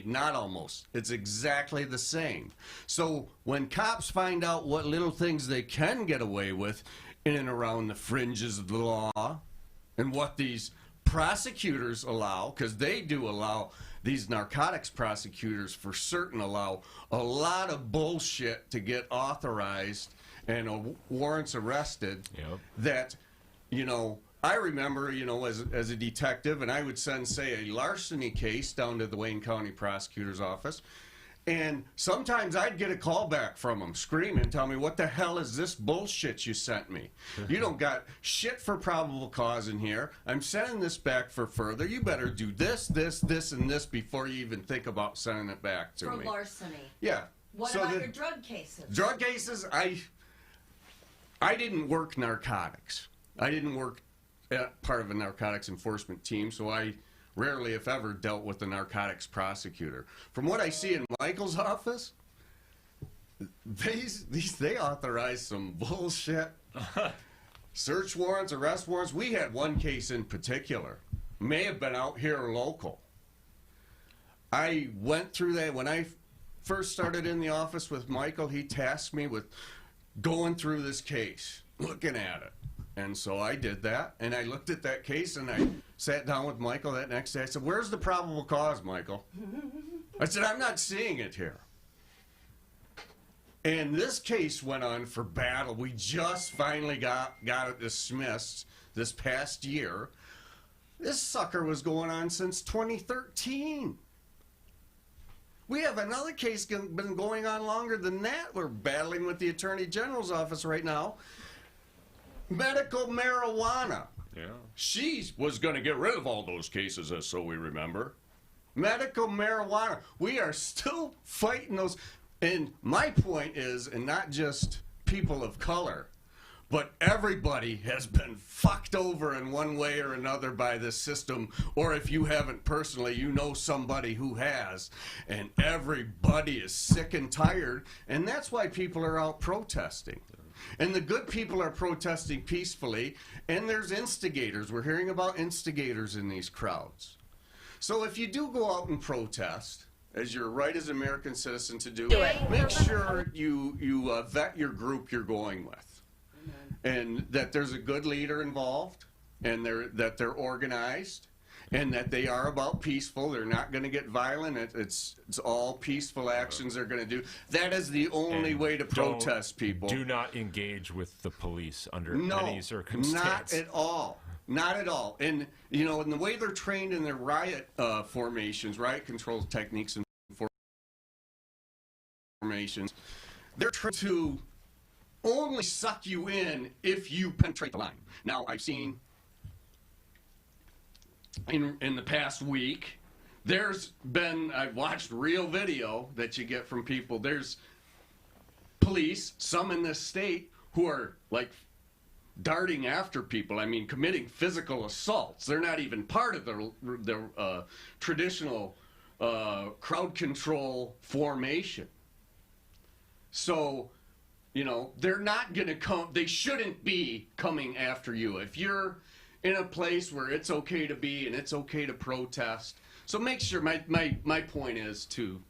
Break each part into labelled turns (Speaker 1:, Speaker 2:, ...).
Speaker 1: not almost. It's exactly the same. So when cops find out what little things they can get away with in and around the fringes of the law and what these prosecutors allow, because they do allow, these narcotics prosecutors for certain allow a lot of bullshit to get authorized and warrants arrested.
Speaker 2: Yep.
Speaker 1: That, you know, I remember, you know, as a detective, and I would send, say, a larceny case down to the Wayne County Prosecutor's Office, and sometimes I'd get a call back from them screaming, tell me, what the hell is this bullshit you sent me? You don't got shit for probable cause in here. I'm sending this back for further. You better do this, this, this, and this before you even think about sending it back to me.
Speaker 3: For larceny.
Speaker 1: Yeah.
Speaker 3: What about your drug cases?
Speaker 1: Drug cases, I didn't work narcotics. I didn't work part of a narcotics enforcement team, so I rarely, if ever, dealt with a narcotics prosecutor. From what I see in Michael's office, they authorize some bullshit. Search warrants, arrest warrants. We had one case in particular. May have been out here local. I went through that. When I first started in the office with Michael, he tasked me with going through this case, looking at it. And so I did that, and I looked at that case, and I sat down with Michael that next day. I said, where's the probable cause, Michael? I said, I'm not seeing it here. And this case went on for battle. We just finally got it dismissed this past year. This sucker was going on since 2013. We have another case been going on longer than that. We're battling with the Attorney General's office right now. Medical marijuana.
Speaker 2: Yeah.
Speaker 1: She was going to get rid of all those cases, as so we remember. Medical marijuana. We are still fighting those. And my point is, and not just people of color, but everybody has been fucked over in one way or another by this system. Or if you haven't personally, you know somebody who has. And everybody is sick and tired. And that's why people are out protesting. And the good people are protesting peacefully, and there's instigators. We're hearing about instigators in these crowds. So if you do go out and protest, as you're right as an American citizen to do, make sure you vet your group you're going with. And that there's a good leader involved, and that they're organized, and that they are about peaceful. They're not going to get violent. It's all peaceful actions they're going to do. That is the only way to protest, people.
Speaker 2: Do not engage with the police under any circumstance.
Speaker 1: Not at all. Not at all. And, you know, in the way they're trained in their riot formations, riot control techniques and formations, they're trained to only suck you in if you penetrate the line. Now, I've seen in the past week, I've watched real video that you get from people. There's police, some in this state, who are like darting after people. I mean, committing physical assaults. They're not even part of the traditional crowd control formation. So, you know, they're not going to come, they shouldn't be coming after you. If you're in a place where it's okay to be and it's okay to protest. So make sure, my point is to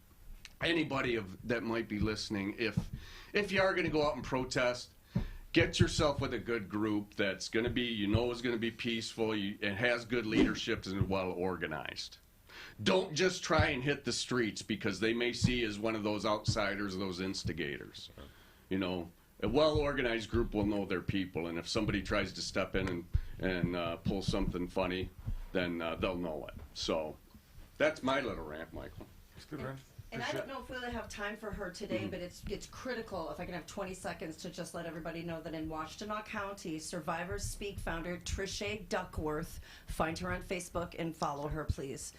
Speaker 1: anybody that might be listening, if you are going to go out and protest, get yourself with a good group that's going to be, you know, is going to be peaceful and has good leadership and is well organized. Don't just try and hit the streets because they may see as one of those outsiders, those instigators. You know, a well-organized group will know their people, and if somebody tries to step in and pull something funny, then they'll know it. So that's my little rant, Michael.
Speaker 2: It's good, rant.
Speaker 3: And I don't know if we'll have time for her today, but it's critical, if I can have 20 seconds to just let everybody know that in Washtenaw County, Survivors Speak founder Trisha Duckworth, find her on Facebook and follow her, please,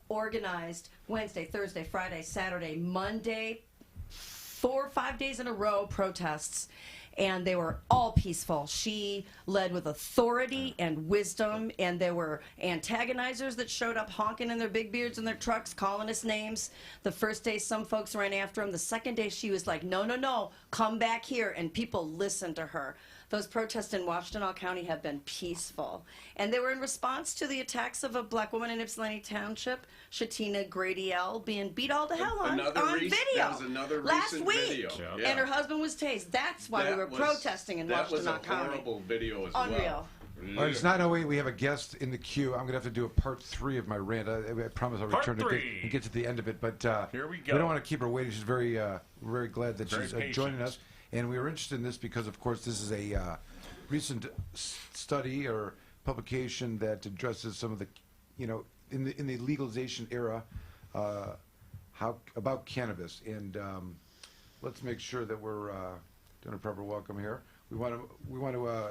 Speaker 3: organized Wednesday, Thursday, Friday, Saturday, Monday, 4 or 5 days in a row protests, and they were all peaceful. She led with authority and wisdom, and there were antagonizers that showed up honking in their big beards in their trucks, calling us names. The first day, some folks ran after them. The second day, she was like, no, no, no, come back here, and people listened to her. Those protests in Washtenaw County have been peaceful. And they were in response to the attacks of a black woman in Ypsilanti Township, Shatina Grady L., being beat all to hell on video.
Speaker 1: That was another
Speaker 3: last
Speaker 1: recent
Speaker 3: week.
Speaker 1: video.
Speaker 3: Yeah. And her husband was tased. That's why we were protesting in Washtenaw County.
Speaker 1: That was a horrible video as well.
Speaker 3: Unreal.
Speaker 4: Well, it's not no way. We have a guest in the queue. I'm going to have to do a part 3 of my rant. I promise I'll return and get to the end of it. But
Speaker 2: here we go.
Speaker 4: We don't want to keep her waiting. She's very glad that she's joining us. And we were interested in this because, of course, this is a recent study or publication that addresses some of the, in the legalization era, about cannabis. And let's make sure that we're doing a proper welcome here. We want to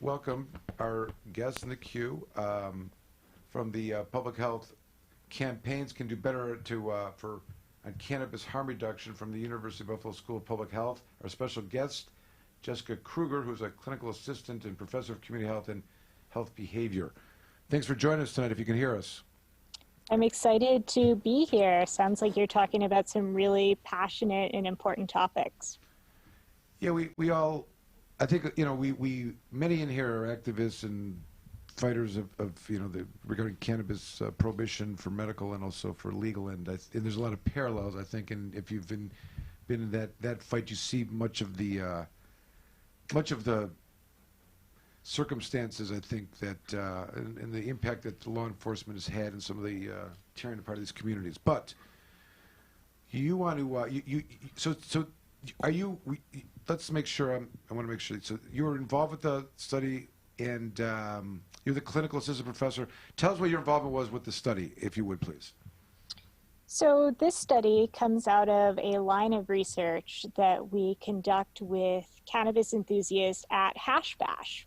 Speaker 4: welcome our guests in the queue from the Public Health Campaigns Can Do Better on Cannabis Harm Reduction from the University of Buffalo School of Public Health. Our special guest, Jessica Kruger, who's a clinical assistant and professor of community health and health behavior. Thanks for joining us tonight, if you can hear us.
Speaker 5: I'm excited to be here. Sounds like you're talking about some really passionate and important topics.
Speaker 4: Yeah, we all, I think, we many in here are activists and fighters of regarding cannabis prohibition for medical and also for legal, and there's a lot of parallels, I think, and if you've been in that fight, you see much of the circumstances, I think, that and the impact that the law enforcement has had in some of the tearing apart of these communities. But you want to let's make sure I want to make sure. So you were involved with the study, and you're the clinical assistant professor. Tell us what your involvement was with the study, if you would, please.
Speaker 5: So this study comes out of a line of research that we conduct with cannabis enthusiasts at Hash Bash.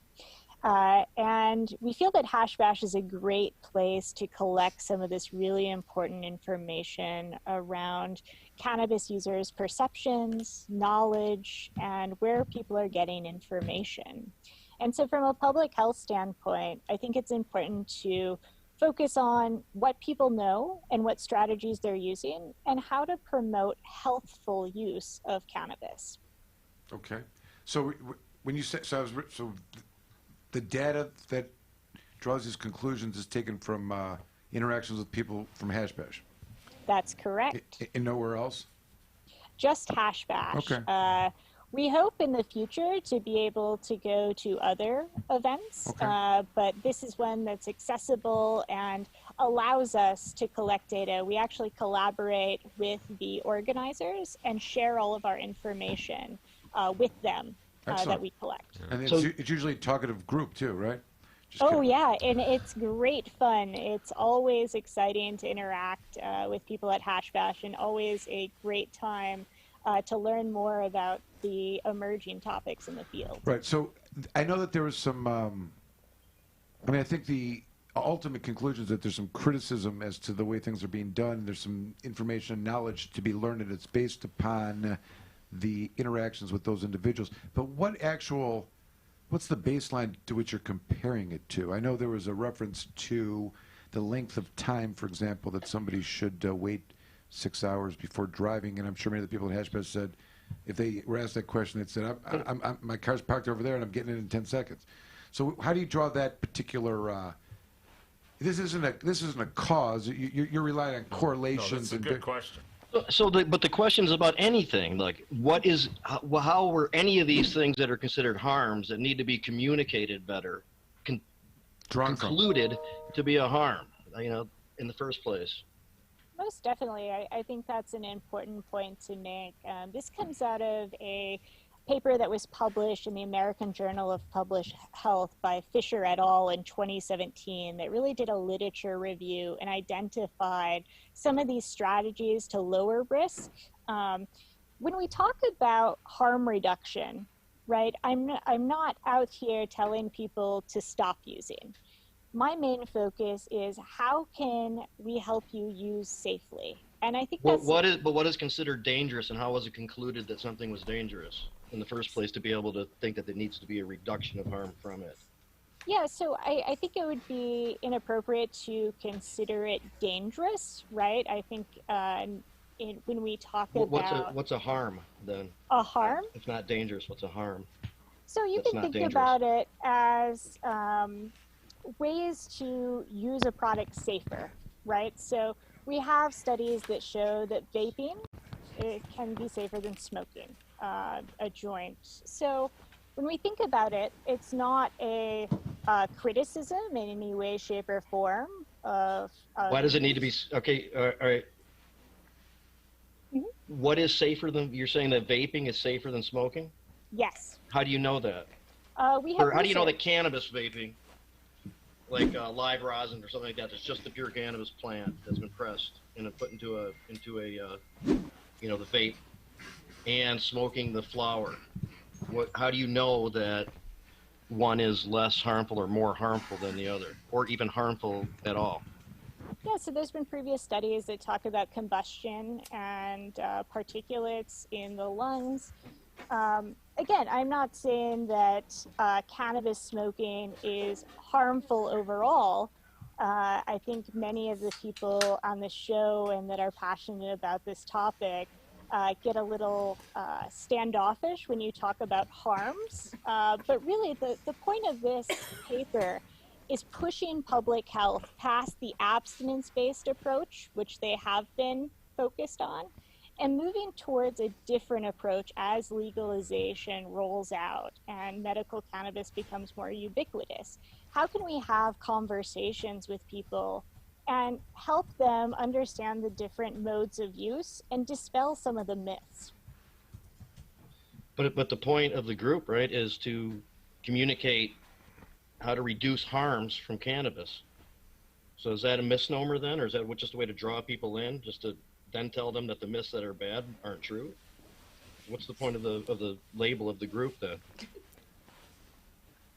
Speaker 5: And we feel that Hash Bash is a great place to collect some of this really important information around cannabis users' perceptions, knowledge, and where people are getting information. And so from a public health standpoint, I think it's important to focus on what people know and what strategies they're using and how to promote healthful use of cannabis.
Speaker 4: Okay. So when you say, so the data that draws these conclusions is taken from interactions with people from Hash Bash?
Speaker 5: That's correct.
Speaker 4: And nowhere else?
Speaker 5: Just Hash Bash.
Speaker 4: Okay.
Speaker 5: We hope in the future to be able to go to other events, but this is one that's accessible and allows us to collect data. We actually collaborate with the organizers and share all of our information with them that we collect.
Speaker 4: And it's usually a talkative group too, right?
Speaker 5: Yeah, and it's great fun. It's always exciting to interact with people at Hash Bash, and always a great time to learn more about the emerging topics in the field.
Speaker 4: Right. So I know that there was some, I think the ultimate conclusion is that there's some criticism as to the way things are being done. There's some information and knowledge to be learned, and it's based upon the interactions with those individuals. But what's the baseline to which you're comparing it to? I know there was a reference to the length of time, for example, that somebody should wait 6 hours before driving, and I'm sure many of the people at Hash Bash said, if they were asked that question, they'd said, my car's parked over there and I'm getting it in 10 seconds. So how do you draw that particular, this isn't a cause, you're relying on correlations.
Speaker 2: No, that's a good question.
Speaker 6: But the question is about anything, like how were any of these things that are considered harms that need to be communicated better concluded to be a harm, in the first place?
Speaker 5: Most definitely. I think that's an important point to make. This comes out of a paper that was published in the American Journal of Public Health by Fisher et al. In 2017 that really did a literature review and identified some of these strategies to lower risk. When we talk about harm reduction, right, I'm not out here telling people to stop using. My main focus is how can we help you use safely? And I think that's...
Speaker 6: What is considered dangerous, and how was it concluded that something was dangerous in the first place to be able to think that there needs to be a reduction of harm from it?
Speaker 5: Yeah, so I think it would be inappropriate to consider it dangerous, right? I think when we talk about...
Speaker 6: What's a harm, then?
Speaker 5: A harm?
Speaker 6: If not dangerous, what's a harm?
Speaker 5: So you
Speaker 6: That's
Speaker 5: can
Speaker 6: not
Speaker 5: think
Speaker 6: dangerous.
Speaker 5: about it as ways to use a product safer, right? So we have studies that show that vaping, it can be safer than smoking a joint. So when we think about it, it's not a criticism in any way, shape, or form of
Speaker 6: Why does it need to be okay? All right.
Speaker 5: Mhm.
Speaker 6: What is safer than you're saying that vaping is safer than smoking?
Speaker 5: Yes.
Speaker 6: How do you know that?
Speaker 5: We have
Speaker 6: Or how do you know that
Speaker 5: research.
Speaker 6: cannabis vaping, like live rosin or something like that, that's just the pure cannabis plant that's been pressed and then put into a the vape, and smoking the flower? How do you know that one is less harmful or more harmful than the other, or even harmful at all?
Speaker 5: Yeah, so there's been previous studies that talk about combustion and particulates in the lungs. Again, I'm not saying that cannabis smoking is harmful overall. I think many of the people on the show and that are passionate about this topic get a little standoffish when you talk about harms. But really, the point of this paper is pushing public health past the abstinence-based approach, which they have been focused on, and moving towards a different approach as legalization rolls out and medical cannabis becomes more ubiquitous. How can we have conversations with people and help them understand the different modes of use and dispel some of the myths?
Speaker 6: But the point of the group, right, is to communicate how to reduce harms from cannabis. So is that a misnomer then, or is that just a way to draw people in, just to then tell them that the myths that are bad aren't true? What's the point of the label of the group then?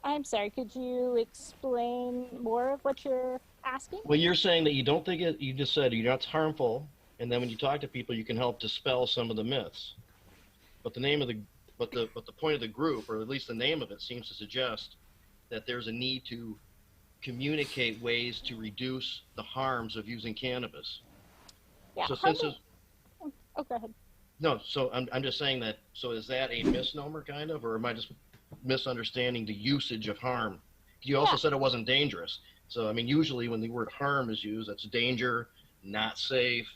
Speaker 5: I'm sorry, could you explain more of what you're asking?
Speaker 6: Well, you're saying that you don't think it. You just said it's harmful, and then when you talk to people, you can help dispel some of the myths. But the name of the point of the group, or at least the name of it, seems to suggest that there's a need to communicate ways to reduce the harms of using cannabis.
Speaker 5: Yeah,
Speaker 6: So since it's,
Speaker 5: oh, go ahead.
Speaker 6: no, so I'm just saying that. So is that a misnomer, kind of, or am I just misunderstanding the usage of harm? You also said it wasn't dangerous. So I mean, usually when the word harm is used, that's danger, not safe,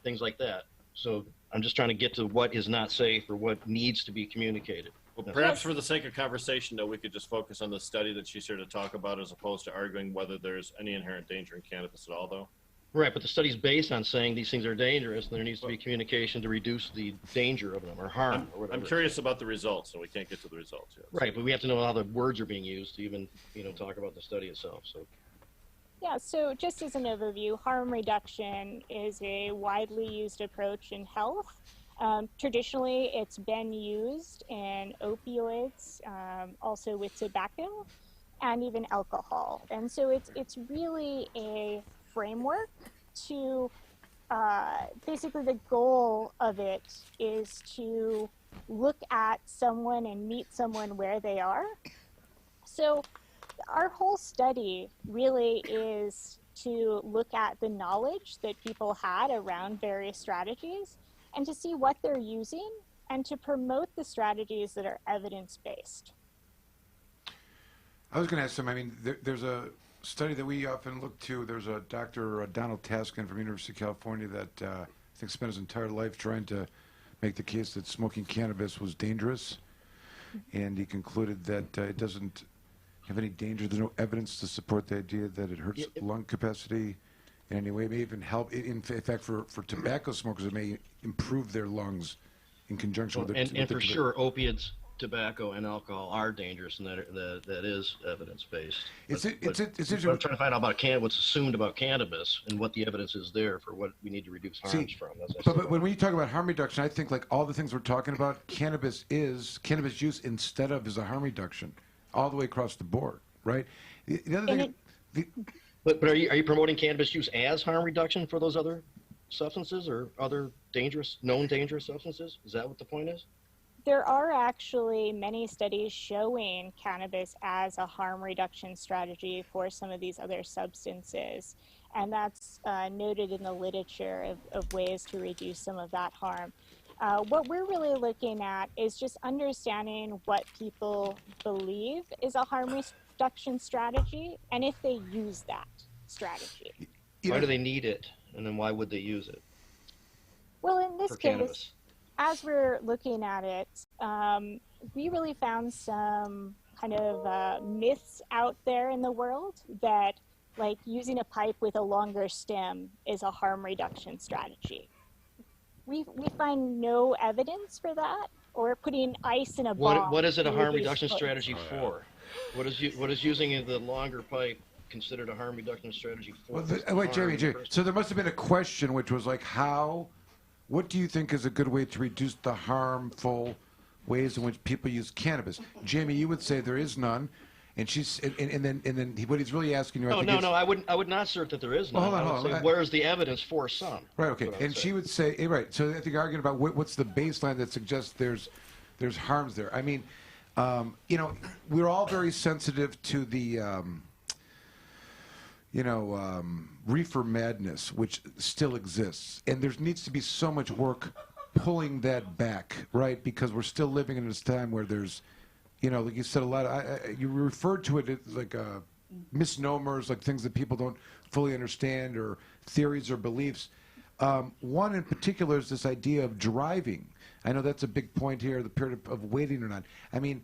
Speaker 6: things like that. So I'm just trying to get to what is not safe or what needs to be communicated.
Speaker 7: Well, perhaps for the sake of conversation, though, we could just focus on the study that she's here to talk about, as opposed to arguing whether there's any inherent danger in cannabis at all, though.
Speaker 6: Right, but the study's based on saying these things are dangerous, and there needs to be communication to reduce the danger of them or harm or whatever.
Speaker 7: I'm curious about the results, and we can't get to the results yet.
Speaker 6: Right, but we have to know how the words are being used to even, talk about the study itself. So.
Speaker 5: Yeah, so just as an overview, harm reduction is a widely used approach in health. Traditionally, it's been used in opioids, also with tobacco, and even alcohol. And so it's really a framework to, basically the goal of it is to look at someone and meet someone where they are. So our whole study really is to look at the knowledge that people had around various strategies and to see what they're using and to promote the strategies that are evidence-based.
Speaker 4: I was going to ask them, I mean, there's a study that we often look to. There's a Dr. Donald Taskin from University of California that I think spent his entire life trying to make the case that smoking cannabis was dangerous. And he concluded that it doesn't have any danger. There's no evidence to support the idea that it hurts lung capacity in any way. It may even help. In fact, for tobacco smokers, it may improve their lungs in conjunction with it.
Speaker 6: And for sure, opiates, tobacco, and alcohol are dangerous, and that is evidence-based. I'm trying to find out about what's assumed about cannabis and what the evidence is there for what we need to reduce harms from.
Speaker 4: But when we talk about harm reduction, I think like all the things we're talking about, cannabis use instead of is a harm reduction all the way across the board, right? The other thing...
Speaker 6: But are you promoting cannabis use as harm reduction for those other substances or other known dangerous substances? Is that what the point is?
Speaker 5: There are actually many studies showing cannabis as a harm reduction strategy for some of these other substances. And that's noted in the literature of ways to reduce some of that harm. What we're really looking at is just understanding what people believe is a harm reduction strategy and if they use that strategy.
Speaker 6: Why do they need it? And then why would they use it?
Speaker 5: Well, in this
Speaker 6: For
Speaker 5: case,
Speaker 6: cannabis.
Speaker 5: as we're looking at it, we really found some kind of myths out there in the world that, like, using a pipe with a longer stem is a harm reduction strategy. We find no evidence for that, or putting ice in a bomb.
Speaker 6: What is it a
Speaker 5: to
Speaker 6: harm
Speaker 5: reduce
Speaker 6: reduction
Speaker 5: potency.
Speaker 6: strategy for? What is using the longer pipe considered a harm reduction strategy for?
Speaker 4: Well, wait, Jamie. So there must have been a question which was like, what do you think is a good way to reduce the harmful ways in which people use cannabis? Jamie, you would say there is none. And then what he's really asking you.
Speaker 6: No, I would not assert that there is none.
Speaker 4: Well, hold on.
Speaker 6: I would say, where's the evidence for some?
Speaker 4: Right. Okay. And she would say, right. So I think you're arguing about what's the baseline that suggests there's harms there. I mean, we're all very sensitive to the, reefer madness, which still exists, and there needs to be so much work pulling that back, right? Because we're still living in this time where there's, like you said, a lot of, you referred to it as like misnomers, like things that people don't fully understand, or theories or beliefs. One in particular is this idea of driving. I know that's a big point here, the period of waiting or not. I mean,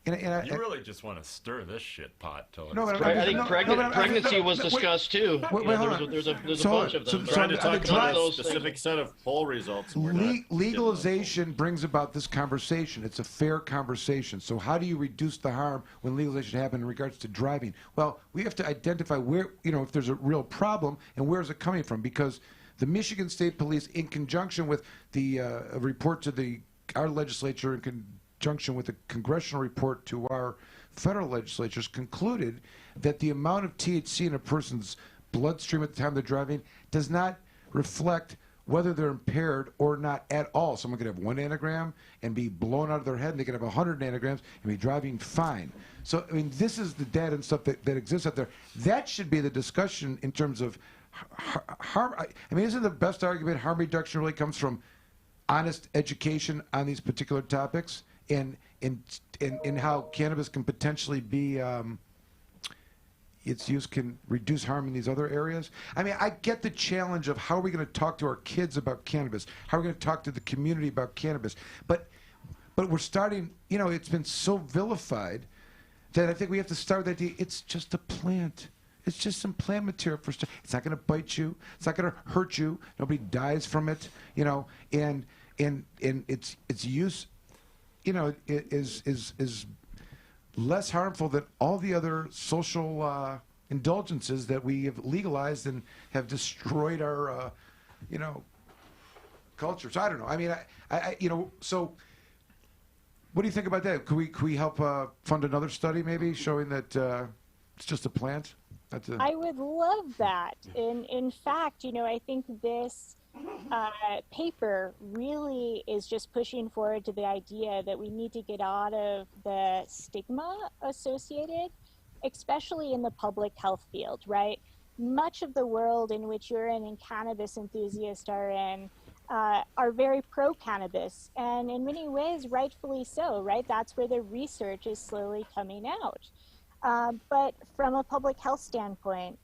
Speaker 2: you really just want to stir this shit pot, Tony.
Speaker 4: No, but
Speaker 6: I think pregnancy was discussed too. There's a bunch of them.
Speaker 7: Trying to talk about a specific set of poll results.
Speaker 4: Legalization brings about this conversation. It's a fair conversation. So how do you reduce the harm when legalization happens in regards to driving? Well, we have to identify where, if there's a real problem and where is it coming from, because the Michigan State Police, in conjunction with the report to our legislature, in conjunction with a congressional report to our federal legislatures, concluded that the amount of THC in a person's bloodstream at the time they're driving does not reflect whether they're impaired or not at all. Someone could have 1 nanogram and be blown out of their head, and they could have 100 nanograms and be driving fine. So, I mean, this is the data and stuff that exists out there. That should be the discussion in terms of harm. I mean, isn't the best argument harm reduction really comes from honest education on these particular topics, and how cannabis can potentially be, its use can reduce harm in these other areas? I mean, I get the challenge of how are we going to talk to our kids about cannabis? How are we going to talk to the community about cannabis? But we're starting, it's been so vilified that I think we have to start with the idea, it's just a plant. It's just some plant material for stuff. It's not going to bite you. It's not going to hurt you. Nobody dies from it, and its use, is less harmful than all the other social indulgences that we have legalized and have destroyed our, culture. So I don't know. I mean, so what do you think about that? Could we help fund another study, maybe, showing that it's just a plant?
Speaker 5: I would love that. In fact, I think this paper really is just pushing forward to the idea that we need to get out of the stigma associated, especially in the public health field, right? Much of the world in which you're in and cannabis enthusiasts are in are very pro-cannabis, and in many ways, rightfully so, right? That's where the research is slowly coming out. But from a public health standpoint,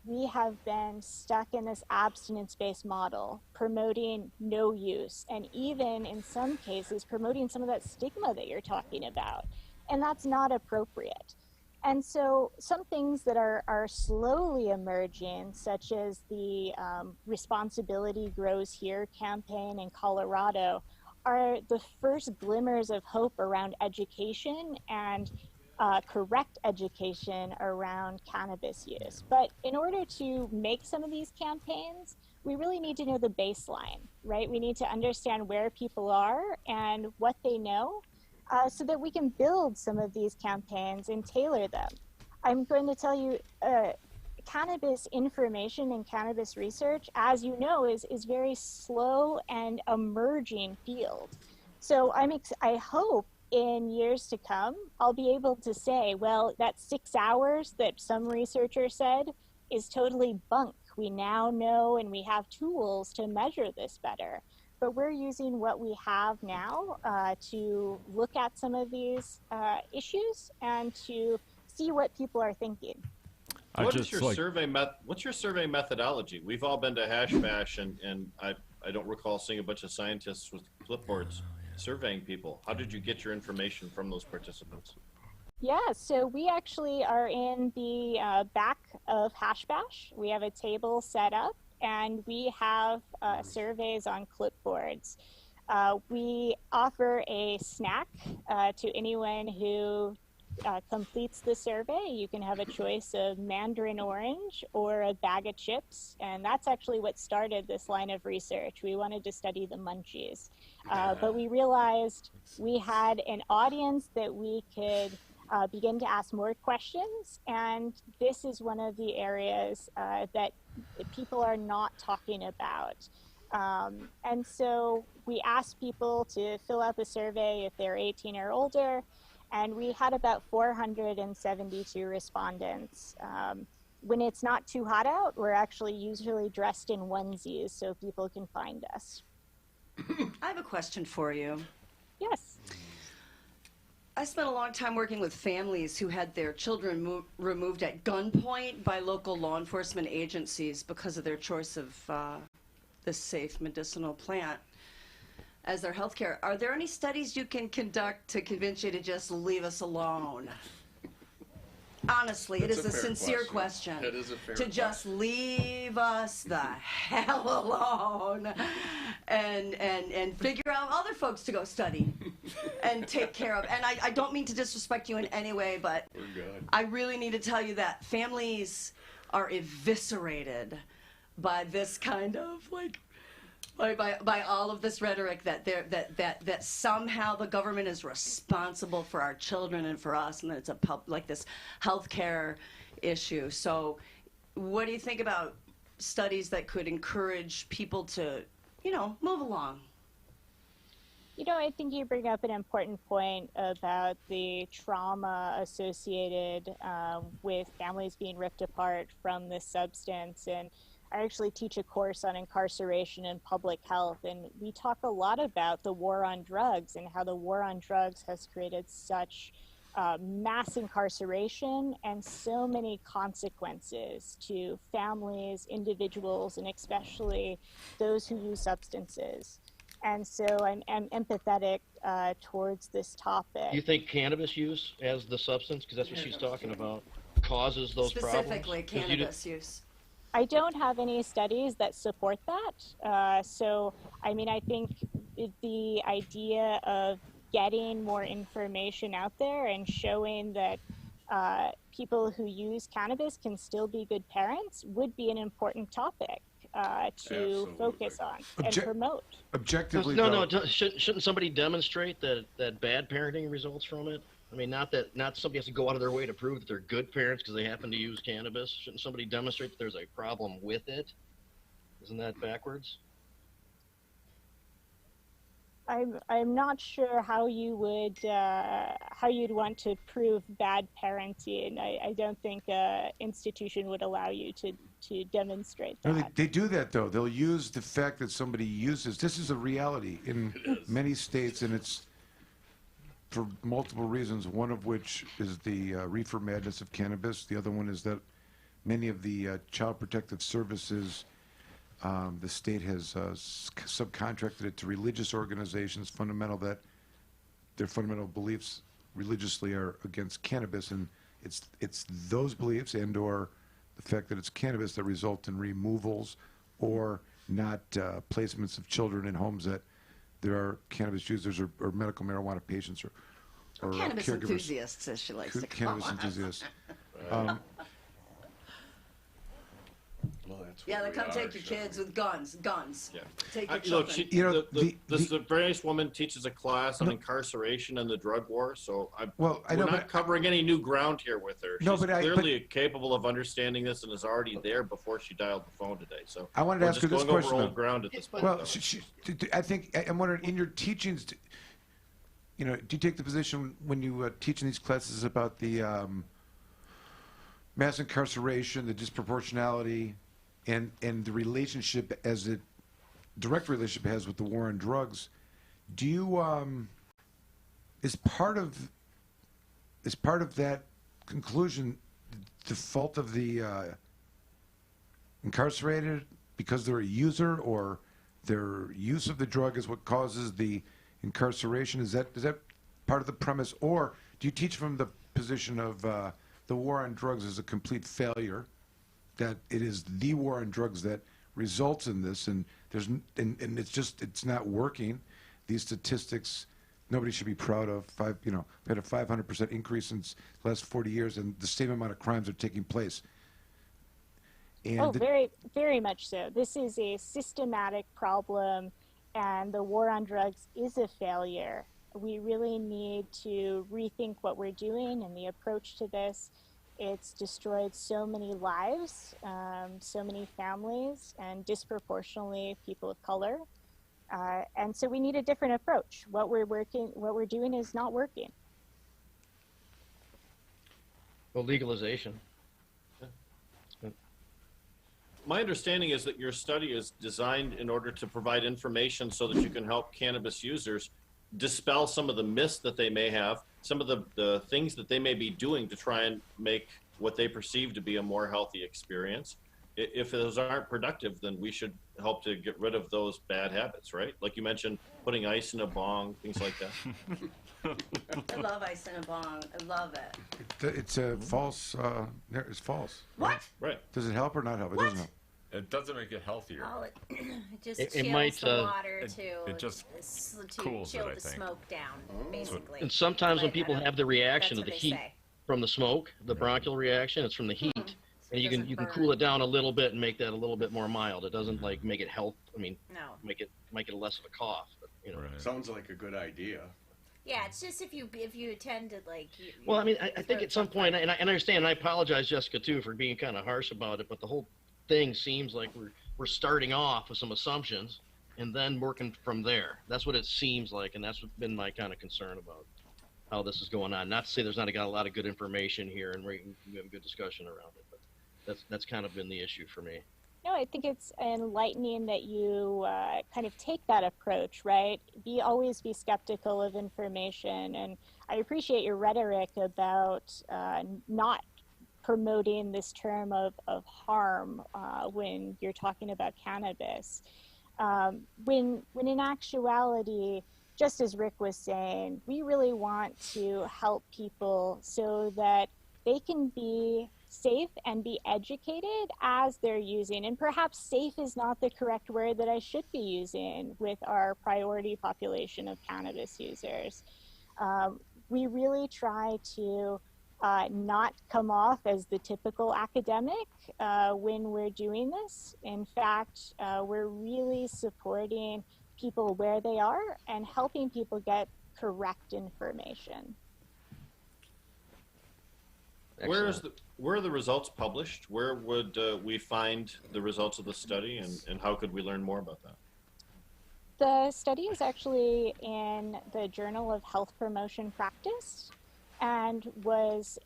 Speaker 5: we have been stuck in this abstinence-based model, promoting no use, and even in some cases promoting some of that stigma that you're talking about. And that's not appropriate. And so some things that are slowly emerging, such as the Responsibility Grows Here campaign in Colorado, are the first glimmers of hope around education and correct education around cannabis use. But in order to make some of these campaigns, we really need to know the baseline, right? We need to understand where people are and what they know so that we can build some of these campaigns and tailor them. I'm going to tell you, cannabis information and cannabis research, as you know, is very slow and emerging field. So I hope in years to come, I'll be able to say, well, that 6 hours that some researcher said is totally bunk. We now know, and we have tools to measure this better. but we're using what we have now to look at some of these issues and to see what people are thinking.
Speaker 7: What's your survey methodology? We've all been to Hash Bash, and I don't recall seeing a bunch of scientists with clipboards surveying people. How did you get your information from those participants?
Speaker 5: Yeah, so we actually are in the back of Hash Bash. We have a table set up, and we have surveys on clipboards. We offer a snack to anyone who completes the survey. You can have a choice of mandarin orange or a bag of chips, and that's actually what started this line of research. We wanted to study the munchies, but we realized we had an audience that we could begin to ask more questions, and this is one of the areas that people are not talking about. And so we asked people to fill out the survey if they're 18 or older, and we had about 472 respondents. When it's not too hot out, we're actually usually dressed in onesies so people can find us.
Speaker 3: I have a question for you.
Speaker 5: Yes.
Speaker 3: I spent a long time working with families who had their children removed at gunpoint by local law enforcement agencies because of their choice of this safe medicinal plant as their health care. Are there any studies you can conduct to convince you to just leave us alone? Honestly, it is a sincere question.
Speaker 1: It is a fair
Speaker 3: to just leave us the hell alone and figure out other folks to go study and take care of. And I don't mean to disrespect you in any way, but I really need to tell you that families are eviscerated by this kind of by all of this rhetoric that somehow the government is responsible for our children and for us, and that it's like this healthcare issue. So, what do you think about studies that could encourage people to, move along?
Speaker 5: I think you bring up an important point about the trauma associated with families being ripped apart from this substance. And I actually teach a course on incarceration and public health, and we talk a lot about the war on drugs and how the war on drugs has created such mass incarceration and so many consequences to families, individuals, and especially those who use substances. And so I'm empathetic towards this topic.
Speaker 6: Do you think cannabis use as the substance, because that's what she's talking about, causes those problems?
Speaker 3: Specifically cannabis use.
Speaker 5: I don't have any studies that support that. So, I think the idea of getting more information out there and showing that people who use cannabis can still be good parents would be an important topic to focus on and promote.
Speaker 4: Objectively,
Speaker 6: shouldn't somebody demonstrate that bad parenting results from it? Not somebody has to go out of their way to prove that they're good parents because they happen to use cannabis. Shouldn't somebody demonstrate that there's a problem with it? Isn't that backwards?
Speaker 5: I'm not sure how you would how you'd want to prove bad parenting. I don't think an institution would allow you to demonstrate that.
Speaker 4: No, they do that though. They'll use the fact that somebody uses. This is a reality in many states, and it's for multiple reasons, one of which is the reefer madness of cannabis. The other one is that many of the child protective services, the state has subcontracted it to religious organizations, that their fundamental beliefs religiously are against cannabis, and it's those beliefs and or the fact that it's cannabis that result in removals or not placements of children in homes that there are cannabis users or medical marijuana patients or
Speaker 3: cannabis
Speaker 4: caregivers.
Speaker 3: Enthusiasts, as she likes to call
Speaker 4: Cannabis enthusiasts.
Speaker 3: Yeah, they come take your kids with guns.
Speaker 7: Yeah.
Speaker 3: Take your
Speaker 7: Look,
Speaker 3: children.
Speaker 7: this very nice woman teaches a class on incarceration and the drug war, so we're not covering any new ground here with her. She's clearly capable of understanding this and is already there before she dialed the phone today. So
Speaker 4: I wanted to ask her this question.
Speaker 7: Over old ground at this point.
Speaker 4: Well, I think I'm wondering, in your teachings, do you take the position when you teach in these classes about the mass incarceration, the disproportionality, and the relationship as it direct relationship it has with the war on drugs. Do you is part of that conclusion the fault of the incarcerated because they're a user, or their use of the drug is what causes the incarceration? Is that part of the premise, or do you teach from the position of the war on drugs as a complete failure, that it is the war on drugs that results in this, and it's not working? These statistics nobody should be proud of. We had a 500% increase in the last 40 years, and the same amount of crimes are taking place. And
Speaker 5: very, very much so. This is a systematic problem, and the war on drugs is a failure. We really need to rethink what we're doing and the approach to this. It's destroyed so many lives, so many families, and disproportionately people of color. And so we need a different approach. What we're doing is not working.
Speaker 6: Well, legalization.
Speaker 7: My understanding is that your study is designed in order to provide information so that you can help cannabis users dispel some of the myths that they may have, some of the things that they may be doing to try and make what they perceive to be a more healthy experience. If those aren't productive, then we should help to get rid of those bad habits, right? Like you mentioned, putting ice in a bong, things like that.
Speaker 3: I love ice in a bong. I love it.
Speaker 4: It's a false. It's false.
Speaker 3: What?
Speaker 7: Right.
Speaker 4: Does it help or not help? It doesn't help.
Speaker 2: It doesn't make it healthier.
Speaker 8: Oh, it just
Speaker 6: It
Speaker 8: chills
Speaker 6: might,
Speaker 8: the water to
Speaker 2: it just
Speaker 8: to
Speaker 2: cools it,
Speaker 8: chill
Speaker 2: I
Speaker 8: the
Speaker 2: think.
Speaker 8: smoke down, basically.
Speaker 6: And sometimes when
Speaker 8: But
Speaker 6: people
Speaker 8: I don't
Speaker 6: have the
Speaker 8: know.
Speaker 6: reaction
Speaker 8: That's
Speaker 6: of the
Speaker 8: what they
Speaker 6: heat
Speaker 8: say.
Speaker 6: from the smoke, the bronchial reaction, it's from the heat.
Speaker 8: So
Speaker 6: And
Speaker 8: it
Speaker 6: you can
Speaker 8: doesn't
Speaker 6: cool
Speaker 8: burn.
Speaker 6: it down a little bit and make that a little bit more mild. It doesn't like make it
Speaker 8: No.
Speaker 6: make it less of a cough. But,
Speaker 2: Right.
Speaker 1: Sounds like a good idea.
Speaker 8: Yeah, it's just if you attend to like.
Speaker 6: Well, I mean, I think at some point, and I understand, and I apologize, Jessica, too, for being kind of harsh about it, but the whole thing seems like we're starting off with some assumptions and then working from there. That's what it seems like, and that's been my kind of concern about how this is going on. Not to say there's not a lot of good information here, and we have a good discussion around it, but that's kind of been the issue for me.
Speaker 5: No, I think it's enlightening that you kind of take that approach, right? Always be skeptical of information. And I appreciate your rhetoric about not promoting this term of harm when you're talking about cannabis. When in actuality, just as Rick was saying, we really want to help people so that they can be safe and be educated as they're using. And perhaps safe is not the correct word that I should be using with our priority population of cannabis users. We really try to not come off as the typical academic when we're doing this. In fact, we're really supporting people where they are and helping people get correct information.
Speaker 7: Where are the results published? Where would we find the results of the study, and how could we learn more about that?
Speaker 5: The study is actually in the Journal of Health Promotion Practice and was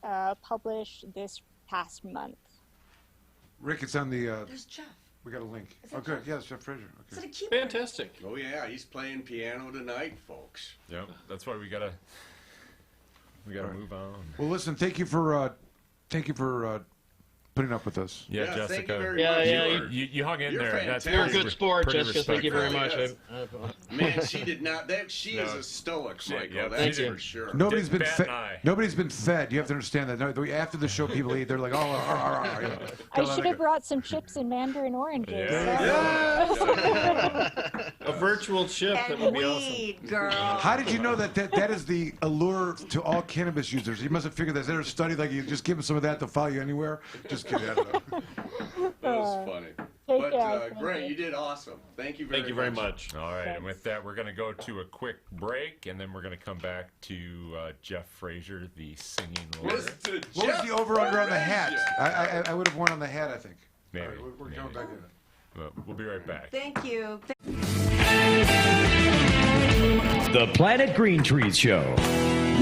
Speaker 5: published this past month.
Speaker 4: Rick, it's on the.
Speaker 3: There's Jeff.
Speaker 4: We got a link.
Speaker 3: Is it
Speaker 4: Oh, good.
Speaker 3: Jeff?
Speaker 4: Yeah, it's Jeff Frazier.
Speaker 3: Is
Speaker 4: Okay.
Speaker 3: it a keeper?
Speaker 7: Fantastic.
Speaker 1: Oh yeah, he's playing piano tonight, folks.
Speaker 2: Yep. That's why we gotta
Speaker 4: Right.
Speaker 2: move on.
Speaker 4: Well, listen. Thank you for putting up with us.
Speaker 2: Yeah,
Speaker 1: Thank you
Speaker 2: Jessica.
Speaker 1: very
Speaker 6: Yeah,
Speaker 1: much.
Speaker 6: yeah,
Speaker 2: you hung in
Speaker 1: You're
Speaker 2: there.
Speaker 1: fantastic.
Speaker 2: That's
Speaker 6: You're a
Speaker 2: pretty
Speaker 6: good sport,
Speaker 2: pretty
Speaker 6: Jessica. Thank you very much.
Speaker 2: respectful.
Speaker 1: Man, she did not. She is
Speaker 2: No.
Speaker 1: a stoic, Michael.
Speaker 2: yeah,
Speaker 1: that's
Speaker 6: thank
Speaker 1: for
Speaker 6: you.
Speaker 1: sure.
Speaker 4: Nobody's been
Speaker 2: Bat
Speaker 4: fed.
Speaker 2: and I.
Speaker 4: Nobody's been fed. You have to understand that. No, after the show, people eat. They're like, oh, you know.
Speaker 5: I should have brought some chips and mandarin oranges.
Speaker 2: Yeah.
Speaker 7: A virtual chip, that
Speaker 3: And
Speaker 7: would be awesome.
Speaker 3: weed, girl.
Speaker 4: How did you know that is the allure to all cannabis users? You must have figured that. Is there a study like you just give them some of that, they'll follow you anywhere? Just kidding. I don't know.
Speaker 1: That was funny.
Speaker 5: Take
Speaker 1: But
Speaker 5: care. Thank
Speaker 1: great,
Speaker 5: you.
Speaker 1: you did awesome. Thank you very
Speaker 7: Thank you very much.
Speaker 2: All right, and with that, we're going to go to a quick break, and then we're going to come back to Jeff Frazier, the singing lawyer.
Speaker 4: What was the over/under on the hat? I would have won on the hat, I think.
Speaker 2: Maybe.
Speaker 4: All right, we're coming back in.
Speaker 2: Well, we'll be right back.
Speaker 3: Thank you.
Speaker 9: The Planet Green Trees Show.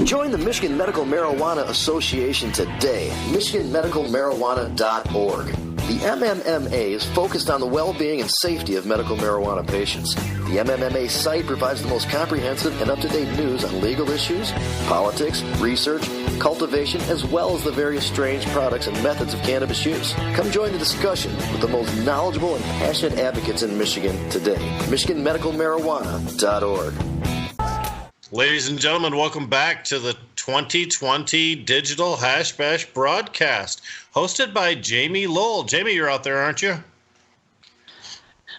Speaker 10: Join the Michigan Medical Marijuana Association today. MichiganMedicalMarijuana.org. The MMMA is focused on the well-being and safety of medical marijuana patients. The MMMA site provides the most comprehensive and up-to-date news on legal issues, politics, research, cultivation, as well as the various strange products and methods of cannabis use. Come join the discussion with the most knowledgeable and passionate advocates in Michigan today. MichiganMedicalMarijuana.org.
Speaker 7: Ladies and gentlemen, welcome back to the 2020 Digital Hash Bash broadcast, hosted by Jamie Lowell. Jamie, you're out there, aren't you?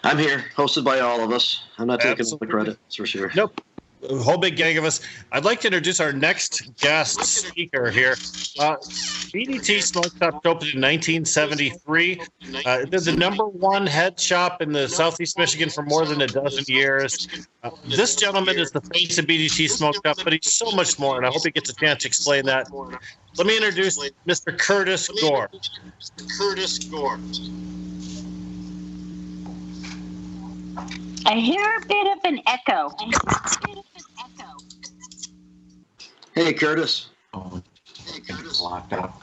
Speaker 10: I'm here, hosted by all of us. I'm not taking all the credit, that's for sure.
Speaker 7: Nope. A whole big gang of us. I'd like to introduce our next guest speaker here. BDT Smoke Shop opened in 1973. They're the #1 head shop in the Southeast Michigan for more than a dozen years. This gentleman is the face of BDT Smoke Shop, but he's so much more, and I hope he gets a chance to explain that. Let me introduce Mr. Curtis Gore.
Speaker 11: I hear a bit of an echo.
Speaker 10: Hey, Curtis.
Speaker 12: Locked up.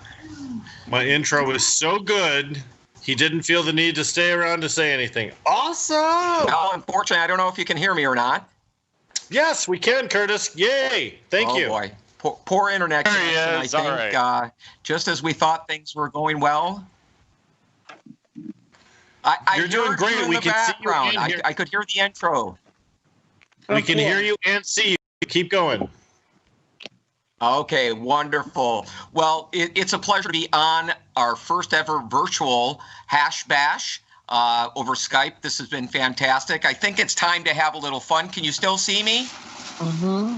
Speaker 7: My intro was so good, he didn't feel the need to stay around to say anything. Awesome!
Speaker 12: No, unfortunately, I don't know if you can hear me or not.
Speaker 7: Yes, we can, Curtis. Yay! Thank you.
Speaker 12: Oh, boy. Poor internet
Speaker 2: There he
Speaker 12: connection,
Speaker 2: is.
Speaker 12: I think.
Speaker 2: All right.
Speaker 12: Just as we thought things were going well.
Speaker 7: You're doing
Speaker 12: heard
Speaker 7: great.
Speaker 12: you in
Speaker 7: We
Speaker 12: the
Speaker 7: can see you
Speaker 12: background.
Speaker 7: and hear-
Speaker 12: I could hear the intro.
Speaker 7: We can hear you and see you. Keep going.
Speaker 12: Okay, wonderful. Well, it's a pleasure to be on our first ever virtual Hash Bash over Skype. This has been fantastic. I think it's time to have a little fun. Can you still see me?
Speaker 10: Mm-hmm.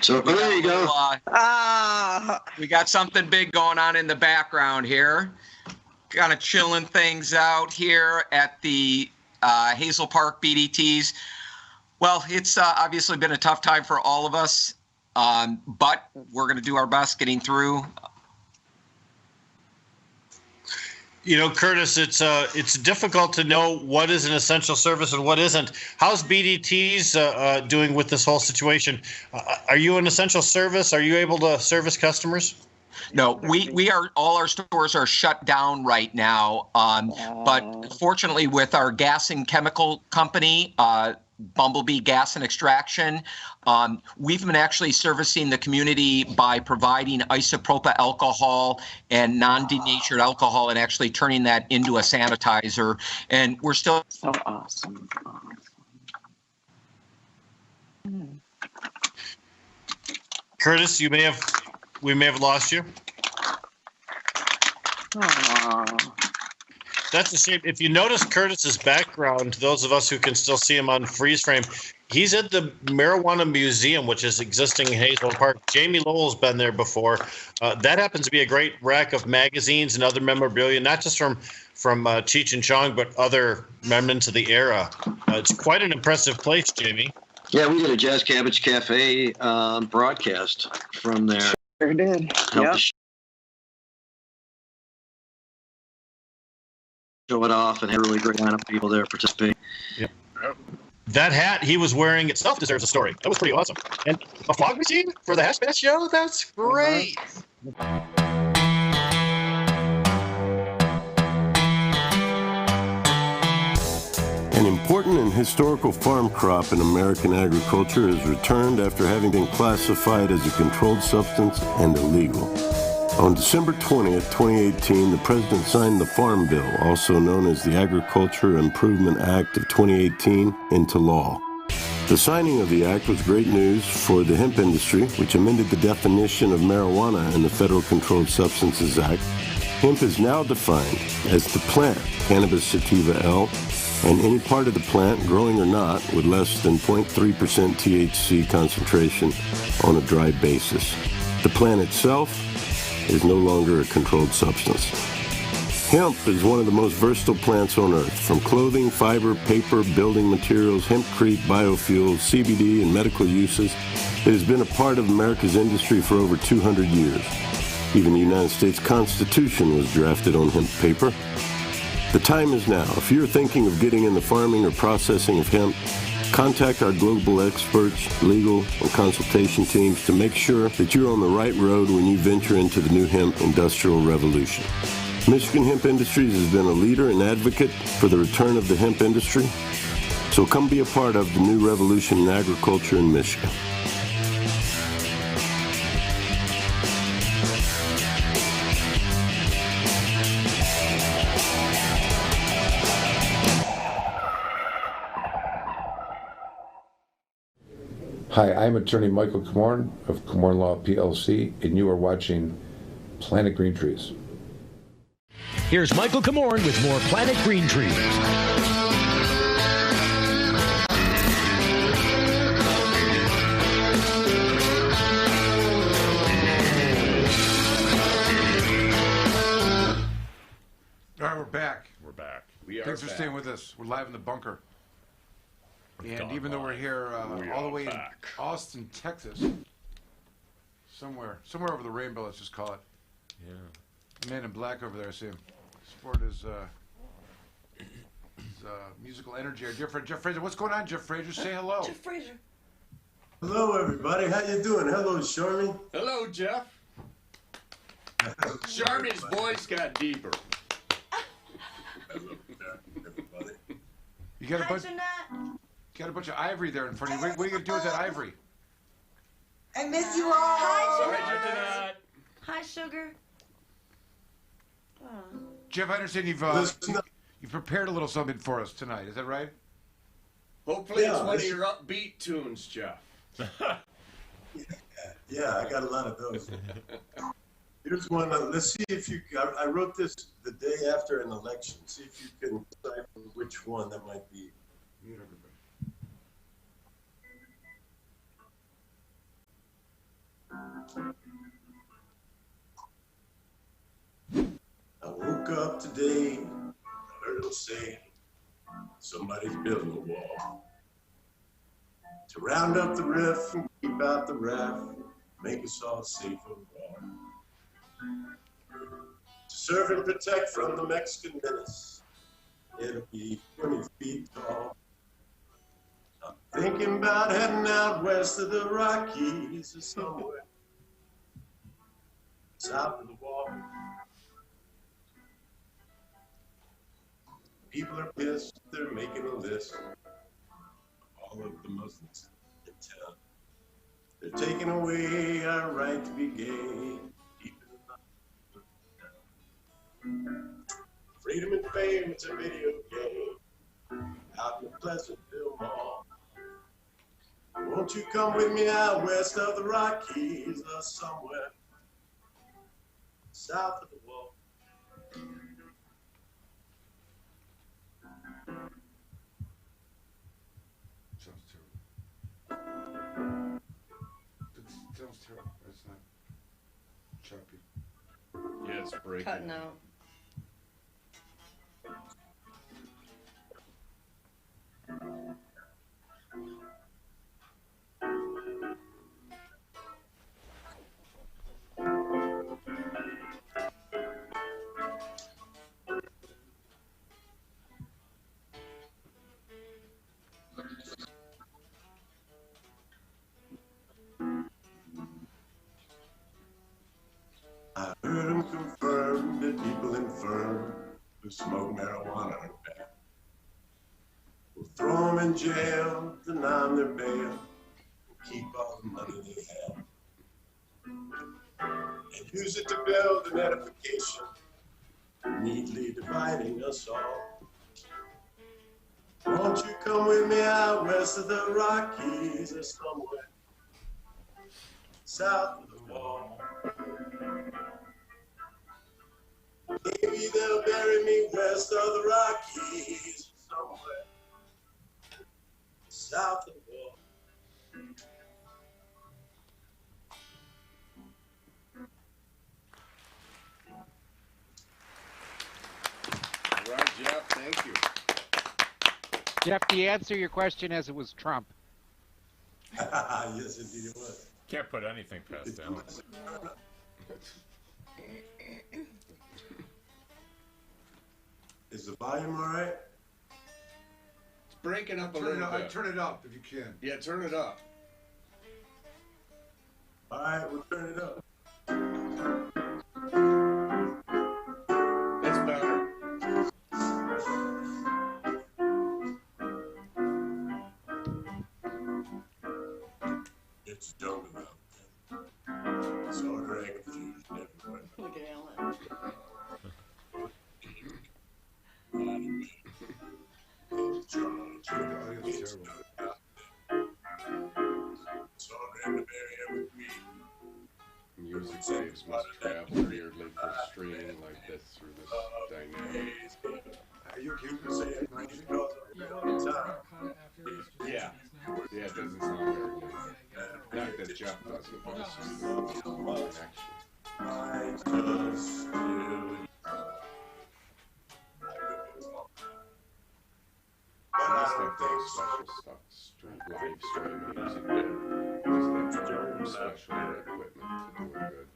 Speaker 10: So there you go.
Speaker 12: We got something big going on in the background here. Kind of chilling things out here at the Hazel Park BDTs. Well, it's obviously been a tough time for all of us. But we're going to do our best getting through.
Speaker 7: You know, Curtis, it's difficult to know what is an essential service and what isn't. How's BDTs doing with this whole situation? Are you an essential service? Are you able to service customers?
Speaker 12: No, we are, all our stores are shut down right now. But fortunately, with our gas and chemical company, Bumblebee Gas and Extraction, we've been actually servicing the community by providing isopropyl alcohol and non-denatured alcohol and actually turning that into a sanitizer. And we're still...
Speaker 11: So awesome.
Speaker 7: Curtis, we may have lost you.
Speaker 11: Aww.
Speaker 7: That's a shame. If you notice Curtis's background, those of us who can still see him on freeze frame, he's at the Marijuana Museum, which is existing in Hazel Park. Jamie Lowell's been there before. That happens to be a great rack of magazines and other memorabilia, not just from Cheech and Chong, but other remnants of the era. It's quite an impressive place, Jamie.
Speaker 10: Yeah, we did a Jazz Cabbage Cafe broadcast from there.
Speaker 11: Sure did. Yep.
Speaker 10: Show it off and had a really great lineup of people there participating.
Speaker 7: Yep. That hat he was wearing itself deserves a story. That was pretty awesome. And a fog machine for the Hash Bash show? That's great.
Speaker 13: An important and historical farm crop in American agriculture is returned after having been classified as a controlled substance and illegal. On December 20th, 2018, the President signed the Farm Bill, also known as the Agriculture Improvement Act of 2018, into law. The signing of the act was great news for the hemp industry, which amended the definition of marijuana in the Federal Controlled Substances Act. Hemp is now defined as the plant, Cannabis sativa L, and any part of the plant, growing or not, with less than 0.3% THC concentration on a dry basis. The plant itself is no longer a controlled substance. Hemp is one of the most versatile plants on Earth. From clothing, fiber, paper, building materials, hempcrete, biofuels, CBD, and medical uses, it has been a part of America's industry for over 200 years. Even the United States Constitution was drafted on hemp paper. The time is now. If you're thinking of getting in the farming or processing of hemp, contact our global experts, legal, and consultation teams to make sure that you're on the right road when you venture into the new hemp industrial revolution. Michigan Hemp Industries has been a leader and advocate for the return of the hemp industry. So come be a part of the new revolution in agriculture in Michigan.
Speaker 4: Hi, I'm attorney Michael Komorn of Komorn Law PLC, and you are watching Planet Green Trees.
Speaker 9: Here's Michael Komorn with more Planet Green Trees.
Speaker 4: All right, we're back.
Speaker 2: We're back.
Speaker 4: Thanks for staying with us. We're live in the bunker. And even though we're here all the way in Austin, Texas, somewhere over the rainbow, let's just call it.
Speaker 2: Yeah.
Speaker 4: The man in black over there, I see him. Sport his musical energy. Our dear friend Jeff Fraser. What's going on, Jeff Fraser? Say hello.
Speaker 3: Jeff Fraser.
Speaker 14: Hello, everybody. How you doing? Hello, Charmy.
Speaker 1: Hello, Jeff. Charmy's voice got deeper.
Speaker 14: Hello, everybody.
Speaker 4: You got a bunch of ivory there in front of you. What are you going to do with that ivory?
Speaker 15: I miss you all.
Speaker 3: Hi, Sugar. Hi, Sugar. Oh.
Speaker 4: Jeff, I understand you've prepared a little something for us tonight. Is that right?
Speaker 1: Hopefully it's one of your upbeat tunes, Jeff.
Speaker 14: Yeah, I got a lot of those. Here's one. Let's see if you. I wrote this the day after an election. See if you can decipher which one that might be. I woke up today, I heard them say, somebody's building a wall. To round up the riff and keep out the wrath, make us all safe overall. To serve and protect from the Mexican menace, it'll be 20 feet tall. I'm thinking about heading out west of the Rockies or somewhere south of the wall. People are pissed, they're making a list of all of the Muslims in town. They're taking away our right to be gay, keeping it down. Freedom and fame, it's a video game out in the Pleasantville Mall. Won't you come with me out west of the Rockies or somewhere south of the wall?
Speaker 4: Sounds terrible. Sounds terrible. That's not choppy.
Speaker 1: Yeah, it's breaking.
Speaker 3: Cutting out.
Speaker 14: I heard them confirm that people infirm who smoke marijuana are bad. We'll throw them in jail, deny them their bail, and keep all the money they have. And use it to build an edification, neatly dividing us all. Won't you come with me out west of the Rockies or somewhere south of the wall? Maybe they'll bury me west of the Rockies or somewhere south of the wall.
Speaker 1: All right, Jeff, thank you.
Speaker 16: Jeff, do you answer your question as it was Trump?
Speaker 14: Yes, indeed it was.
Speaker 2: Can't put anything past Alan.
Speaker 14: Is the volume all right?
Speaker 1: It's breaking up a little bit.
Speaker 4: Turn it up if you can.
Speaker 1: Yeah, turn it up.
Speaker 14: All right, we'll turn it up. It's jungle out there. It's all drag confusion everywhere.
Speaker 3: Look at Alan.
Speaker 1: Music waves must travel weirdly stream like this through this dynamic.
Speaker 14: You can say it because
Speaker 1: Yeah, it doesn't sound very good. Not that Jeff doesn't, but it's just the connection. Unless they have special stuff, live streaming music there. Unless they have special equipment to do it good.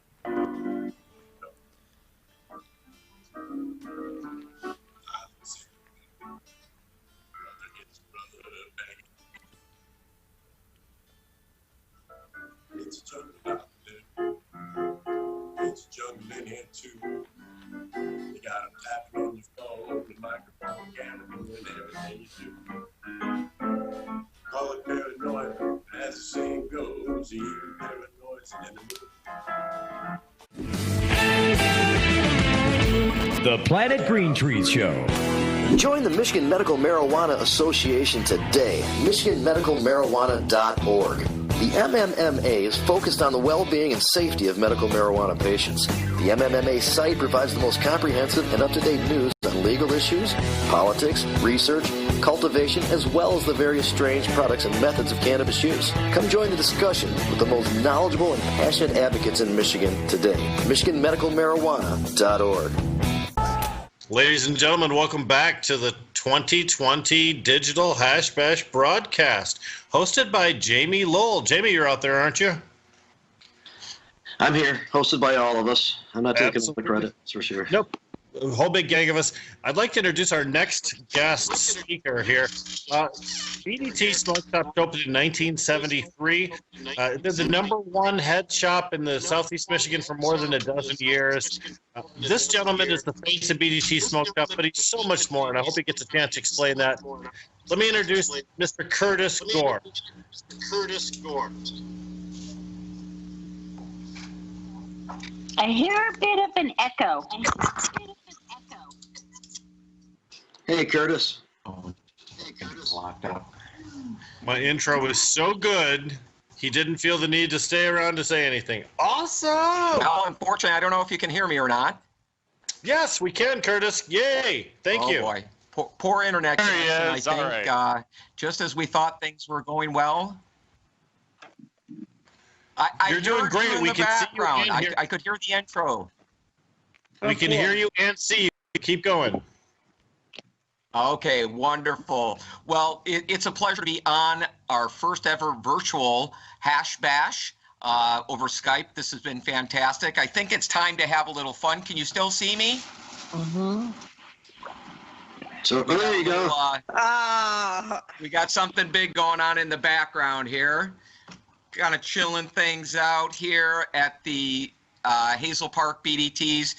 Speaker 14: It's jungle out there. It's jungle in here too. You got them tapping on your phone, the microphone, camera, and everything you do. Call it paranoia, as the saying goes. Even paranoid's in the mood.
Speaker 9: The Planet Green Trees Show.
Speaker 10: Join the Michigan Medical Marijuana Association today. MichiganMedicalMarijuana.org. The MMMA is focused on the well-being and safety of medical marijuana patients. The MMMA site provides the most comprehensive and up-to-date news on legal issues, politics, research, cultivation, as well as the various strange products and methods of cannabis use. Come join the discussion with the most knowledgeable and passionate advocates in Michigan today. MichiganMedicalMarijuana.org.
Speaker 7: Ladies and gentlemen, welcome back to the 2020 Digital Hash Bash broadcast, hosted by Jamie Lowell. Jamie, you're out there, aren't you?
Speaker 10: I'm here, hosted by all of us. I'm not taking
Speaker 7: Absolutely.
Speaker 10: the credit, that's for sure.
Speaker 7: Nope. A whole big gang of us. I'd like to introduce our next guest speaker here. BDT Smoke Shop opened in 1973. They're the #1 head shop in the Southeast Michigan for more than a dozen years. This gentleman is the face of BDT Smoke Shop, but he's so much more, and I hope he gets a chance to explain that. Let me introduce Mr. Curtis Gore.
Speaker 11: I hear a bit of an echo.
Speaker 10: Hey, Curtis.
Speaker 7: My intro was so good, he didn't feel the need to stay around to say anything. Awesome!
Speaker 12: No, unfortunately, I don't know if you can hear me or not.
Speaker 7: Yes, we can, Curtis. Yay! Thank you.
Speaker 12: Oh, boy. Poor internet
Speaker 2: There he
Speaker 12: connection,
Speaker 2: is.
Speaker 12: I
Speaker 2: All
Speaker 12: think.
Speaker 2: right.
Speaker 12: Just as we thought things were going well.
Speaker 7: You're doing
Speaker 12: heard
Speaker 7: great.
Speaker 12: you in
Speaker 7: We
Speaker 12: the
Speaker 7: can see you
Speaker 12: background.
Speaker 7: and hear-
Speaker 12: I could hear the intro.
Speaker 7: We can hear you and see you. Keep going.
Speaker 12: Okay, wonderful. Well, it's a pleasure to be on our first ever virtual Hash Bash over Skype. This has been fantastic. I think it's time to have a little fun. Can you still see me?
Speaker 10: Mm-hmm. So there you go.
Speaker 12: We got something big going on in the background here. Kind of chilling things out here at the Hazel Park BDTs.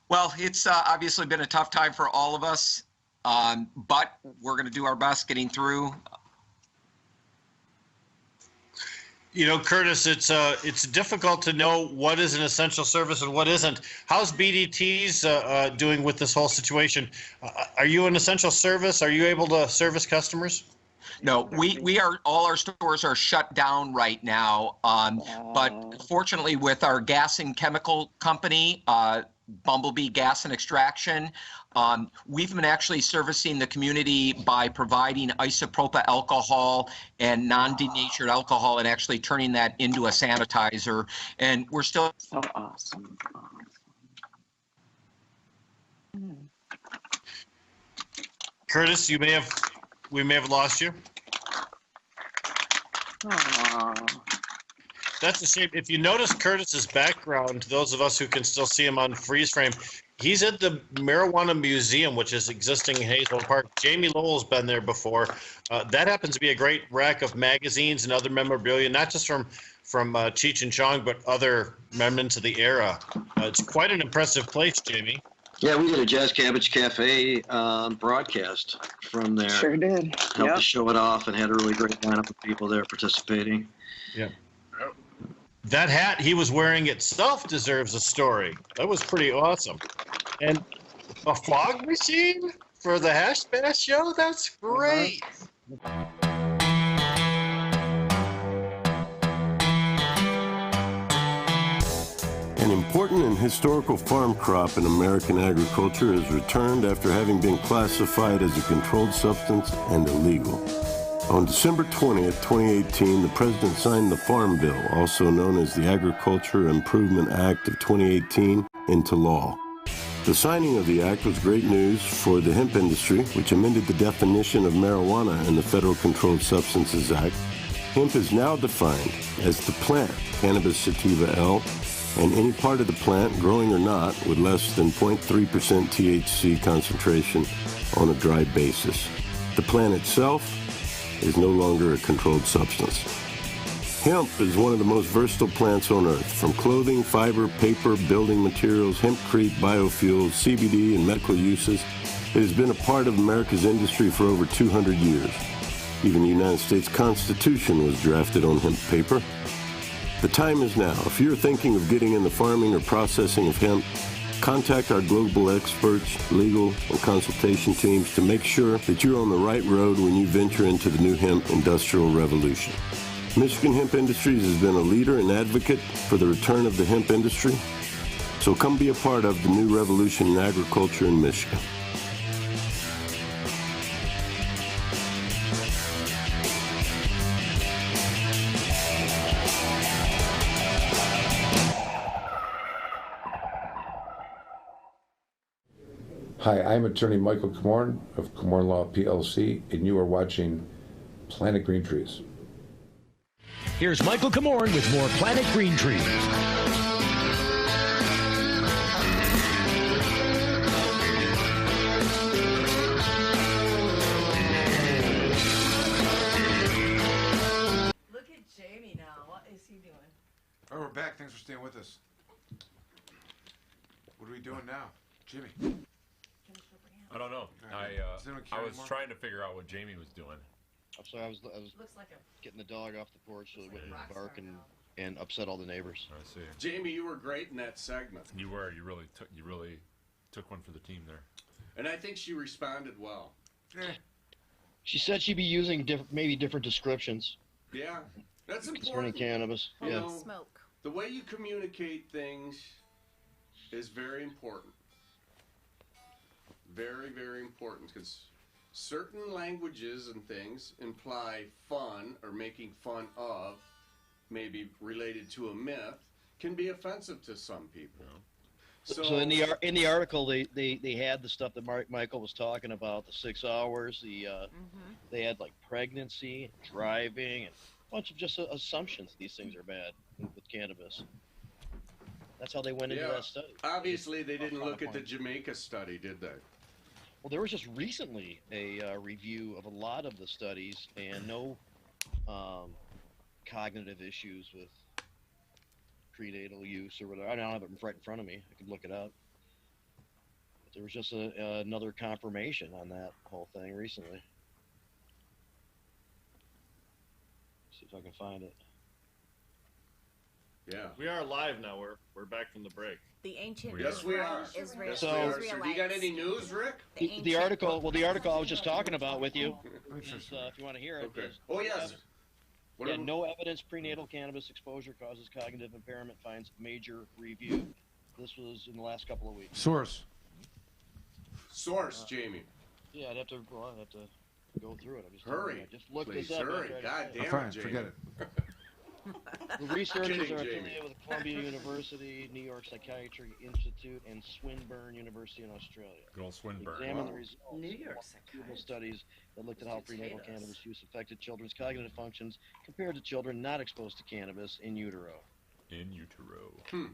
Speaker 12: Well, it's obviously been a tough time for all of us. But we're going to do our best getting through.
Speaker 7: You know, Curtis, it's difficult to know what is an essential service and what isn't. How's BDTs doing with this whole situation? Are you an essential service? Are you able to service customers?
Speaker 12: No, we are, all our stores are shut down right now. But fortunately, with our gas and chemical company, Bumblebee Gas and Extraction, we've been actually servicing the community by providing isopropyl alcohol and non-denatured alcohol and actually turning that into a sanitizer. And we're still.
Speaker 11: So awesome.
Speaker 7: Curtis, we may have lost you.
Speaker 11: Aww.
Speaker 7: That's a shame. If you notice Curtis's background, those of us who can still see him on freeze frame, he's at the Marijuana Museum, which is existing in Hazel Park. Jamie Lowell's been there before. That happens to be a great rack of magazines and other memorabilia, not just from Cheech and Chong, but other remnants of the era. It's quite an impressive place, Jamie.
Speaker 10: Yeah, we did a Jazz Cabbage Cafe broadcast from there.
Speaker 11: Sure did.
Speaker 10: Helped to show it off and had a really great lineup of people there participating.
Speaker 7: Yeah. That hat he was wearing itself deserves a story. That was pretty awesome. And a fog machine for the Hash Bash show? That's great.
Speaker 13: An important and historical farm crop in American agriculture is returned after having been classified as a controlled substance and illegal. On December 20th, 2018, the President signed the Farm Bill, also known as the Agriculture Improvement Act of 2018, into law. The signing of the act was great news for the hemp industry, which amended the definition of marijuana in the Federal Controlled Substances Act. Hemp is now defined as the plant, Cannabis sativa L, and any part of the plant, growing or not, with less than 0.3% THC concentration on a dry basis. The plant itself is no longer a controlled substance. Hemp is one of the most versatile plants on Earth. From clothing, fiber, paper, building materials, hempcrete, biofuels, CBD, and medical uses, it has been a part of America's industry for over 200 years. Even the United States Constitution was drafted on hemp paper. The time is now. If you're thinking of getting in the farming or processing of hemp, contact our global experts, legal, and consultation teams to make sure that you're on the right road when you venture into the new hemp industrial revolution. Michigan Hemp Industries has been a leader and advocate for the return of the hemp industry, so come be a part of the new revolution in agriculture in Michigan.
Speaker 4: Hi, I'm attorney Michael Komorn of Komorn Law PLC, and you are watching Planet Green Trees.
Speaker 9: Here's Michael Komorn with more Planet Green Trees.
Speaker 3: Look at Jamie now. What is he doing?
Speaker 4: Oh, we're back. Thanks for staying with us. What are we doing now? Jimmy.
Speaker 2: I don't know. I was trying to figure out what Jamie was doing.
Speaker 6: I'm sorry, I was getting the dog off the porch so it wouldn't bark and upset all the neighbors.
Speaker 2: I see.
Speaker 1: Jamie, you were great in that segment.
Speaker 2: You were. You really took one for the team there.
Speaker 1: And I think she responded well.
Speaker 6: She said she'd be using maybe different descriptions.
Speaker 1: Yeah, that's
Speaker 6: concerning
Speaker 1: important.
Speaker 6: cannabis.
Speaker 1: You
Speaker 6: Yeah.
Speaker 1: know, the way you communicate things is very important. Very, very important, because certain languages and things imply fun or making fun of, maybe related to a myth, can be offensive to some people.
Speaker 6: So in the article, they had the stuff that Michael was talking about, the 6 hours. They had like pregnancy, driving, and a bunch of just assumptions these things are bad with cannabis. That's how they went into that study.
Speaker 1: Obviously, they didn't look at the Jamaica study, did they?
Speaker 6: Well, there was just recently a review of a lot of the studies, and no cognitive issues with prenatal use or whatever. I don't have it right in front of me. I could look it up. But there was just another confirmation on that whole thing recently. See if I can find it.
Speaker 1: Yeah.
Speaker 7: We are live now. We're back from the break.
Speaker 8: The ancient
Speaker 1: Yes, we are.
Speaker 8: Israelites.
Speaker 1: So, you got any news, Rick?
Speaker 6: The article I was just talking about with you, is, if you want to hear it.
Speaker 1: Okay.
Speaker 6: Is,
Speaker 1: Oh, yes.
Speaker 6: no evidence prenatal cannabis exposure causes cognitive impairment, finds major review. This was in the last couple of weeks.
Speaker 4: Source,
Speaker 1: Jamie.
Speaker 6: Yeah, I'd have to go through it.
Speaker 1: Hurry.
Speaker 6: I just looked
Speaker 1: Please,
Speaker 6: this up.
Speaker 1: hurry. God damn it,
Speaker 4: fine,
Speaker 1: Jamie.
Speaker 4: forget it.
Speaker 6: The researchers
Speaker 1: Kidding,
Speaker 6: are
Speaker 1: Jamie.
Speaker 6: affiliated with Columbia University, New York Psychiatry Institute, and Swinburne University in Australia.
Speaker 2: Good old Swinburne.
Speaker 6: Examine the results
Speaker 3: New York
Speaker 6: of multiple studies that looked at how prenatal cannabis use affected children's cognitive functions compared to children not exposed to cannabis in utero.
Speaker 2: In utero.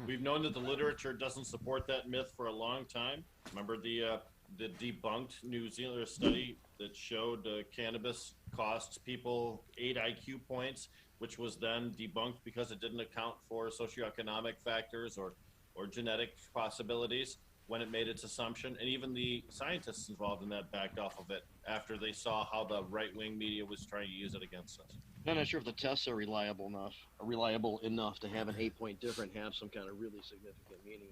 Speaker 7: We've known that the literature doesn't support that myth for a long time. Remember the debunked New Zealand study that showed cannabis costs people 8 IQ points, which was then debunked because it didn't account for socioeconomic factors or genetic possibilities. when it made its assumption, and even the scientists involved in that backed off of it after they saw how the right-wing media was trying to use it against us.
Speaker 6: I'm not sure if the tests are reliable enough to have an 8-point difference have some kind of really significant meaning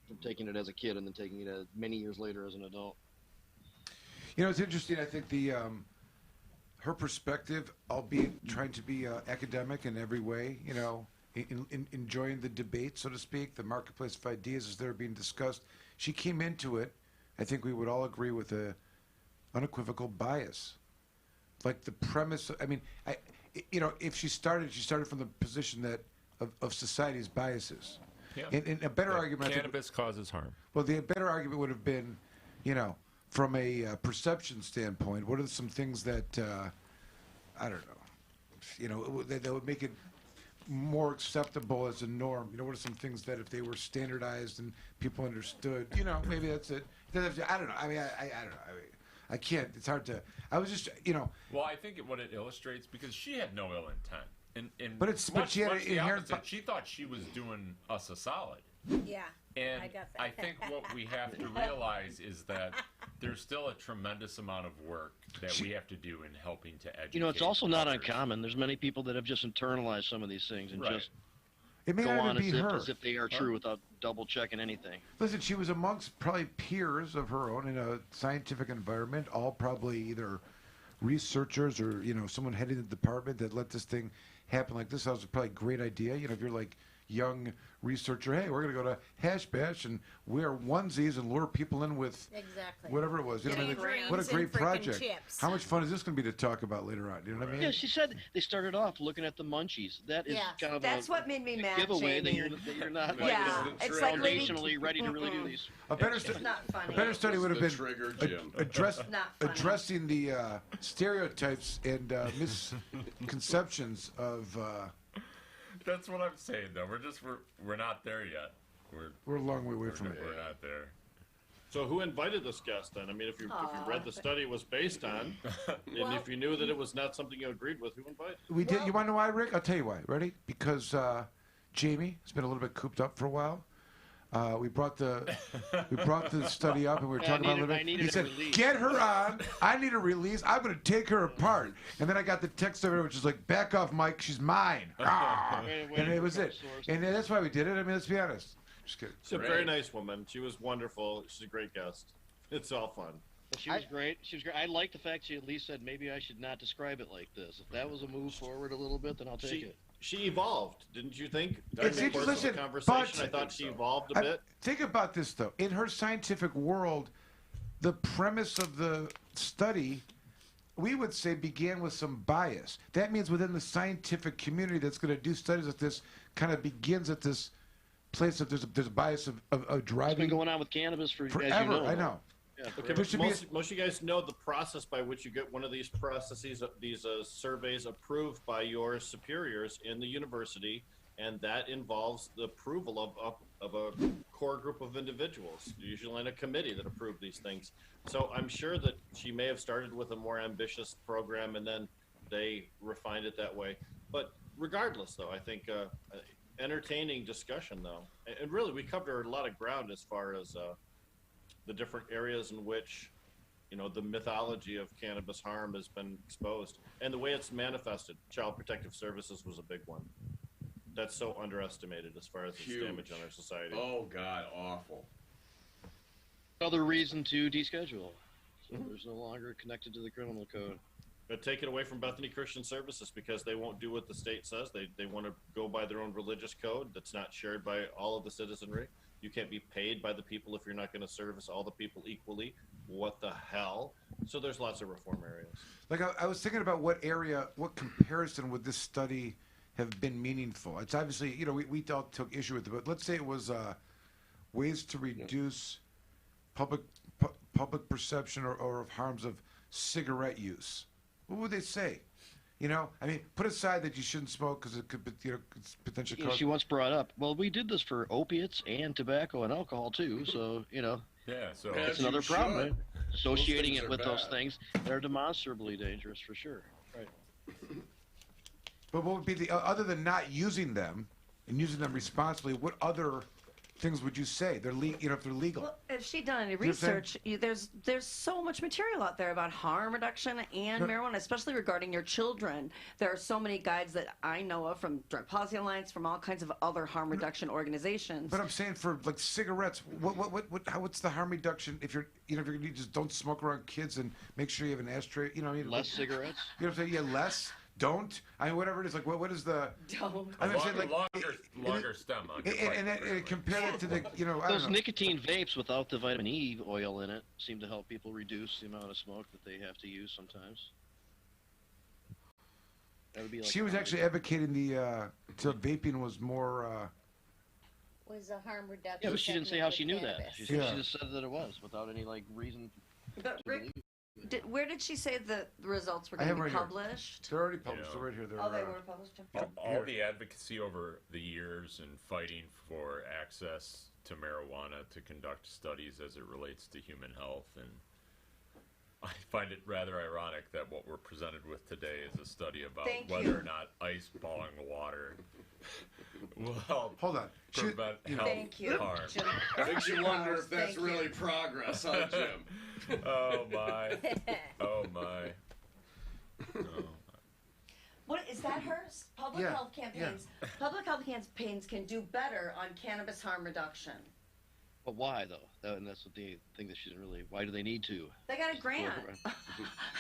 Speaker 6: from taking it as a kid and then taking it many years later as an adult.
Speaker 4: You know, it's interesting. I think her perspective, albeit trying to be academic in every way, you know, enjoying the debate, so to speak, the marketplace of ideas as they're being discussed. She came into it, I think we would all agree, with a unequivocal bias. Like the premise, I mean, you know, if she started from the position that of society's biases.
Speaker 2: Yeah.
Speaker 4: And a better argument,
Speaker 2: Cannabis causes harm.
Speaker 4: Well, the better argument would have been, you know, from a perception standpoint, what are some things that, I don't know, you know, that would make it more acceptable as a norm? You know, what are some things that if they were standardized and people understood, you know, maybe that's it. I don't know. I mean, I don't know. I mean, I can't. It's hard to. I was just, you know.
Speaker 2: Well, I think what it illustrates, because she had no ill intent.
Speaker 4: But she had an inherent.
Speaker 2: She thought she was doing us a solid.
Speaker 8: Yeah.
Speaker 2: And
Speaker 8: I got that.
Speaker 2: I think what we have to realize is that there's still a tremendous amount of work that we have to do in helping to educate.
Speaker 6: You know, it's also not uncommon. There's many people that have just internalized some of these things and just
Speaker 4: it may
Speaker 6: go
Speaker 4: not
Speaker 6: on
Speaker 4: even be her.
Speaker 6: as if they are true without double checking anything.
Speaker 4: Listen, she was amongst probably peers of her own in a scientific environment, all probably either researchers or, you know, someone heading the department that let this thing happen like this. That was probably a great idea. You know, if you're like young researcher, hey, we're going to go to Hash Bash and wear onesies and lure people in with whatever it was. You know, I mean, what a great project. Chips. How much fun is this going to be to talk about later on? You know what I mean?
Speaker 6: Yeah, she said they started off looking at the munchies. That is kind of
Speaker 3: that's what made me mad,
Speaker 6: giveaway
Speaker 3: Jamie.
Speaker 6: that you're not
Speaker 3: it's like
Speaker 6: foundationally ready to really do these.
Speaker 4: A better study would have been addressing the stereotypes and misconceptions of.
Speaker 2: That's what I'm saying, though. We're not there yet.
Speaker 4: We're a long way away from it.
Speaker 2: We're not there.
Speaker 7: So who invited this guest then? I mean, if you read the study it was based on, and if you knew that it was not something you agreed with, who invited?
Speaker 4: We did. You want to know why, Rick? I'll tell you why. Ready? Because Jamie has been a little bit cooped up for a while. We brought the study up and we were talking about it. He said, "Get her on. I need a release. I'm going to take her apart." And then I got the text of her, which is like, "Back off, Mike. She's mine." And it was it. And that's why we did it. I mean, let's be honest. Just kidding.
Speaker 7: She's a very nice woman. She was wonderful. She's a great guest. It's all fun.
Speaker 6: Well, she was great. She was great. I like the fact she at least said, maybe I should not describe it like this. If that was a move forward a little bit, then I'll take it.
Speaker 7: She evolved, didn't you think?
Speaker 4: It's
Speaker 7: During the course of the conversation, I thought she evolved a bit.
Speaker 4: Think about this, though. In her scientific world, the premise of the study, we would say, began with some bias. That means within the scientific community that's going to do studies like this kind of begins at this place that there's a bias of driving.
Speaker 6: It's been going on with cannabis forever.
Speaker 4: As you know. I know.
Speaker 7: Yeah. Okay, most of you guys know the process by which you get one of these processes, these surveys approved by your superiors in the university, and that involves the approval of a core group of individuals, usually in a committee that approve these things. So I'm sure that she may have started with a more ambitious program and then they refined it that way. But regardless, though, I think entertaining discussion, though. And really, we covered a lot of ground as far as the different areas in which, you know, the mythology of cannabis harm has been exposed and the way it's manifested. Child Protective Services was a big one. That's so underestimated as far as its damage on our society.
Speaker 1: Oh, God, awful.
Speaker 6: Another reason to deschedule. So there's no longer connected to the criminal code.
Speaker 7: But take it away from Bethany Christian Services because they won't do what the state says. They want to go by their own religious code that's not shared by all of the citizenry. You can't be paid by the people if you're not going to service all the people equally. What the hell? So there's lots of reform areas.
Speaker 4: Like I was thinking about what comparison would this study have been meaningful? It's obviously, you know, we all took issue with it, but let's say it was ways to reduce public perception or of harms of cigarette use. What would they say? You know, I mean, put aside that you shouldn't smoke because it could, you know, potentially cause.
Speaker 6: She once brought up, well, we did this for opiates and tobacco and alcohol too, so you know.
Speaker 2: Yeah, so
Speaker 6: that's another problem. Right? Associating it with those things, they're demonstrably dangerous for sure. Right.
Speaker 4: But what would be the other than not using them and using them responsibly? What other things would you say? They're you know, if they're legal.
Speaker 3: Well, and if she'd done any
Speaker 4: You know what I'm saying?
Speaker 3: research, there's so much material out there about harm reduction and marijuana, especially regarding your children. There are so many guides that I know of from Drug Policy Alliance, from all kinds of other harm reduction organizations.
Speaker 4: But I'm saying for like cigarettes, what's the harm reduction if you're you just don't smoke around kids and make sure you have an ashtray,
Speaker 6: less cigarettes.
Speaker 4: You know what I'm saying? Yeah, less. Don't. I mean, whatever it is. Like, what is the?
Speaker 3: Don't.
Speaker 4: I'm saying, like,
Speaker 2: longer stem on your pipe,
Speaker 4: and compare it to the, I
Speaker 6: Those
Speaker 4: don't know.
Speaker 6: nicotine vapes without the vitamin E oil in it seem to help people reduce the amount of smoke that they have to use sometimes. That would be like
Speaker 4: She was actually advocating till vaping was more.
Speaker 8: Was a harm reduction.
Speaker 6: Yeah, but she didn't say how she knew that.
Speaker 8: cannabis.
Speaker 6: She just said that it was without any reason.
Speaker 3: But Rick, where did she say the results were
Speaker 4: I
Speaker 3: going to
Speaker 4: have
Speaker 3: be
Speaker 4: right here.
Speaker 3: published?
Speaker 4: They're already published. They're right here.
Speaker 3: Oh, they were published.
Speaker 2: all the advocacy over the years and fighting for access to marijuana to conduct studies as it relates to human health, and I find it rather ironic that what we're presented with today is a study about whether or not ice balling water will help
Speaker 4: Hold on.
Speaker 2: prevent health harm.
Speaker 1: Makes you wonder if that's really progress, huh, Jim?
Speaker 2: Oh my! Oh my! Oh.
Speaker 3: What is that hers? Public health campaigns. Public health campaigns can do better on cannabis harm reduction.
Speaker 6: But why though? And that's what the thing that she didn't really. Why do they need to?
Speaker 3: They got a grant.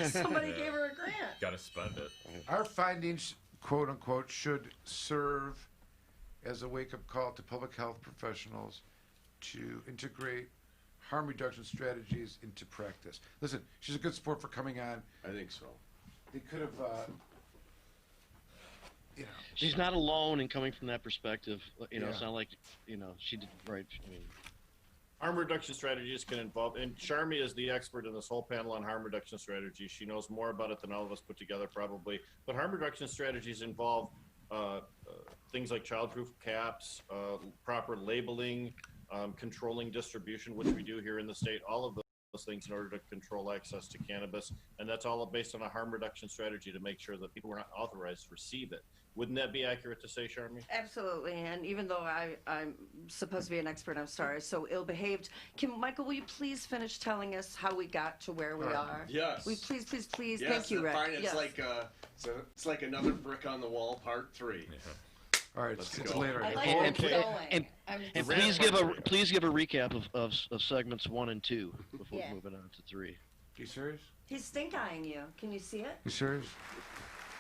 Speaker 3: Somebody gave her a grant.
Speaker 2: Got to spend it.
Speaker 4: Our findings, quote unquote, should serve as a wake-up call to public health professionals to integrate harm reduction strategies into practice. Listen, she's a good sport for coming on.
Speaker 1: I think so.
Speaker 4: They could have,
Speaker 6: She's not alone in coming from that perspective.
Speaker 4: Yeah.
Speaker 6: It's not like, she did right. I mean,
Speaker 7: Harm reduction strategies can involve, and Charmy is the expert in this whole panel on harm reduction strategies. She knows more about it than all of us put together, probably. But harm reduction strategies involve things like childproof caps, proper labeling, controlling distribution, which we do here in the state. All of those things in order to control access to cannabis, and that's all based on a harm reduction strategy to make sure that people who are not authorized receive it. Wouldn't that be accurate to say, Charmy?
Speaker 3: Absolutely, and even though I'm supposed to be an expert, I'm sorry, so ill-behaved. Michael, will you please finish telling us how we got to where we are?
Speaker 1: Yes.
Speaker 3: Please.
Speaker 1: Yes,
Speaker 3: Thank you, Rick.
Speaker 1: Fine. It's
Speaker 3: Yes.
Speaker 1: it's like another brick on the wall, part 3.
Speaker 4: all right, it's later.
Speaker 3: I like where it's going.
Speaker 6: And please give a recap of segments 1 and 2 before moving on to 3.
Speaker 4: You serious?
Speaker 3: He's stink-eyeing you. Can you see it?
Speaker 4: You serious?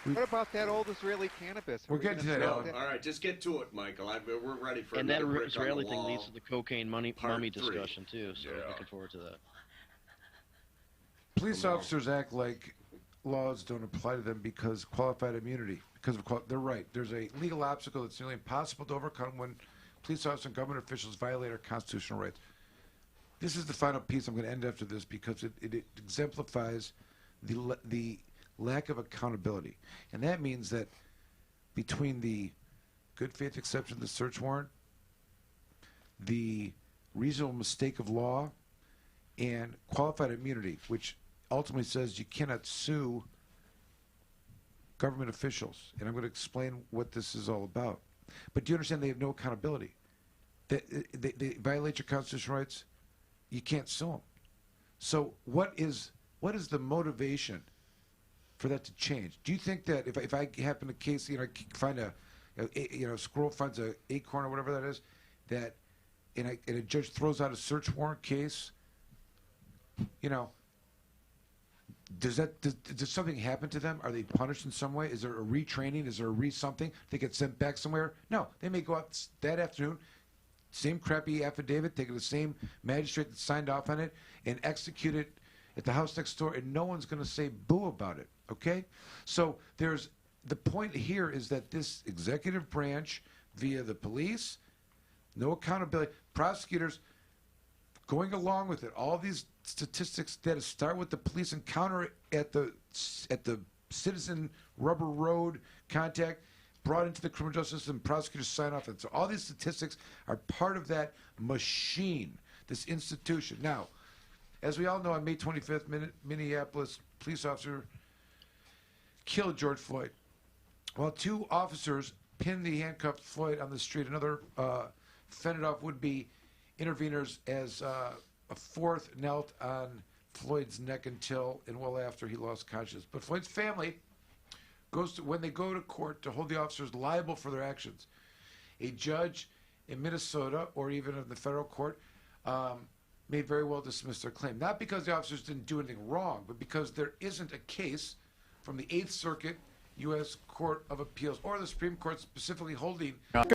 Speaker 16: What about that old Israeli cannabis?
Speaker 4: We're getting to that, Alan.
Speaker 1: All right, just get to it, Michael. We're ready for
Speaker 6: And that
Speaker 1: another brick
Speaker 6: Israeli
Speaker 1: on the
Speaker 6: thing
Speaker 1: wall.
Speaker 6: leads to the cocaine mummy
Speaker 1: Part 3.
Speaker 6: discussion too. So looking forward to that.
Speaker 4: Police officers act like laws don't apply to them because qualified immunity. They're right. There's a legal obstacle that's nearly impossible to overcome when police officers and government officials violate our constitutional rights. This is the final piece. I'm going to end after this because it exemplifies the lack of accountability. And that means that between the good faith exception of the search warrant, the reasonable mistake of law, and qualified immunity, which ultimately says you cannot sue government officials. And I'm going to explain what this is all about. But do you understand they have no accountability? They violate your constitutional rights, you can't sue them. So what is the motivation for that to change? Do you think that if I happen to case, I find a squirrel finds a acorn or whatever that is, that and a judge throws out a search warrant case, does something happen to them? Are they punished in some way? Is there a retraining? Is there a something? They get sent back somewhere? No, they may go out that afternoon, same crappy affidavit, take it to the same magistrate that signed off on it, and execute it at the house next door, and no one's going to say boo about it, okay? So the point here is that this executive branch, via the police, no accountability, prosecutors going along with it, all these statistics that start with the police encounter at the citizen rubber road contact, brought into the criminal justice system, prosecutors sign off. And so all these statistics are part of that machine, this institution. Now, as we all know, on May 25th, Minneapolis police officer killed George Floyd. While 2 officers pinned the handcuffed Floyd on the street, another fended off would-be interveners as a fourth knelt on Floyd's neck until and well after he lost consciousness. But Floyd's family when they go to court to hold the officers liable for their actions, a judge in Minnesota or even in the federal court may very well dismiss their claim. Not because the officers didn't do anything wrong, but because there isn't a case from the 8th Circuit U.S. Court of Appeals or the Supreme Court specifically holding that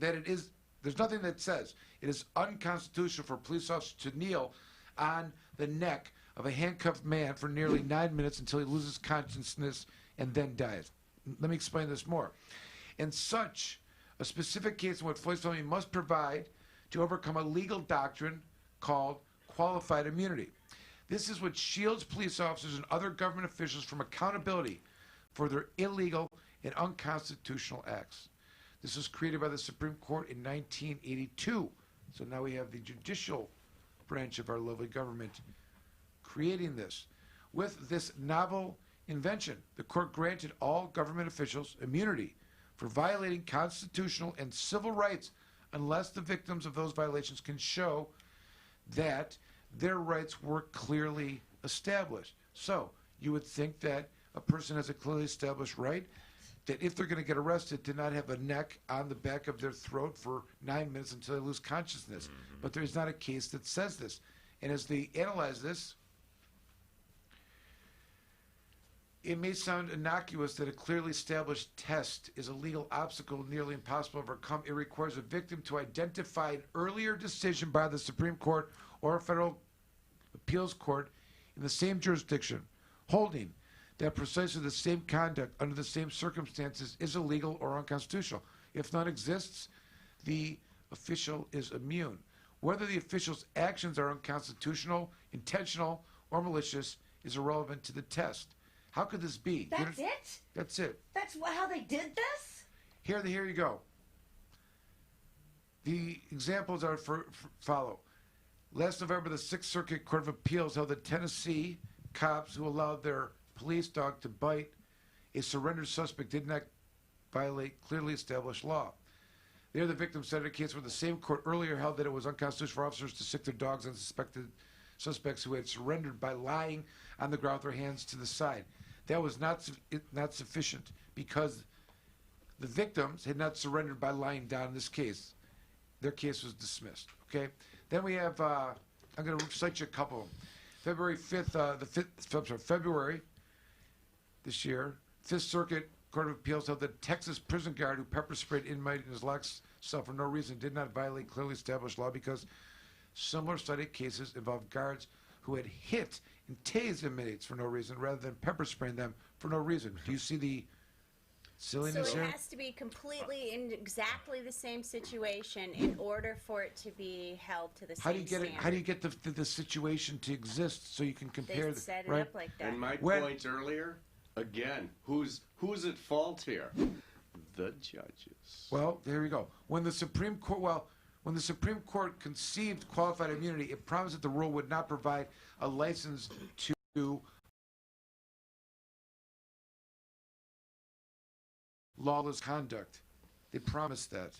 Speaker 4: it is, there's nothing that says it is unconstitutional for a police officer to kneel on the neck of a handcuffed man for nearly 9 minutes until he loses consciousness and then dies. Let me explain this more. In such a specific case in what Floyd's family must provide to overcome a legal doctrine called qualified immunity. This is what shields police officers and other government officials from accountability for their illegal and unconstitutional acts. This was created by the Supreme Court in 1982. So now we have the judicial branch of our lovely government creating this. With this novel invention, the court granted all government officials immunity for violating constitutional and civil rights unless the victims of those violations can show that their rights were clearly established. So you would think that a person has a clearly established right that if they're going to get arrested, to not have a neck on the back of their throat for 9 minutes until they lose consciousness. But there is not a case that says this. And as they analyze this, it may sound innocuous that a clearly established test is a legal obstacle nearly impossible to overcome. It requires a victim to identify an earlier decision by the Supreme Court or a federal appeals court in the same jurisdiction, holding that precisely the same conduct under the same circumstances is illegal or unconstitutional. If none exists, the official is immune. Whether the official's actions are unconstitutional, intentional, or malicious is irrelevant to the test. How could this be?
Speaker 3: That's it?
Speaker 4: That's it.
Speaker 3: That's how they did this?
Speaker 4: Here you go. The examples are follow. Last November, the 6th Circuit Court of Appeals held that Tennessee cops who allowed their police dog to bite a surrendered suspect did not violate clearly established law. There, the victim cited a case where the same court earlier held that it was unconstitutional for officers to sick their dogs on suspected suspects who had surrendered by lying on the ground with their hands to the side. That was not sufficient because the victims had not surrendered by lying down in this case. Their case was dismissed. Okay. Then we have, I'm going to cite you a couple. February 5th, February this year, 5th Circuit Court of Appeals held that a Texas prison guard who pepper sprayed inmate in his locked cell for no reason did not violate clearly established law because similar studied cases involved guards who had hit and tased inmates for no reason rather than pepper spraying them for no reason. Do you see the silliness
Speaker 17: So
Speaker 4: here?
Speaker 17: it has to be completely in exactly the same situation in order for it to be held to the
Speaker 4: How do
Speaker 17: same
Speaker 4: you get it?
Speaker 17: standard.
Speaker 4: How do you get the situation to exist so you can compare?
Speaker 17: They set it
Speaker 4: right?
Speaker 17: up like that.
Speaker 1: And my point earlier, again, who's at fault here? The judges.
Speaker 4: Well, there we go. When the Supreme Court conceived qualified immunity, it promised that the rule would not provide a license to lawless conduct. They promised that.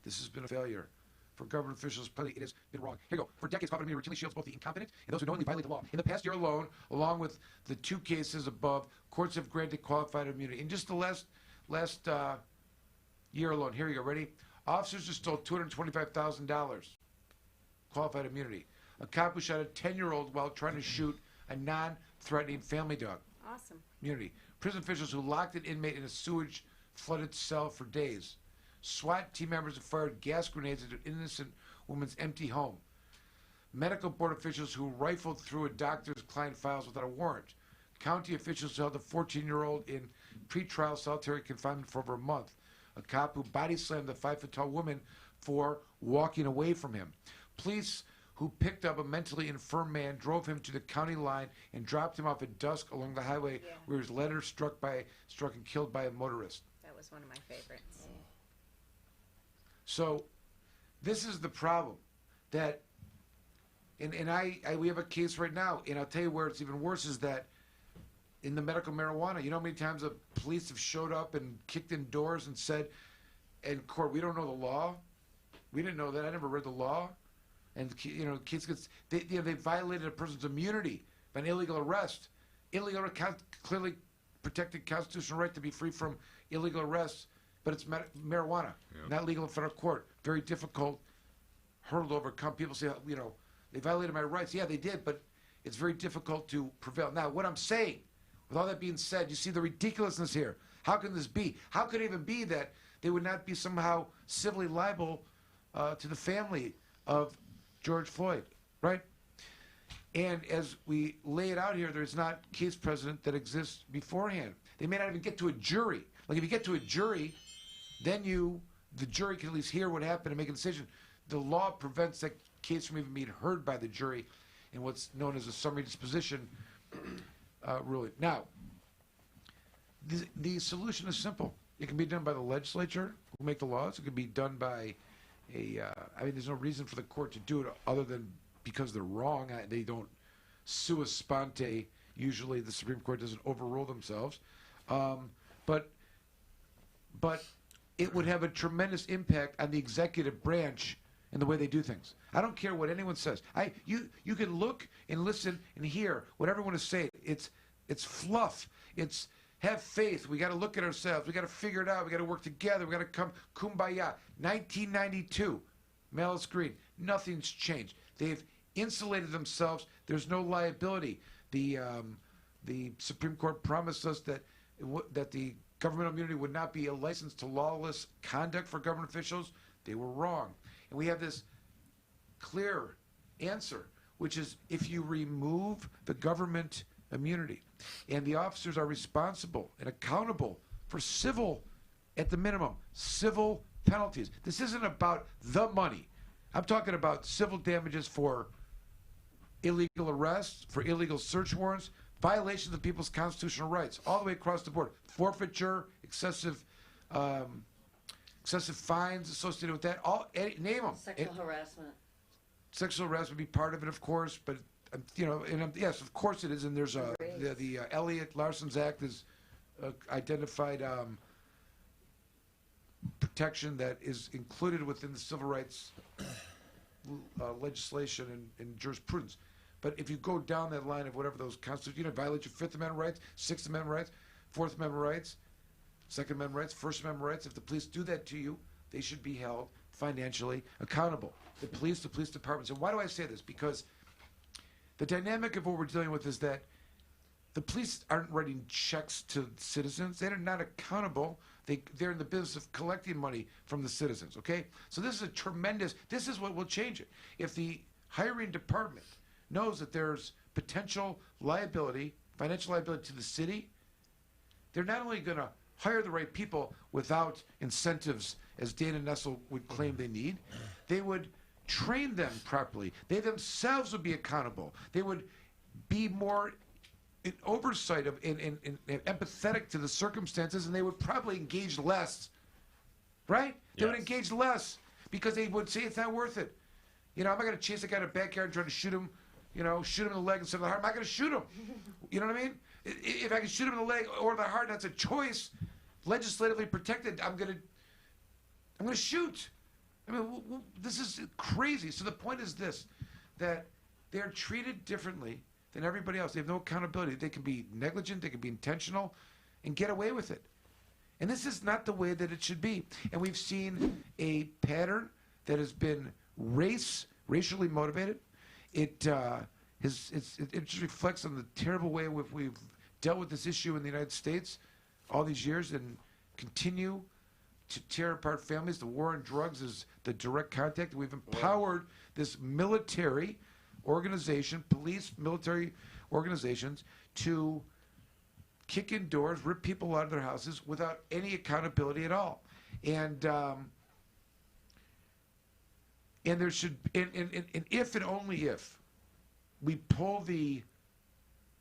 Speaker 4: This has been a failure. For government officials, it has been wrong. Here you go. For decades, qualified immunity routinely shields both the incompetent and those who knowingly violate the law. In the past year alone, along with the 2 cases above, courts have granted qualified immunity. In just the last year alone, here you go. Ready? Officers just stole $225,000. Qualified immunity. A cop who shot a 10-year-old while trying to shoot a non-threatening family dog.
Speaker 17: Awesome.
Speaker 4: Immunity. Prison officials who locked an inmate in a sewage-flooded cell for days. SWAT team members who fired gas grenades into an innocent woman's empty home. Medical board officials who rifled through a doctor's client files without a warrant. County officials who held a 14-year-old in pretrial solitary confinement for over a month. A cop who body slammed a 5-foot-tall woman for walking away from him. Police who picked up a mentally infirm man, drove him to the county line, and dropped him off at dusk along the highway where he was later struck and killed by a motorist.
Speaker 17: That was one of my favorites.
Speaker 4: So this is the problem that, and we have a case right now, and I'll tell you where it's even worse is that in the medical marijuana, you know how many times the police have showed up and kicked in doors and said, in court, we don't know the law. We didn't know that. I never read the law. And kids they violated a person's immunity by an illegal arrest. Illegal clearly protected constitutional right to be free from illegal arrests, but it's marijuana, not legal in federal court. Very difficult hurdle to overcome. People say, they violated my rights. Yeah, they did, but it's very difficult to prevail. Now, what I'm saying, with all that being said, you see the ridiculousness here. How can this be? How could it even be that they would not be somehow civilly liable to the family of George Floyd, right? And as we lay it out here, there's not case precedent that exists beforehand. They may not even get to a jury. Like if you get to a jury, then the jury can at least hear what happened and make a decision. The law prevents that case from even being heard by the jury in what's known as a summary disposition ruling. Now, the solution is simple. It can be done by the legislature who make the laws. It can be done by there's no reason for the court to do it other than because they're wrong. They don't sua sponte. Usually the Supreme Court doesn't overrule themselves. But it would have a tremendous impact on the executive branch and the way they do things. I don't care what anyone says. You can look and listen and hear what everyone is saying. It's fluff. It's have faith. We got to look at ourselves. We got to figure it out. We got to work together. We got to come kumbaya. 1992, Malice Green. Nothing's changed. They've insulated themselves. There's no liability. The Supreme Court promised us that the governmental immunity would not be a license to lawless conduct for government officials. They were wrong. And we have this clear answer, which is if you remove the government immunity and the officers are responsible and accountable for civil, at the minimum, civil penalties. This isn't about the money. I'm talking about civil damages for illegal arrests, for illegal search warrants, violations of people's constitutional rights, all the way across the board. Forfeiture, excessive fines associated with that. Name them.
Speaker 3: Sexual harassment.
Speaker 4: Sexual harassment would be part of it, of course, but yes, of course it is. And there's the Elliott Larson's Act is identified protection that is included within the civil rights legislation and jurisprudence. But if you go down that line of whatever those constitute, violate your Fifth Amendment rights, Sixth Amendment rights, Fourth Amendment rights, Second Amendment rights, First Amendment rights, if the police do that to you, they should be held financially accountable. The police departments. And why do I say this? Because the dynamic of what we're dealing with is that the police aren't writing checks to citizens. They're not accountable. They're in the business of collecting money from the citizens, okay? So this is what will change it. If the hiring department knows that there's potential liability, financial liability to the city, they're not only going to hire the right people without incentives, as Dana Nessel would claim they need, they would train them properly. They themselves would be accountable. They would be more in oversight of and empathetic to the circumstances, and they would probably engage less. Right? They would engage less because they would say it's not worth it. I'm not going to chase a guy in the backyard and try to shoot him, shoot him in the leg instead of the heart. I'm not going to shoot him. You know what I mean? If I can shoot him in the leg or the heart, that's a choice, legislatively protected. I'm going to shoot. I mean, this is crazy. So the point is this, that they are treated differently than everybody else. They have no accountability. They can be negligent, they can be intentional, and get away with it. And this is not the way that it should be. And we've seen a pattern that has been racially motivated. It just reflects on the terrible way we've dealt with this issue in the United States all these years and continue to tear apart families. The war on drugs is the direct contact. We've empowered this military organization, police, military organizations, to kick in doors, rip people out of their houses without any accountability at all. And there should, and if and only if we pull the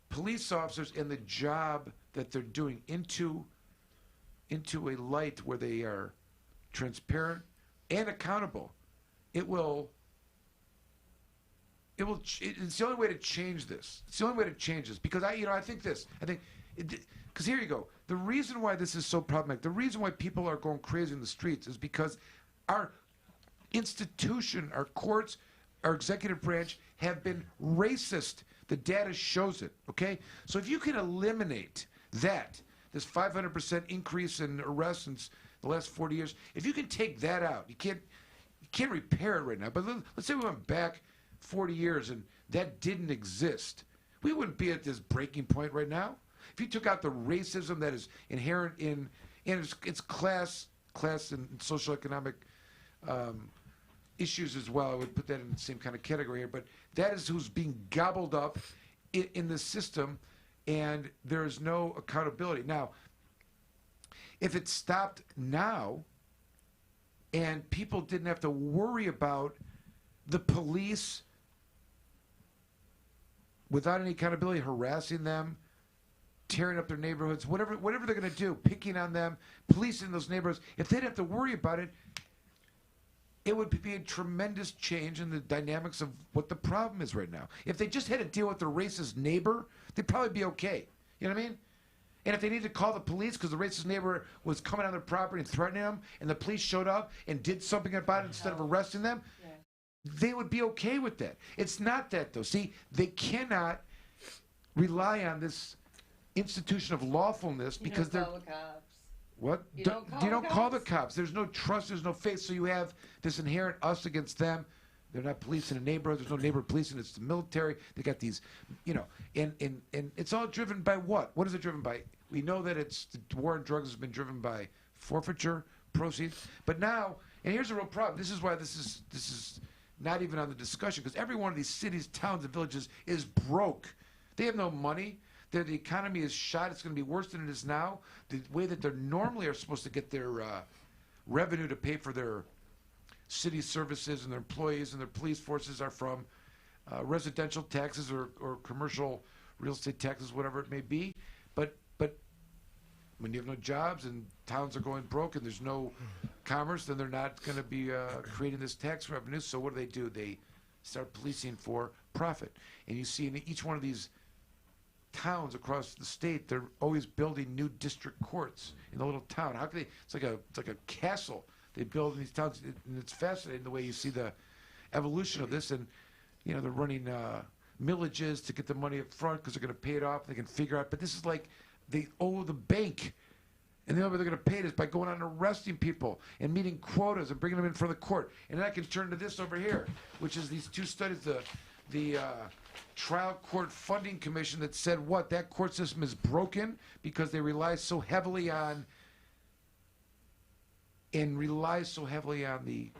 Speaker 4: police officers and the job that they're doing into a light where they are transparent and accountable, it's the only way to change this. It's the only way to change this, because because here you go. The reason why this is so problematic, the reason why people are going crazy in the streets is because our institution, our courts, our executive branch have been racist. The data shows it, okay? So if you can eliminate that, this 500% increase in arrests in the last 40 years, if you can take that out, you can't repair it right now, but let's say we went back 40 years and that didn't exist. We wouldn't be at this breaking point right now. If you took out the racism that is inherent in it's class and socioeconomic issues as well, I would put that in the same kind of category here, but that is who's being gobbled up in the system, and there is no accountability. Now, if it stopped now and people didn't have to worry about the police without any accountability harassing them, tearing up their neighborhoods, whatever they're going to do, picking on them, policing those neighborhoods, if they didn't have to worry about it, it would be a tremendous change in the dynamics of what the problem is right now. If they just had to deal with their racist neighbor, they'd probably be okay. You know what I mean? And if they needed to call the police because the racist neighbor was coming on their property and threatening them, and the police showed up and did something about it instead of arresting them, they would be okay with that. It's not that, though. See, they cannot rely on this institution of lawfulness because they're... What? You don't call the cops. There's no trust. There's no faith. So you have this inherent us against them. They're not policing a neighborhood. There's no neighborhood policing. It's the military. They got these, and it's all driven by what? What is it driven by? We know that it's the war on drugs has been driven by forfeiture proceeds. But now, and here's the real problem. This is why this is not even on the discussion, because every one of these cities, towns, and villages is broke. They have no money. The economy is shot. It's going to be worse than it is now. The way that they normally are supposed to get their revenue to pay for their city services and their employees and their police forces are from residential taxes or commercial real estate taxes, whatever it may be. But when you have no jobs and towns are going broke and there's no commerce, then they're not going to be creating this tax revenue. So what do? They start policing for profit. And you see in each one of these towns across the state, they're always building new district courts in the little town. How can they? It's like a castle they build in these towns, and it's fascinating the way you see the evolution of this. And they're running millages to get the money up front because they're going to pay it off. They can figure out, but this is like they owe the bank, and the only way they're going to pay it is by going out and arresting people and meeting quotas and bringing them in front of the court. And then I can turn to this over here, which is these two studies, the Trial Court Funding Commission that said what? That court system is broken because they rely so heavily on the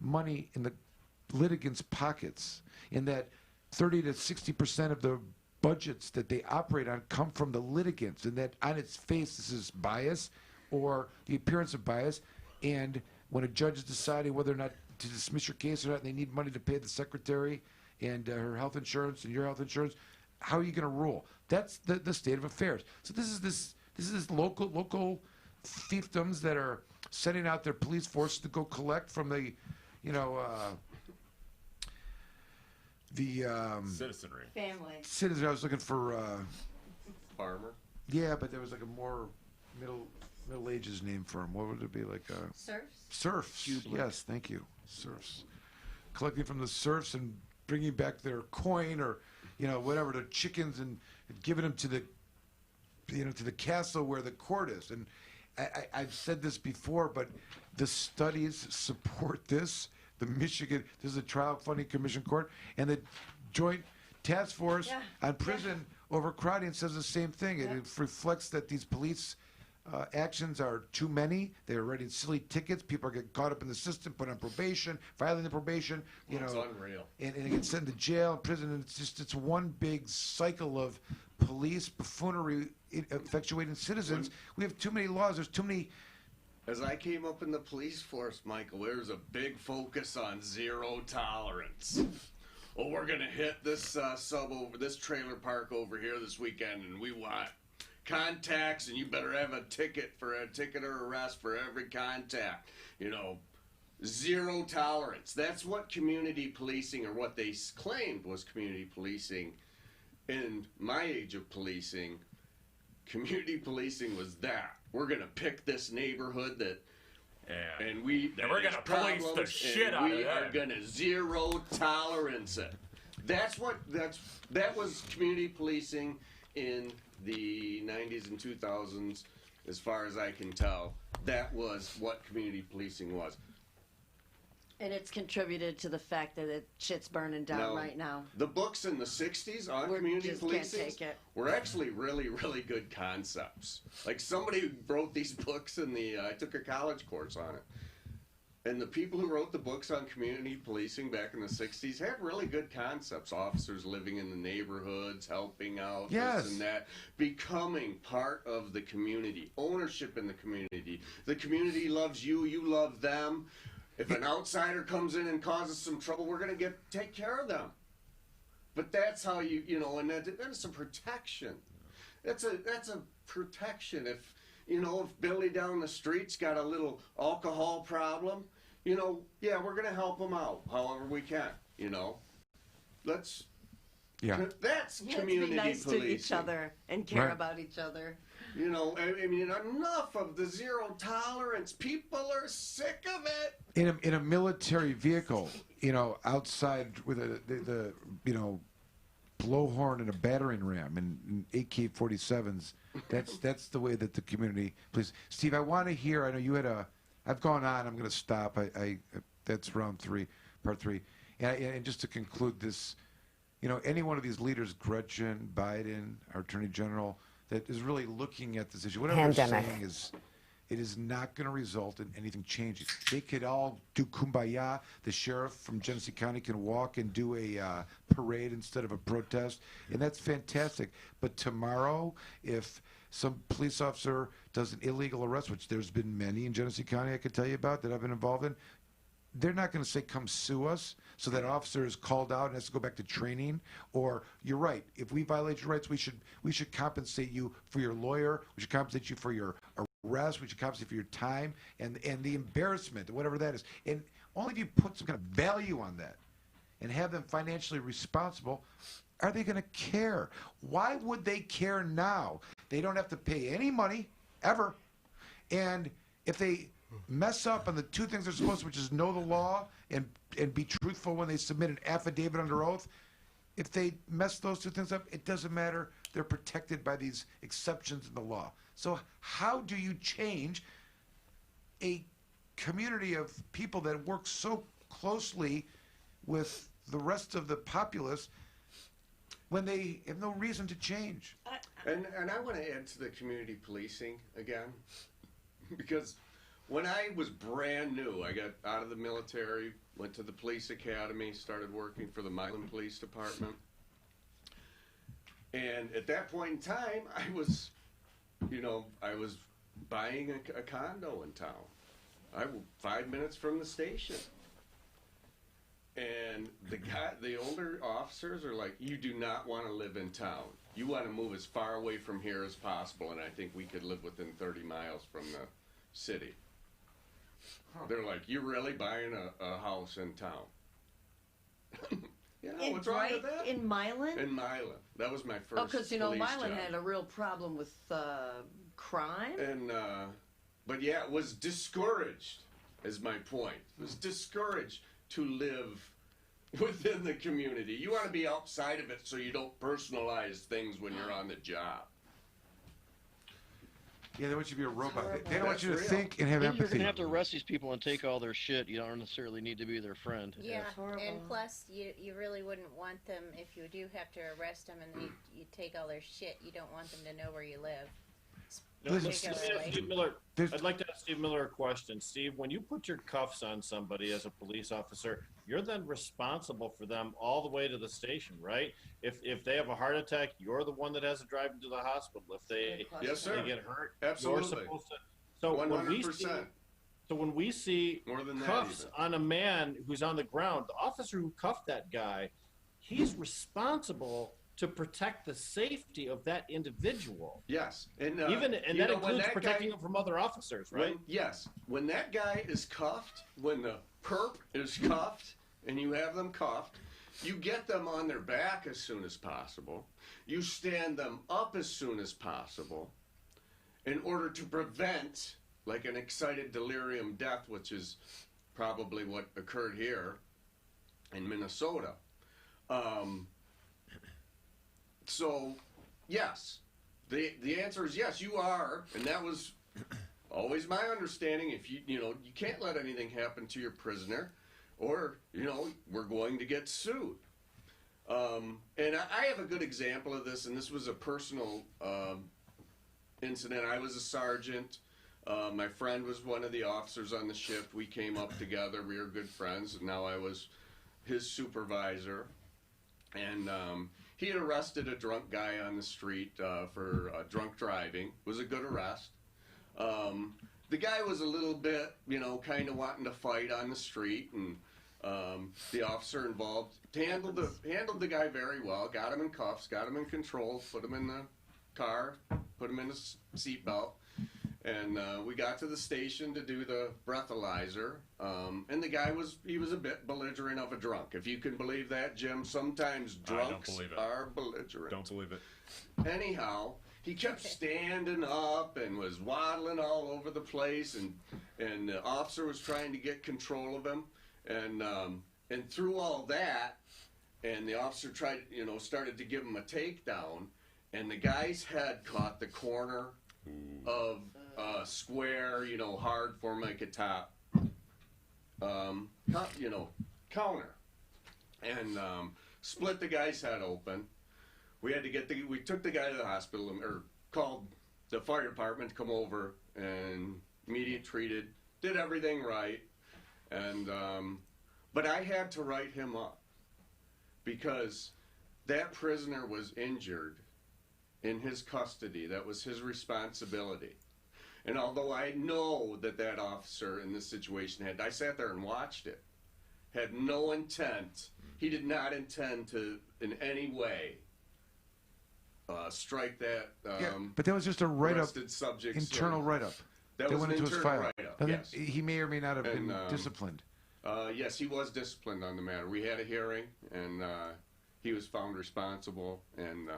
Speaker 4: money in the litigants' pockets, in that 30 to 60% of the budgets that they operate on come from the litigants, and that on its face this is bias or the appearance of bias. And when a judge is deciding whether or not to dismiss your case or not, and they need money to pay the secretary and her health insurance and your health insurance, how are you going to rule? That's the state of affairs. So this is local fiefdoms that are sending out their police force to go collect from the
Speaker 2: citizenry.
Speaker 3: Family.
Speaker 4: Citizenry. I was looking for
Speaker 1: farmer.
Speaker 4: Yeah, but there was like a more Middle Ages name for them. What would it be like?
Speaker 3: Serfs.
Speaker 4: Serfs. Yes, thank you. Serfs. Collecting from the serfs and bringing back their coin or whatever, their chickens, and giving them to the to the castle where the court is. And I've said this before, but the studies support this. The Michigan, this is a Trial Funding Commission court, and the Joint Task Force on Prison Overcrowding says the same thing. It reflects that these police actions are too many. They're writing silly tickets. People are getting caught up in the system, put on probation, violating the probation.
Speaker 1: It's unreal.
Speaker 4: And they get sent to jail, prison, and it's one big cycle of police buffoonery effectuating citizens. We have too many laws. There's too many.
Speaker 1: As I came up in the police force, Michael, there's a big focus on zero tolerance. Oh, we're gonna hit this this trailer park over here this weekend, and we want contacts, and you better have a ticket or arrest for every contact. Zero tolerance. That's what community policing, or what they claimed was community policing. In my age of policing, community policing was that. We're going to pick this neighborhood that
Speaker 2: And
Speaker 1: we're
Speaker 2: going to police the shit out of
Speaker 1: we
Speaker 2: that.
Speaker 1: are going to zero tolerance it. That was community policing in the 90s and 2000s, as far as I can tell. That was what community policing was.
Speaker 3: And it's contributed to the fact that shit's burning down right now.
Speaker 1: The books in the 60s on community policing were actually really, really good concepts. Like somebody wrote these books in I took a college course on it. And the people who wrote the books on community policing back in the 60s had really good concepts. Officers living in the neighborhoods, helping out, this and that, becoming part of the community, ownership in the community. The community loves you, you love them. If an outsider comes in and causes some trouble, we're going to take care of them. But that's how and that's a protection. That's a protection. If Billy down the street's got a little alcohol problem, we're going to help him out however we can, That's community
Speaker 3: be nice
Speaker 1: policing.
Speaker 3: to each other and care about each other.
Speaker 1: Enough of the zero tolerance. People are sick of it.
Speaker 4: In a military vehicle, outside with the blowhorn and a battering ram and AK-47s. That's the way that the community. Please, Steve, I want to hear. I know you had I've gone on. I'm going to stop. That's round 3, part 3, and just to conclude this, any one of these leaders, Gretchen, Biden, our Attorney General, that is really looking at this issue. Whatever they're saying it is not going to result in anything changing. They could all do kumbaya. The sheriff from Genesee County can walk and do a parade instead of a protest, and that's fantastic. But tomorrow, if some police officer does an illegal arrest, which there's been many in Genesee County I could tell you about that I've been involved in, they're not going to say, come sue us, so that officer is called out and has to go back to training. Or, you're right, if we violate your rights, we should compensate you for your lawyer, we should compensate you for your arrest, we should compensate for your time, and the embarrassment, whatever that is. And only if you put some kind of value on that and have them financially responsible, are they going to care? Why would they care now? They don't have to pay any money, ever. And if they mess up on the two things they're supposed to, which is know the law and be truthful when they submit an affidavit under oath, if they mess those two things up, it doesn't matter. They're protected by these exceptions in the law. So how do you change a community of people that work so closely with the rest of the populace when they have no reason to change?
Speaker 1: And I want to add to the community policing again, because when I was brand new, I got out of the military, went to the police academy, started working for the Milan Police Department. And at that point in time, I was buying a condo in town. I was 5 minutes from the station. And the older officers are like, you do not want to live in town. You want to move as far away from here as possible, and I think we could live within 30 miles from the city. They're like, you're really buying a house in town? What's wrong with that?
Speaker 3: In Milan?
Speaker 1: In Milan. That was my first.
Speaker 3: Oh, because
Speaker 1: Milan
Speaker 3: job. Had a real problem with crime.
Speaker 1: And but it was discouraged. Is my point. It was discouraged to live within the community. You want to be outside of it so you don't personalize things when you're on the job.
Speaker 4: Yeah, they want you to be a robot. They don't want you to think and have empathy.
Speaker 6: You're going to have to arrest these people and take all their shit. You don't necessarily need to be their friend.
Speaker 17: Yeah, and plus, you really wouldn't want them, if you do have to arrest them and you take all their shit, you don't want them to know where you live.
Speaker 7: Steve Miller, I'd like to ask Steve Miller a question. Steve, when you put your cuffs on somebody as a police officer, you're then responsible for them all the way to the station, right? If they have a heart attack, you're the one that has to drive them to the hospital. If they get hurt,
Speaker 1: absolutely.
Speaker 7: You're supposed to. So
Speaker 1: 100%.
Speaker 7: When we see
Speaker 1: more than
Speaker 7: cuffs on a man who's on the ground, the officer who cuffed that guy, he's responsible to protect the safety of that individual.
Speaker 1: Yes, and
Speaker 7: that includes protecting him from other officers, right?
Speaker 1: When that guy is cuffed, when the perp is cuffed, and you have them cuffed, you get them on their back as soon as possible. You stand them up as soon as possible, in order to prevent like an excited delirium death, which is probably what occurred here in Minnesota. So, yes, the answer is yes, you are, and that was always my understanding. If you can't let anything happen to your prisoner, or we're going to get sued. And I have a good example of this, and this was a personal incident. I was a sergeant. My friend was one of the officers on the shift. We came up together. We were good friends, and now I was his supervisor. And he had arrested a drunk guy on the street for drunk driving. It was a good arrest. The guy was a little bit, kind of wanting to fight on the street, and the officer involved handled the guy very well. Got him in cuffs, got him in control, put him in the car, put him in a seatbelt, and we got to the station to do the breathalyzer. And the guy was a bit belligerent of a drunk. If you can believe that, Jim. Sometimes drunks are belligerent.
Speaker 2: Don't believe it.
Speaker 1: Anyhow, he kept standing up and was waddling all over the place, and the officer was trying to get control of him, and through all that, and the officer started to give him a takedown, and the guy's head caught the corner of a square, hard form like a top, counter, and split the guy's head open. We took the guy to the hospital, or called the fire department to come over and immediate treated, did everything right, and but I had to write him up because that prisoner was injured in his custody. That was his responsibility. And although I know that officer in this situation I sat there and watched it, had no intent, he did not intend to in any way strike that
Speaker 4: but that was just a write-up,
Speaker 1: subject,
Speaker 4: internal write-up.
Speaker 1: That was
Speaker 4: went
Speaker 1: an
Speaker 4: into his
Speaker 1: internal
Speaker 4: file.
Speaker 1: write-up, yes.
Speaker 4: He may or may not have been disciplined.
Speaker 1: Yes, he was disciplined on the matter. We had a hearing, and he was found responsible, and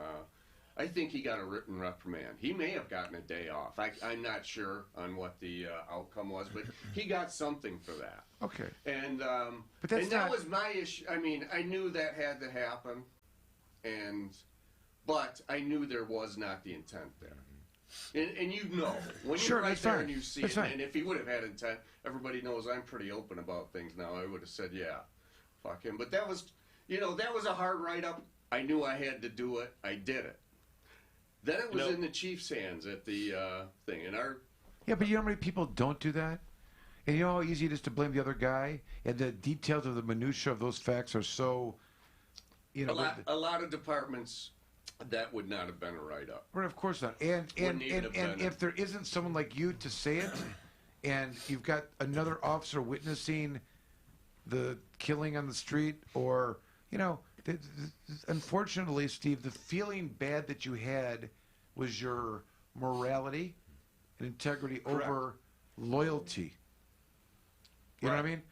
Speaker 1: I think he got a written reprimand. He may have gotten a day off. I'm not sure on what the outcome was, but he got something for that.
Speaker 4: Okay.
Speaker 1: And
Speaker 4: but that's
Speaker 1: that was my issue. I mean, I knew that had to happen, but I knew there was not the intent there. And when you're right there and you see it, and if he would have had intent, everybody knows I'm pretty open about things now. I would have said, yeah, fuck him. But that was, that was a hard write-up. I knew I had to do it. I did it. Then it was in the chief's hands at the thing.
Speaker 4: Yeah, but you know how many people don't do that? And you know how easy it is to blame the other guy? And the details of the minutia of those facts are so,
Speaker 1: A lot of departments, that would not have been a write-up.
Speaker 4: Right, of course not. And if there isn't someone like you to say it, and you've got another officer witnessing the killing on the street, or, unfortunately, Steve, the feeling bad that you had was your morality and integrity over loyalty. You know what I mean?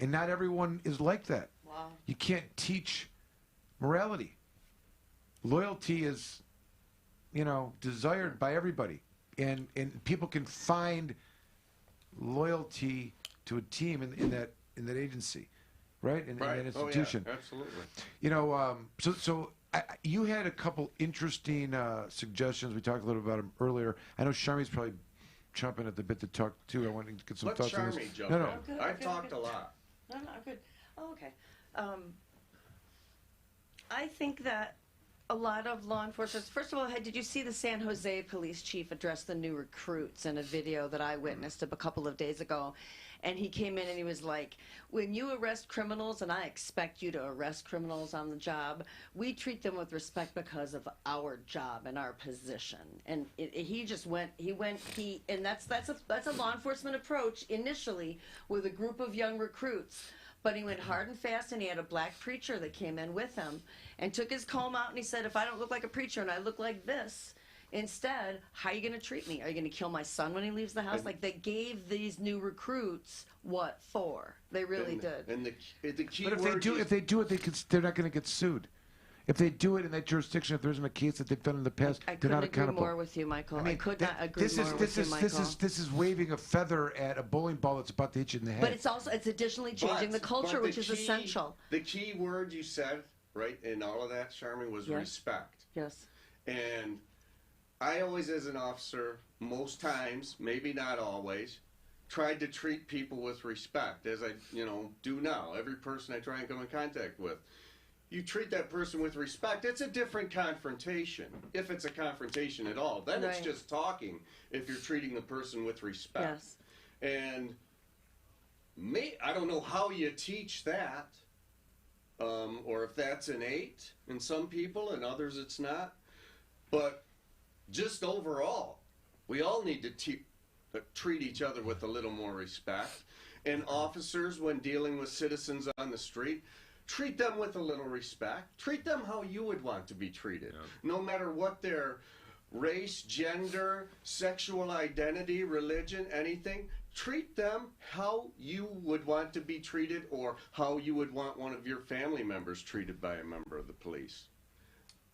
Speaker 4: And not everyone is like that.
Speaker 3: Wow.
Speaker 4: You can't teach morality. Loyalty is, desired by everybody. And people can find loyalty to a team in that agency, right? In that institution.
Speaker 1: Oh, yeah, absolutely.
Speaker 4: So you had a couple interesting suggestions. We talked a little about them earlier. I know Sharmi's probably chomping at the bit to talk too. I want to get some
Speaker 1: Let
Speaker 4: thoughts on this.
Speaker 1: Sharmi jump
Speaker 4: No.
Speaker 1: in.
Speaker 3: Oh, good,
Speaker 1: I've
Speaker 3: good,
Speaker 1: talked
Speaker 3: good.
Speaker 1: a lot.
Speaker 3: No, good. Oh, okay. I think that a lot of law enforcement, first of all, did you see the San Jose police chief address the new recruits in a video that I witnessed a couple of days ago? And he came in and he was like, when you arrest criminals, and I expect you to arrest criminals on the job, we treat them with respect because of our job and our position. And and that's a law enforcement approach initially with a group of young recruits. But he went hard and fast, and he had a black preacher that came in with him and took his comb out, and he said, if I don't look like a preacher and I look like this, instead, how are you going to treat me? Are you going to kill my son when he leaves the house? Like, they gave these new recruits what for. They really did.
Speaker 1: And the key
Speaker 4: But if
Speaker 1: word
Speaker 4: they do it, they're not going to get sued. if they do it in that jurisdiction, if there isn't a case that they've done in the past,
Speaker 3: I
Speaker 4: they're not
Speaker 3: couldn't agree
Speaker 4: accountable.
Speaker 3: more with you, Michael.
Speaker 4: I mean,
Speaker 3: could not agree
Speaker 4: this
Speaker 3: more
Speaker 4: is
Speaker 3: with you, Michael.
Speaker 4: this is waving a feather at a bowling ball that's about to hit you in the head.
Speaker 3: But it's additionally changing the culture,
Speaker 1: but
Speaker 3: which is essential.
Speaker 1: The key word you said, right, in all of that, Charmin, was respect.
Speaker 3: Yes.
Speaker 1: And I always, as an officer, most times, maybe not always, tried to treat people with respect, as I, do now. Every person I try and come in contact with. You treat that person with respect, it's a different confrontation, if it's a confrontation at all. Then it's just talking if you're treating the person with respect.
Speaker 3: Yes.
Speaker 1: And I don't know how you teach that, or if that's innate in some people and others it's not. But just overall, we all need to treat each other with a little more respect. And officers, when dealing with citizens on the street, treat them with a little respect. Treat them how you would want to be treated. Yeah. No matter what their race, gender, sexual identity, religion, anything. Treat them how you would want to be treated, or how you would want one of your family members treated by a member of the police.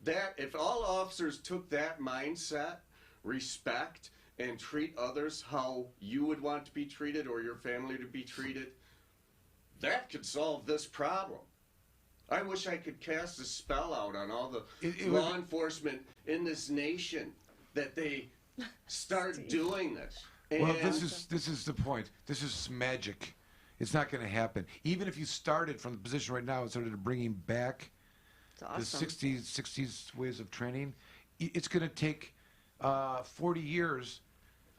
Speaker 1: That, if all officers took that mindset, respect, and treat others how you would want to be treated or your family to be treated, that could solve this problem. I wish I could cast a spell out on all the law enforcement in this nation that they start doing this.
Speaker 4: Well, this is the point. This is magic. It's not going to happen. Even if you started from the position right now and started bringing back the 60s ways of training, it's going to take 40 years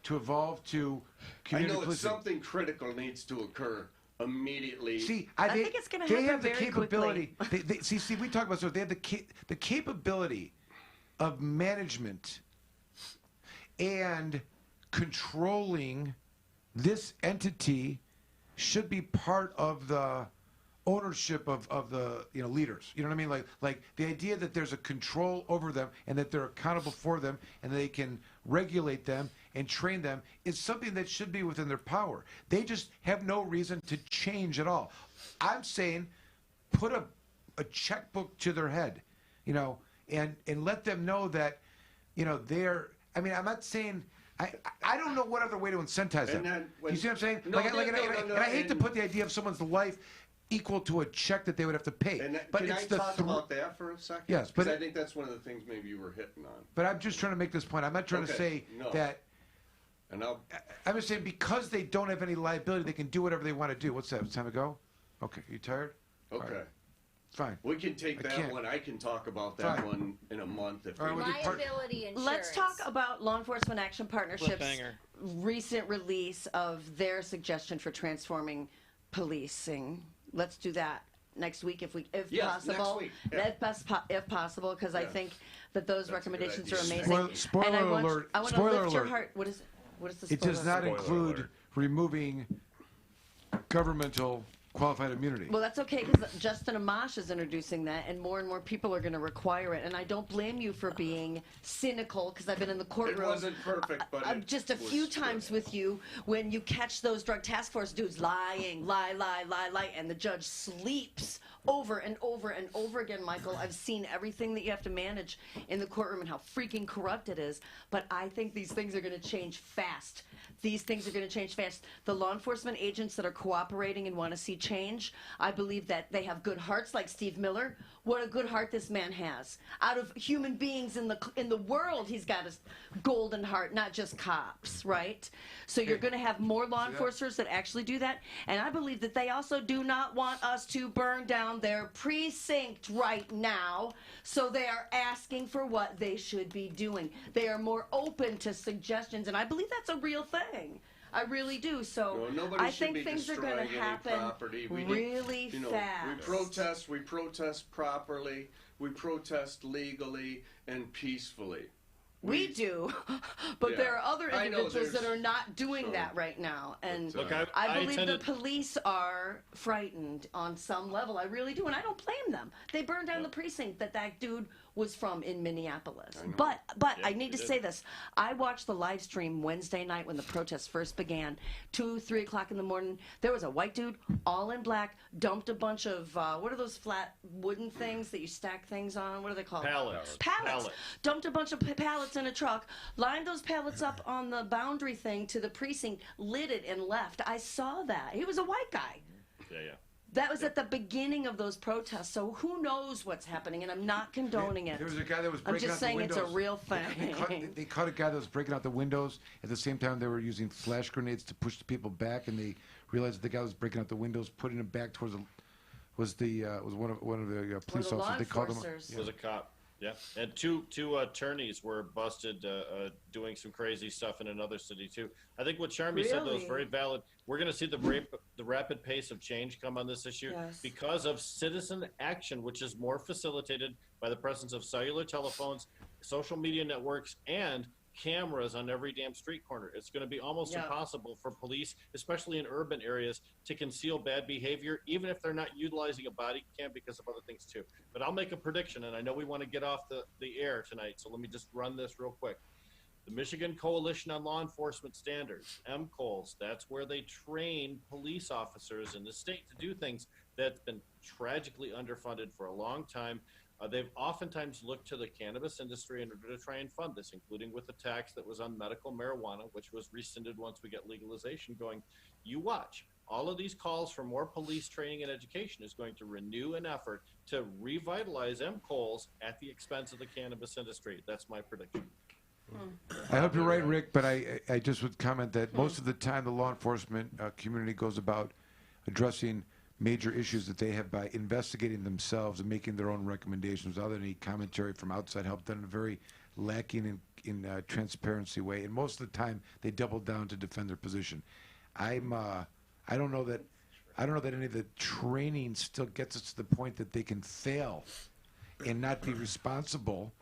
Speaker 4: to evolve to community
Speaker 1: I know
Speaker 4: policing.
Speaker 1: something critical needs to occur immediately.
Speaker 4: See,
Speaker 3: I think it's going to happen
Speaker 4: have the
Speaker 3: very
Speaker 4: capability.
Speaker 3: quickly.
Speaker 4: See, we talk about, so they have the capability of management and controlling this entity should be part of the ownership of the leaders. You know what I mean? Like the idea that there's a control over them and that they're accountable for them and they can regulate them and train them is something that should be within their power. They just have no reason to change at all. I'm saying put a checkbook to their head, and let them know that, they're, I'm not saying, I don't know what other way to incentivize them. You see what I'm saying? And I hate to put the idea of someone's life equal to a check that they would have to pay.
Speaker 1: But can I talk about that for a second?
Speaker 4: Yes,
Speaker 1: because I think that's one of the things maybe you were hitting on.
Speaker 4: But I'm just trying to make this point. I'm not trying to say that.
Speaker 1: And
Speaker 4: I'm just saying because they don't have any liability, they can do whatever they want to do. What's that? It's time to go? Okay. You tired?
Speaker 1: Okay.
Speaker 4: Right. Fine.
Speaker 1: We can take that one. I can talk about that one in a month. If
Speaker 17: Liability insurance.
Speaker 3: Let's talk about Law Enforcement Action Partnership's recent release of their suggestion for transforming policing. Let's do that next week if possible.
Speaker 1: Next week.
Speaker 3: If possible, because I think that those recommendations are amazing.
Speaker 4: Spoiler alert.
Speaker 3: I want
Speaker 4: Spoiler
Speaker 3: to lift your
Speaker 4: alert.
Speaker 3: heart. What is the spoiler?
Speaker 4: It does not
Speaker 3: alert?
Speaker 4: include removing governmental qualified immunity.
Speaker 3: Well, that's okay because Justin Amash is introducing that, and more people are going to require it. And I don't blame you for being cynical because I've been in the courtroom.
Speaker 1: It wasn't perfect, but
Speaker 3: just a few times with you when you catch those drug task force dudes lying, lie, and the judge sleeps over and over and over again, Michael. I've seen everything that you have to manage in the courtroom and how freaking corrupt it is. But I think these things are going to change fast. These things are going to change fast. The law enforcement agents that are cooperating and want to see change, I believe that they have good hearts like Steve Miller. What a good heart this man has. Out of human beings in the world, he's got a golden heart, not just cops, right? So you're going to have more law enforcers that actually do that. And I believe that they also do not want us to burn down their precinct right now. So they are asking for what they should be doing. They are more open to suggestions. And I believe that's a real thing. I really do. So I think things are going to happen really fast.
Speaker 1: We protest properly, we protest legally and peacefully.
Speaker 3: We do, but there are other individuals that are not doing that right now. And I believe the police are frightened on some level. I really do, and I don't blame them. They burned down the precinct that dude was from in Minneapolis. But I need to say this. I watched the live stream Wednesday night when the protests first began, 2, 3 o'clock in the morning. There was a white dude, all in black, dumped a bunch of, what are those flat wooden things that you stack things on? What are they called? Pallets. Dumped a bunch of pallets in a truck, lined those pallets up on the boundary thing to the precinct, lit it, and left. I saw that. He was a white guy.
Speaker 7: Yeah.
Speaker 3: That was at the beginning of those protests, so who knows what's happening, and I'm not condoning it.
Speaker 4: There was a guy that was breaking
Speaker 3: I'm just
Speaker 4: out
Speaker 3: saying
Speaker 4: the windows.
Speaker 3: it's a real thing.
Speaker 4: They caught a guy that was breaking out the windows. At the same time, they were using flash grenades to push the people back, and they realized that the guy was breaking out the windows, putting them back towards was one of the police officers. They called him.
Speaker 7: It was a cop. Yeah, and two attorneys were busted doing some crazy stuff in another city too. I think what Charmy said though is very valid. We're going to see the rapid pace of change come on this issue because of citizen action, which is more facilitated by the presence of cellular telephones, social media networks, and cameras on every damn street corner. It's going to be almost impossible for police, especially in urban areas, to conceal bad behavior, even if they're not utilizing a body cam because of other things too. But I'll make a prediction, and I know we want to get off the air tonight, so let me just run this real quick. The Michigan Coalition on Law Enforcement Standards, MCOLS, that's where they train police officers in the state to do things that's been tragically underfunded for a long time. They've oftentimes looked to the cannabis industry in order to try and fund this, including with the tax that was on medical marijuana, which was rescinded once we get legalization going. You watch. All of these calls for more police training and education is going to renew an effort to revitalize MCOLS at the expense of the cannabis industry. That's my prediction.
Speaker 4: I hope you're right, Rick, but I just would comment that most of the time the law enforcement community goes about addressing major issues that they have by investigating themselves and making their own recommendations without any commentary from outside help, done in a very lacking in transparency way. And most of the time, they double down to defend their position. I don't know that any of the training still gets us to the point that they can fail and not be responsible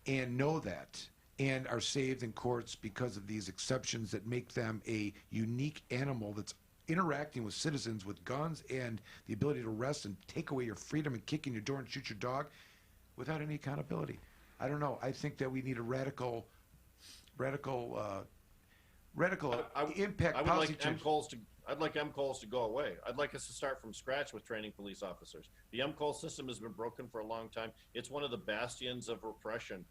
Speaker 4: and know that and are saved in courts because of these exceptions that make them a unique animal that's interacting with citizens with guns and the ability to arrest and take away your freedom and kick in your door and shoot your dog without any accountability. I don't know. I think that we need a radical impact policy change.
Speaker 7: I'd like MCOLS to go away. I'd like us to start from scratch with training police officers. The MCOL system has been broken for a long time. It's one of the bastions of repression.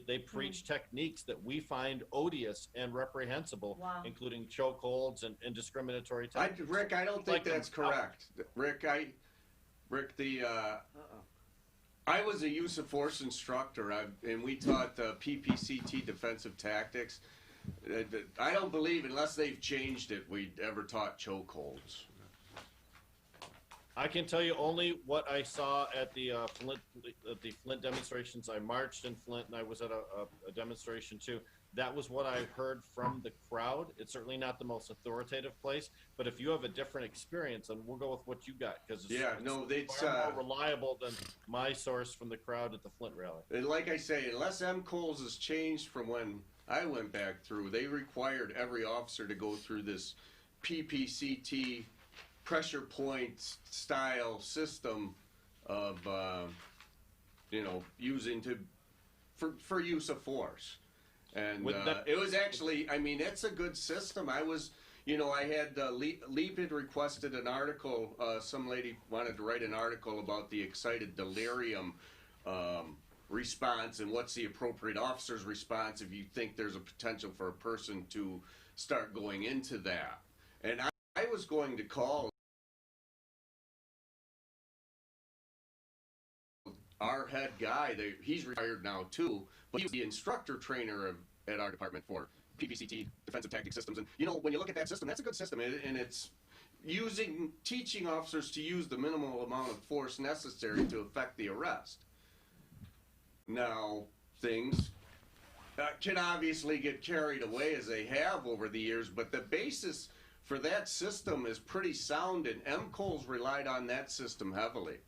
Speaker 7: They preach techniques that we find odious and reprehensible, including chokeholds and discriminatory tactics.
Speaker 1: Rick, I don't think that's correct. Rick, I was a use of force instructor, and we taught PPCT defensive tactics. I don't believe, unless they've changed it, we ever taught chokeholds.
Speaker 7: I can tell you only what I saw at the Flint demonstrations. I marched in Flint, and I was at a demonstration too. That was what I heard from the crowd. It's certainly not the most authoritative place, but if you have a different experience, then we'll go with what you got, because it's far more reliable than my source from the crowd at the Flint rally.
Speaker 1: And like I say, unless MCOLS has changed from when I went back through, they required every officer to go through this PPCT pressure point style system of using for use of force. And it was actually, I mean, it's a good system. I had Leap had requested an article. Some lady wanted to write an article about the excited delirium response and what's the appropriate officer's response if you think there's a potential for a person to start going into that. And I was going to call our head guy. He's retired now too, but he was the instructor trainer at our department for PPCT defensive tactic systems. And when you look at that system, that's a good system, and it's teaching officers to use the minimal amount of force necessary to effect the arrest. Now, things can obviously get carried away as they have over the years, but the basis for that system is pretty sound, and MCOLS relied on that system heavily.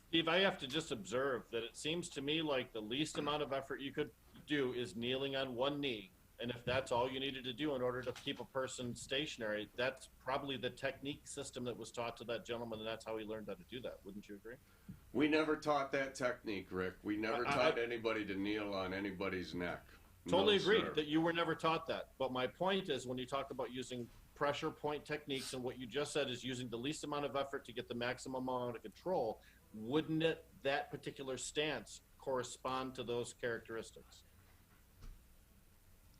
Speaker 7: Steve, I have to just observe that it seems to me like the least amount of effort you could do is kneeling on one knee And if that's all you needed to do in order to keep a person stationary, that's probably the technique system that was taught to that gentleman, and that's how he learned how to do that. Wouldn't you agree?
Speaker 1: We never taught that technique, Rick. We never taught anybody to kneel on anybody's neck.
Speaker 7: Totally
Speaker 1: No,
Speaker 7: agree
Speaker 1: sir.
Speaker 7: that you were never taught that. But my point is, when you talk about using pressure point techniques, and what you just said is using the least amount of effort to get the maximum amount of control, wouldn't that particular stance correspond to those characteristics?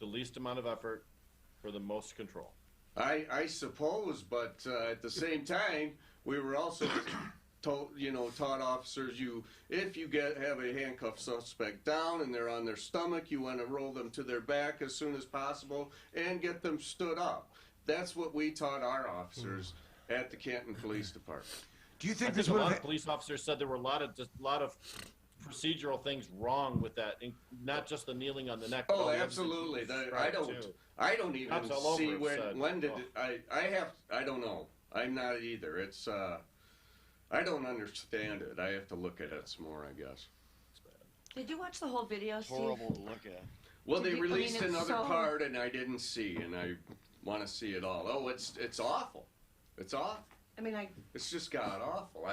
Speaker 7: The least amount of effort for the most control.
Speaker 1: I suppose, but at the same time, we were also taught officers, if you have a handcuffed suspect down and they're on their stomach, you want to roll them to their back as soon as possible and get them stood up. That's what we taught our officers at the Canton Police Department.
Speaker 4: Do you think
Speaker 7: a lot of police officers said there were a lot of procedural things wrong with that, and not just the kneeling on the neck.
Speaker 1: Oh, absolutely. I don't even see when did I don't know. I'm not either. It's I don't understand it. I have to look at it some more, I guess.
Speaker 3: Did you watch the whole video, Steve?
Speaker 18: Horrible to look at.
Speaker 1: Well, they released another part, and I didn't see, and I want to see it all. Oh, it's awful. It's awful. It's just god awful.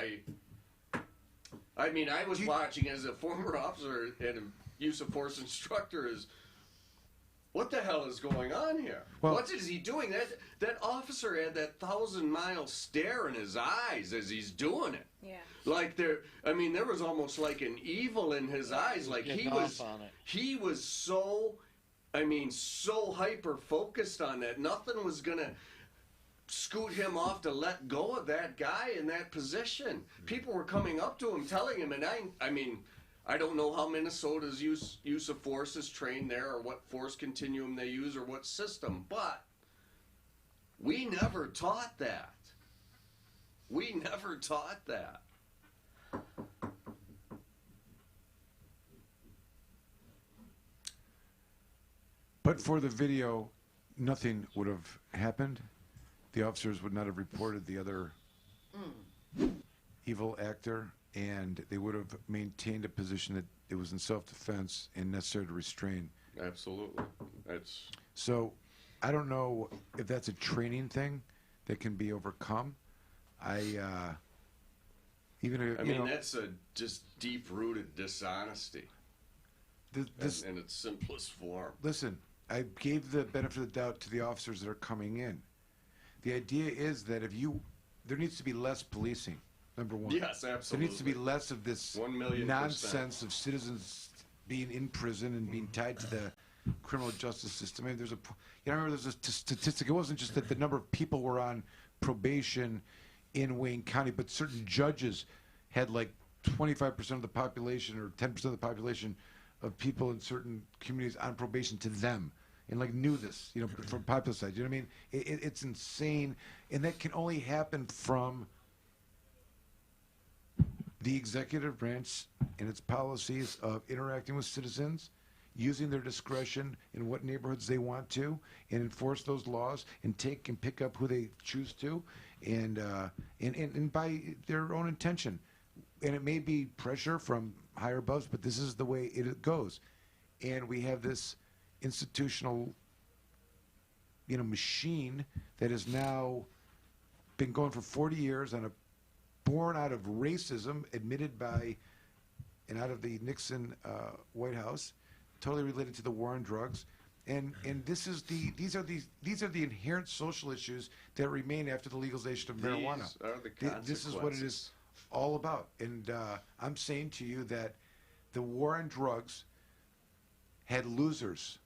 Speaker 1: I was watching as a former officer and a use of force instructor. What the hell is going on here?
Speaker 4: Well,
Speaker 1: what is he doing? That officer had that 1,000-mile stare in his eyes as he's doing it.
Speaker 17: Yeah.
Speaker 1: Like there was almost like an evil in his eyes. Like he was so hyper focused on that. Nothing was gonna scoot him off to let go of that guy in that position. People were coming up to him, telling him, and I don't know how Minnesota's use of force is trained there, or what force continuum they use, or what system, but we never taught that. We never taught that.
Speaker 4: But for the video, nothing would have happened. The officers would not have reported the other evil actor, and they would have maintained a position that it was in self-defense and necessary to restrain.
Speaker 1: Absolutely.
Speaker 4: So I don't know if that's a training thing that can be overcome.
Speaker 1: That's a just deep-rooted dishonesty in its simplest form.
Speaker 4: Listen, I gave the benefit of the doubt to the officers that are coming in. The idea is that there needs to be less policing, number one.
Speaker 1: Yes, absolutely.
Speaker 4: There needs to be less of this
Speaker 1: 1,000,000%.
Speaker 4: nonsense of citizens being in prison and being tied to the criminal justice system. I remember there's a statistic. It wasn't just that the number of people were on probation in Wayne County, but certain judges had like 25% of the population or 10% of the population of people in certain communities on probation to them. And knew this, from popular side. You know what I mean? It's insane, and that can only happen from the executive branch and its policies of interacting with citizens, using their discretion in what neighborhoods they want to, and enforce those laws, and take and pick up who they choose to, and by their own intention. And it may be pressure from higher above, but this is the way it goes, and we have this institutional machine that has now been going for 40 years born out of racism admitted by and out of the Nixon White House, totally related to the war on drugs, and these are the inherent social issues that remain after the legalization of marijuana.
Speaker 1: These are the consequences.
Speaker 4: This is what it is all about, and I'm saying to you that the war on drugs had losers.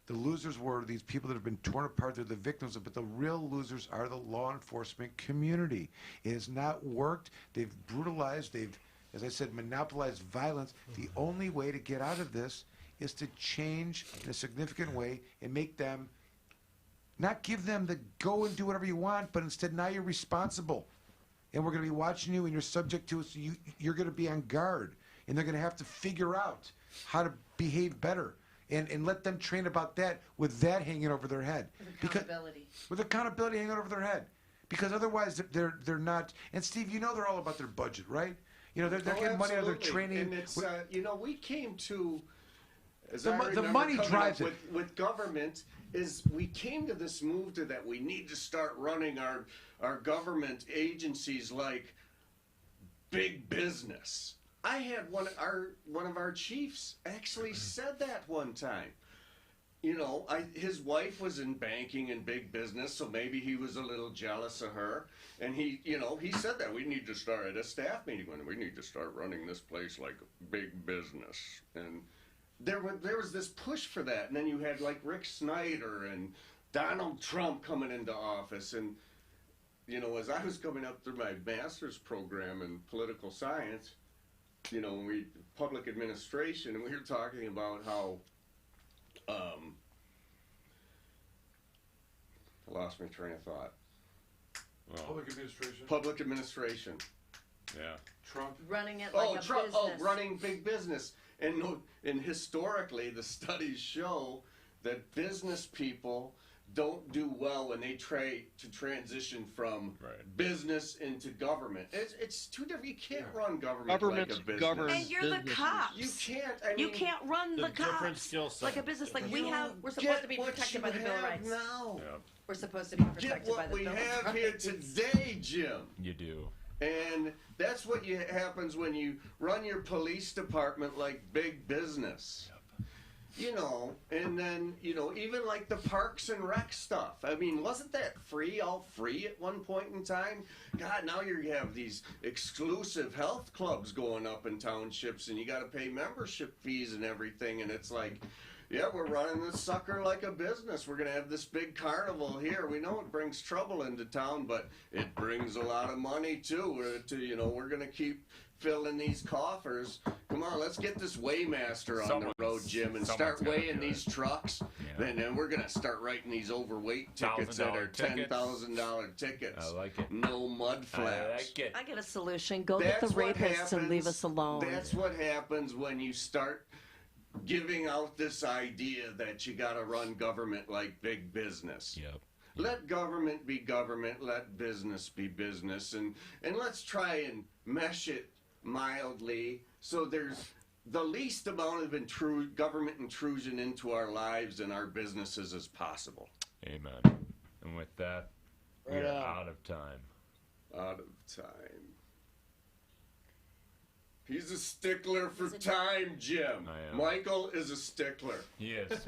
Speaker 4: The losers were these people that have been torn apart. They're the victims of it. But the real losers are the law enforcement community. It has not worked. They've brutalized. They've, as I said, monopolized violence. The only way to get out of this is to change in a significant way and make them, not give them the go and do whatever you want, but instead now you're responsible. And we're going to be watching you and you're subject to it, so you're going to be on guard. And they're going to have to figure out how to behave better. And let them train about that with that hanging over their head. With accountability hanging over their head. Because otherwise they're not. And Steve, they're all about their budget, right? They're getting money out of their training.
Speaker 1: And it's we came to as
Speaker 4: The
Speaker 1: I
Speaker 4: mo- the
Speaker 1: remember
Speaker 4: money
Speaker 1: coming
Speaker 4: drives
Speaker 1: up
Speaker 4: it.
Speaker 1: with government, is we came to this move to that we need to start running our government agencies like big business. I had one of our chiefs actually said that one time. You know, his wife was in banking and big business, so maybe he was a little jealous of her. And he said that we need to start at a staff meeting when we need to start running this place like big business. And there was this push for that. And then you had like Rick Snyder and Donald Trump coming into office. And, you know, as I was coming up through my master's program in political science, you know, public administration, and we were talking about how, I lost my train of thought.
Speaker 4: Public administration.
Speaker 1: Public administration.
Speaker 2: Yeah.
Speaker 4: Trump.
Speaker 3: Running it like a
Speaker 1: Trump.
Speaker 3: business.
Speaker 1: Oh, running big business. And historically, the studies show that business people don't do well when they try to transition from business into government. It's two different. You can't run government like a business.
Speaker 3: And you're the cops.
Speaker 1: You can't.
Speaker 3: You can't run the
Speaker 7: different
Speaker 3: cops
Speaker 7: skill set.
Speaker 3: like a business. Like we're supposed
Speaker 1: Get
Speaker 3: to be
Speaker 1: what
Speaker 3: protected
Speaker 1: you
Speaker 3: by the Bill of
Speaker 1: have
Speaker 3: Rights.
Speaker 1: now.
Speaker 2: Yeah.
Speaker 3: We're supposed to be
Speaker 1: Get
Speaker 3: protected by
Speaker 1: what
Speaker 3: the
Speaker 1: we
Speaker 3: Bill of
Speaker 1: have
Speaker 3: Rights.
Speaker 1: here today, Jim.
Speaker 2: You do.
Speaker 1: And that's what happens when you run your police department like big business. You know, and then, you know, even like the Parks and Rec stuff. I mean, wasn't that all free at one point in time? God, now you have these exclusive health clubs going up in townships, and you got to pay membership fees and everything, and it's like, yeah, we're running this sucker like a business. We're going to have this big carnival here. We know it brings trouble into town, but it brings a lot of money, too. We're going to keep filling these coffers. Come on, let's get this Weighmaster on the road, Jim, and start weighing these trucks. Yeah. Then we're going to start writing these overweight tickets that are $10,000 tickets.
Speaker 2: I like it.
Speaker 1: No mud flaps.
Speaker 2: I like it.
Speaker 3: I get a solution. Go get the rapists and leave us alone.
Speaker 1: That's what happens when you start giving out this idea that you got to run government like big business.
Speaker 2: Yep.
Speaker 1: Let government be government, let business be business, and let's try and mesh it mildly so there's the least amount of government intrusion into our lives and our businesses as possible.
Speaker 2: Amen. And with that, we are out of time.
Speaker 1: Out of time. He's a stickler for time, Jim.
Speaker 2: I am.
Speaker 1: Michael is a stickler.
Speaker 2: He is.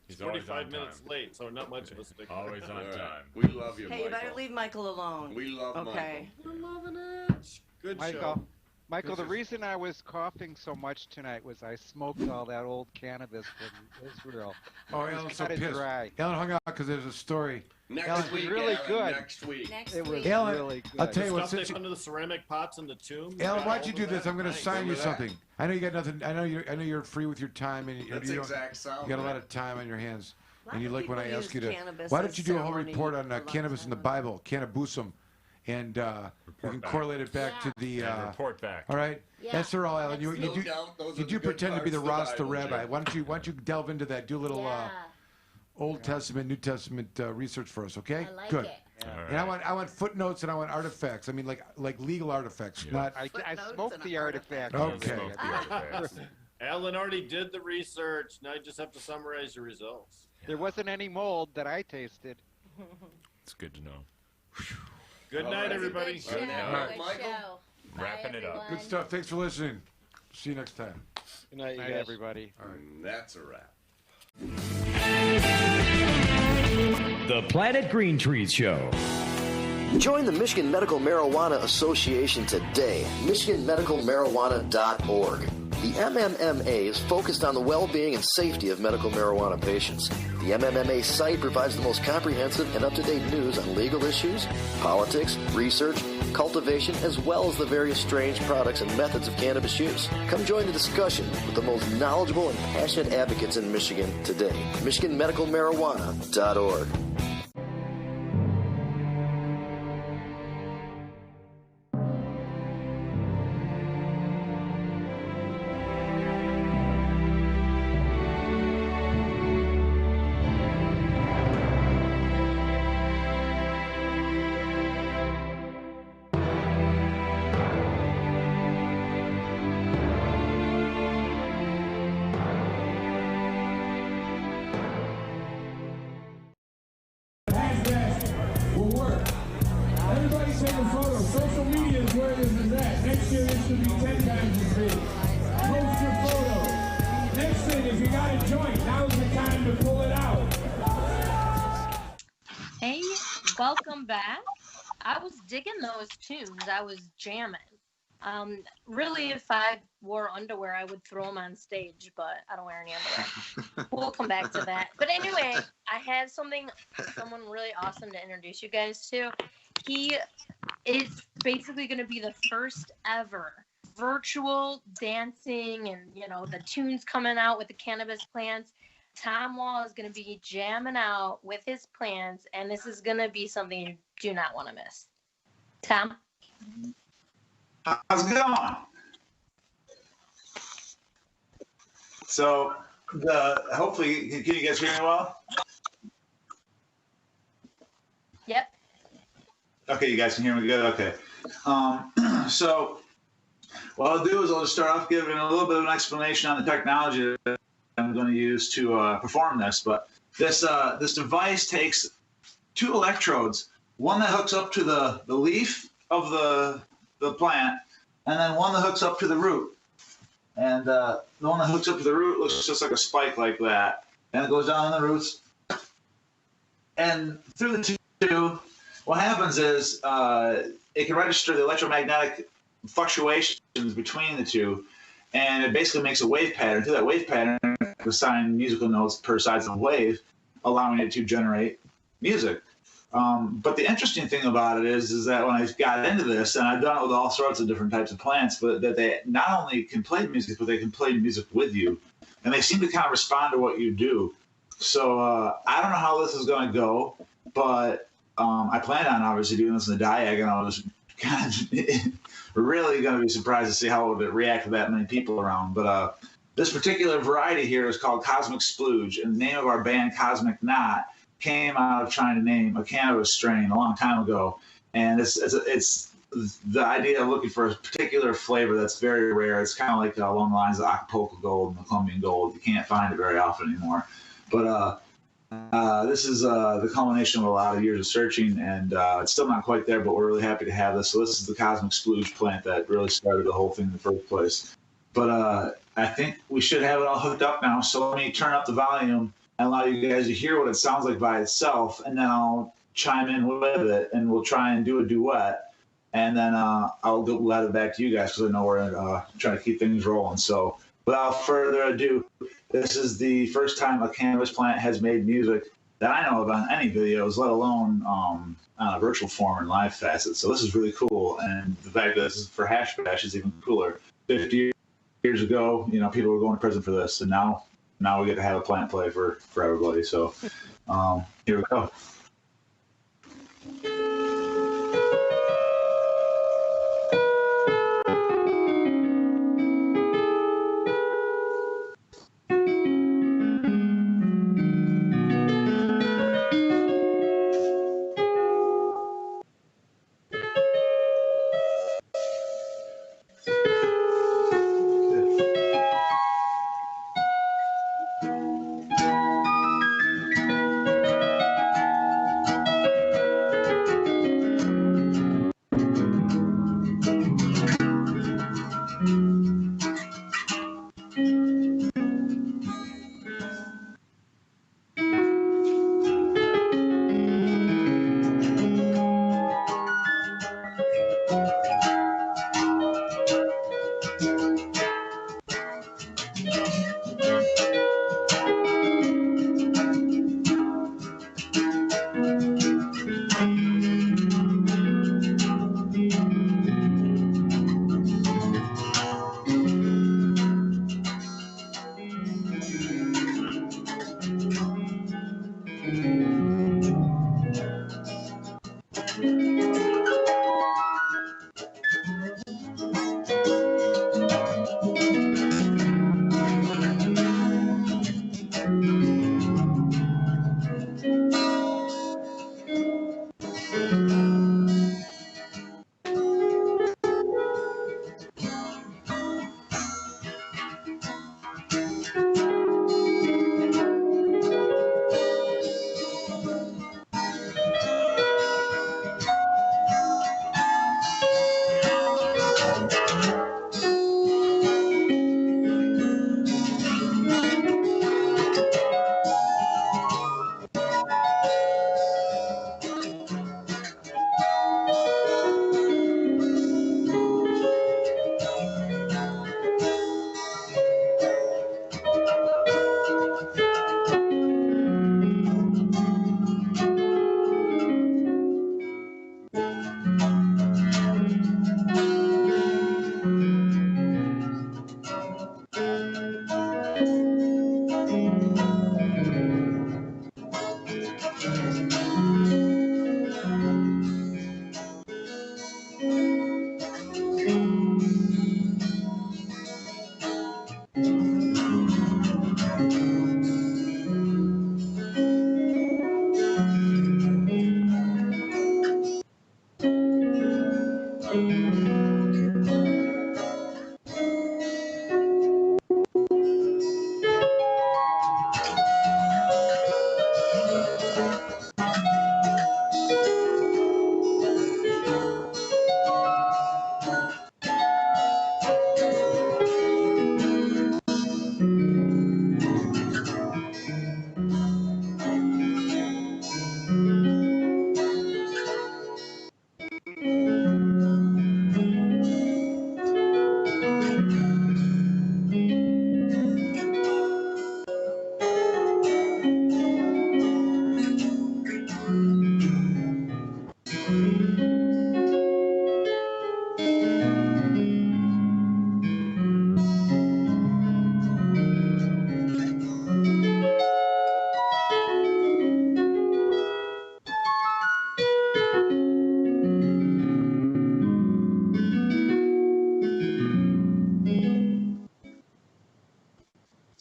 Speaker 2: He's
Speaker 7: 45 minutes late, so not much of a stick.
Speaker 2: Always on time.
Speaker 1: We love you,
Speaker 3: Hey, you
Speaker 1: Michael.
Speaker 3: better leave Michael alone.
Speaker 1: We love
Speaker 3: Okay.
Speaker 1: Michael.
Speaker 7: We're loving it. Good show.
Speaker 16: Michael, the reason I was coughing so much tonight was I smoked all that old cannabis from Israel.
Speaker 4: Oh,
Speaker 16: It was
Speaker 4: Alan's so
Speaker 16: kinda
Speaker 4: pissed.
Speaker 16: dry.
Speaker 4: Alan hung out because there's a story.
Speaker 1: Next week,
Speaker 16: really
Speaker 1: Alan,
Speaker 16: good.
Speaker 1: Next week.
Speaker 16: It was
Speaker 4: Alan,
Speaker 16: really good.
Speaker 4: I'll tell you
Speaker 7: The
Speaker 4: what.
Speaker 7: stuff they
Speaker 4: Since
Speaker 7: put into the ceramic pots in the tomb.
Speaker 4: Alan, why'd you do this? I'm going to
Speaker 7: Nice.
Speaker 4: sign you
Speaker 1: Remember that?
Speaker 4: something. I know you got nothing. I know you're free with your time, and
Speaker 1: That's
Speaker 4: you don't-
Speaker 1: exact sound.
Speaker 4: you got a lot
Speaker 1: right?
Speaker 4: of time on your hands.
Speaker 3: Why
Speaker 4: And you
Speaker 3: do
Speaker 4: like when I
Speaker 3: people
Speaker 4: ask you
Speaker 3: use
Speaker 4: to.
Speaker 3: cannabis
Speaker 4: Why
Speaker 3: as
Speaker 4: don't you do a whole
Speaker 3: ceremony
Speaker 4: report on
Speaker 3: a lot of
Speaker 4: cannabis in the
Speaker 3: time?
Speaker 4: Bible, cannabisum, and we can
Speaker 2: back.
Speaker 4: correlate it back to the.
Speaker 2: And report back.
Speaker 4: All right,
Speaker 8: Yeah.
Speaker 4: that's all, Alan. You
Speaker 1: No
Speaker 4: do
Speaker 1: doubt those
Speaker 4: you
Speaker 1: are
Speaker 4: do
Speaker 1: the good
Speaker 4: pretend to be the
Speaker 1: parts of the
Speaker 4: Rasta
Speaker 1: Bible,
Speaker 4: rabbi.
Speaker 1: Jim.
Speaker 4: Why don't you delve into that? Do a little
Speaker 8: Yeah.
Speaker 4: Old Testament, New Testament research for us, okay?
Speaker 8: I like
Speaker 4: Good.
Speaker 8: it.
Speaker 2: All
Speaker 4: And I
Speaker 2: right.
Speaker 4: want footnotes and I want artifacts. I mean, like legal artifacts, not.
Speaker 16: I
Speaker 3: Footnotes
Speaker 16: smoked
Speaker 3: and
Speaker 16: the artifact.
Speaker 4: Okay.
Speaker 2: Smoke the artifacts.
Speaker 7: Alan already did the research. Now you just have to summarize your results.
Speaker 16: There wasn't any mold that I tasted.
Speaker 2: It's good to know.
Speaker 7: Good
Speaker 1: All
Speaker 7: night,
Speaker 1: right.
Speaker 7: everybody.
Speaker 17: Good show.
Speaker 1: Good night,
Speaker 17: Good
Speaker 1: Michael.
Speaker 17: show. Bye,
Speaker 2: Wrapping it up.
Speaker 17: everyone.
Speaker 4: Good stuff. Thanks for listening. See you next time.
Speaker 6: Good night, you
Speaker 16: Night,
Speaker 6: guys.
Speaker 16: everybody.
Speaker 1: And that's a wrap.
Speaker 9: The Planet Green Trees Show.
Speaker 10: Join the Michigan Medical Marijuana Association today. MichiganMedicalMarijuana.org. The MMMA is focused on the well-being and safety of medical marijuana patients. The MMMA site provides the most comprehensive and up-to-date news on legal issues, politics, research, cultivation, as well as the various strange products and methods of cannabis use. Come join the discussion with the most knowledgeable and passionate advocates in Michigan today. MichiganMedicalMarijuana.org.
Speaker 18: take a photo. Social media is where this is at. Next year this should be 10 times as big. Post your photo. Next thing, if you got a joint, now's the time to pull it out.
Speaker 19: Hey, welcome back. I was digging those tunes. I was jamming. Really, if I wore underwear, I would throw them on stage, but I don't wear any underwear. We'll come back to that. But anyway, I had someone really awesome to introduce you guys to. He is basically going to be the first ever virtual dancing and, the tunes coming out with the cannabis plants. Tom Wall is going to be jamming out with his plants, and this is going to be something you do not want to miss. Tom?
Speaker 20: How's it going? So, hopefully, can you guys hear me well?
Speaker 19: Yep.
Speaker 20: Okay, you guys can hear me good? Okay. So, what I'll do is I'll just start off giving a little bit of an explanation on the technology that I'm going to use to perform this. But this device takes two electrodes, one that hooks up to the leaf of the plant, and then one that hooks up to the root. And the one that hooks up to the root looks just like a spike like that. And it goes down in the roots. And through the two, what happens is it can register the electromagnetic fluctuations between the two, and it basically makes a wave pattern. Through that wave pattern, assign musical notes per size of the wave, allowing it to generate music. But the interesting thing about it is that when I got into this, and I've done it with all sorts of different types of plants, but that they not only can play music, but they can play music with you. And they seem to kind of respond to what you do. So I don't know how this is going to go, but I plan on obviously doing this in the diag, and I was kind of really going to be surprised to see how it would react with that many people around. But this particular variety here is called Cosmic Splooge, and the name of our band, Cosmic Knot, came out of trying to name a cannabis strain a long time ago. And it's the idea of looking for a particular flavor that's very rare. It's kind of like along the lines of Acapulco Gold and the Colombian Gold. You can't find it very often anymore. But this is the culmination of a lot of years of searching, and it's still not quite there, but we're really happy to have this. So this is the Cosmic Splooge plant that really started the whole thing in the first place. But I think we should have it all hooked up now. So let me turn up the volume and allow you guys to hear what it sounds like by itself, and then I'll chime in with it, and we'll try and do a duet, and then I'll let it back to you guys because I know we're trying to keep things rolling. So without further ado, this is the first time a cannabis plant has made music that I know of on any videos, let alone on a virtual form and live facet. So this is really cool, and the fact that this is for Hash Bash is even cooler. 50 years ago, people were going to prison for this, and now we get to have a plant play for everybody. So here we go.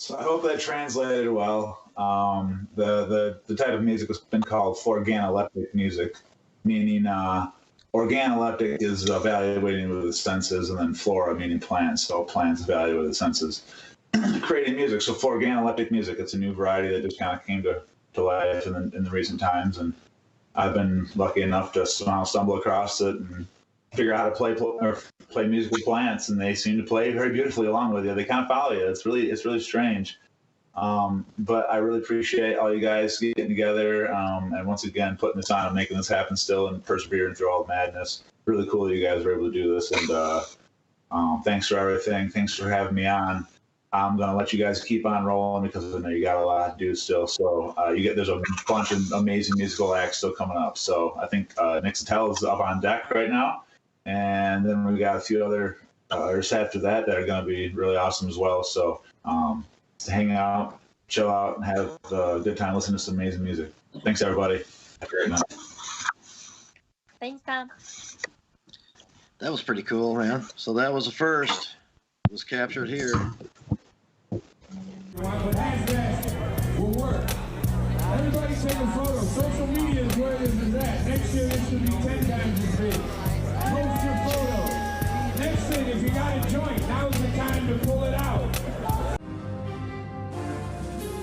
Speaker 20: So I hope that translated well. The type of music has been called organoleptic music, meaning organoleptic is evaluating with the senses, and then flora meaning plants. So plants evaluate with the senses, creating music. So organoleptic music, it's a new variety that just kind of came to life in the recent times, and I've been lucky enough to somehow stumble across it and figure out how to play music with plants, and they seem to play very beautifully along with you. They kind of follow you. It's really strange. But I really appreciate all you guys getting together and once again putting this on and making this happen still and persevering through all the madness. Really cool that you guys were able to do this, and thanks for everything. Thanks for having me on. I'm going to let you guys keep on rolling because I know you got a lot to do still. So there's a bunch of amazing musical acts still coming up. So I think Nick Satel is up on deck right now. And then we got a few other artists after that are going to be really awesome as well. So to hang out, chill out, and have a good time listening to some amazing music. Thanks, everybody. Have a great night.
Speaker 19: Thanks, Tom.
Speaker 10: That was pretty cool, man. So that was the first. It was captured here.
Speaker 18: But hashtag will work. Everybody take a photo. Social media is where this is at. Next year this should be 10 times as big. Post your photo. Next thing, if you got a joint, now's the time to pull it out.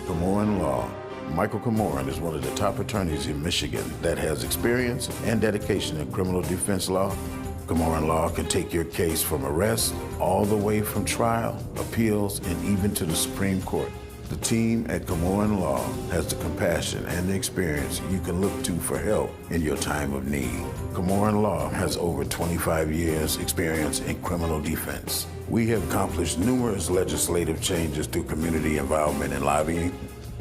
Speaker 21: Komorn Law. Michael Komorn is one of the top attorneys in Michigan that has experience and dedication in criminal defense law. Komorn Law can take your case from arrest all the way from trial, appeals, and even to the Supreme Court. The team at Komorn Law has the compassion and the experience you can look to for help in your time of need. Komorn Law has over 25 years experience in criminal defense. We have accomplished numerous legislative changes through community involvement and lobbying.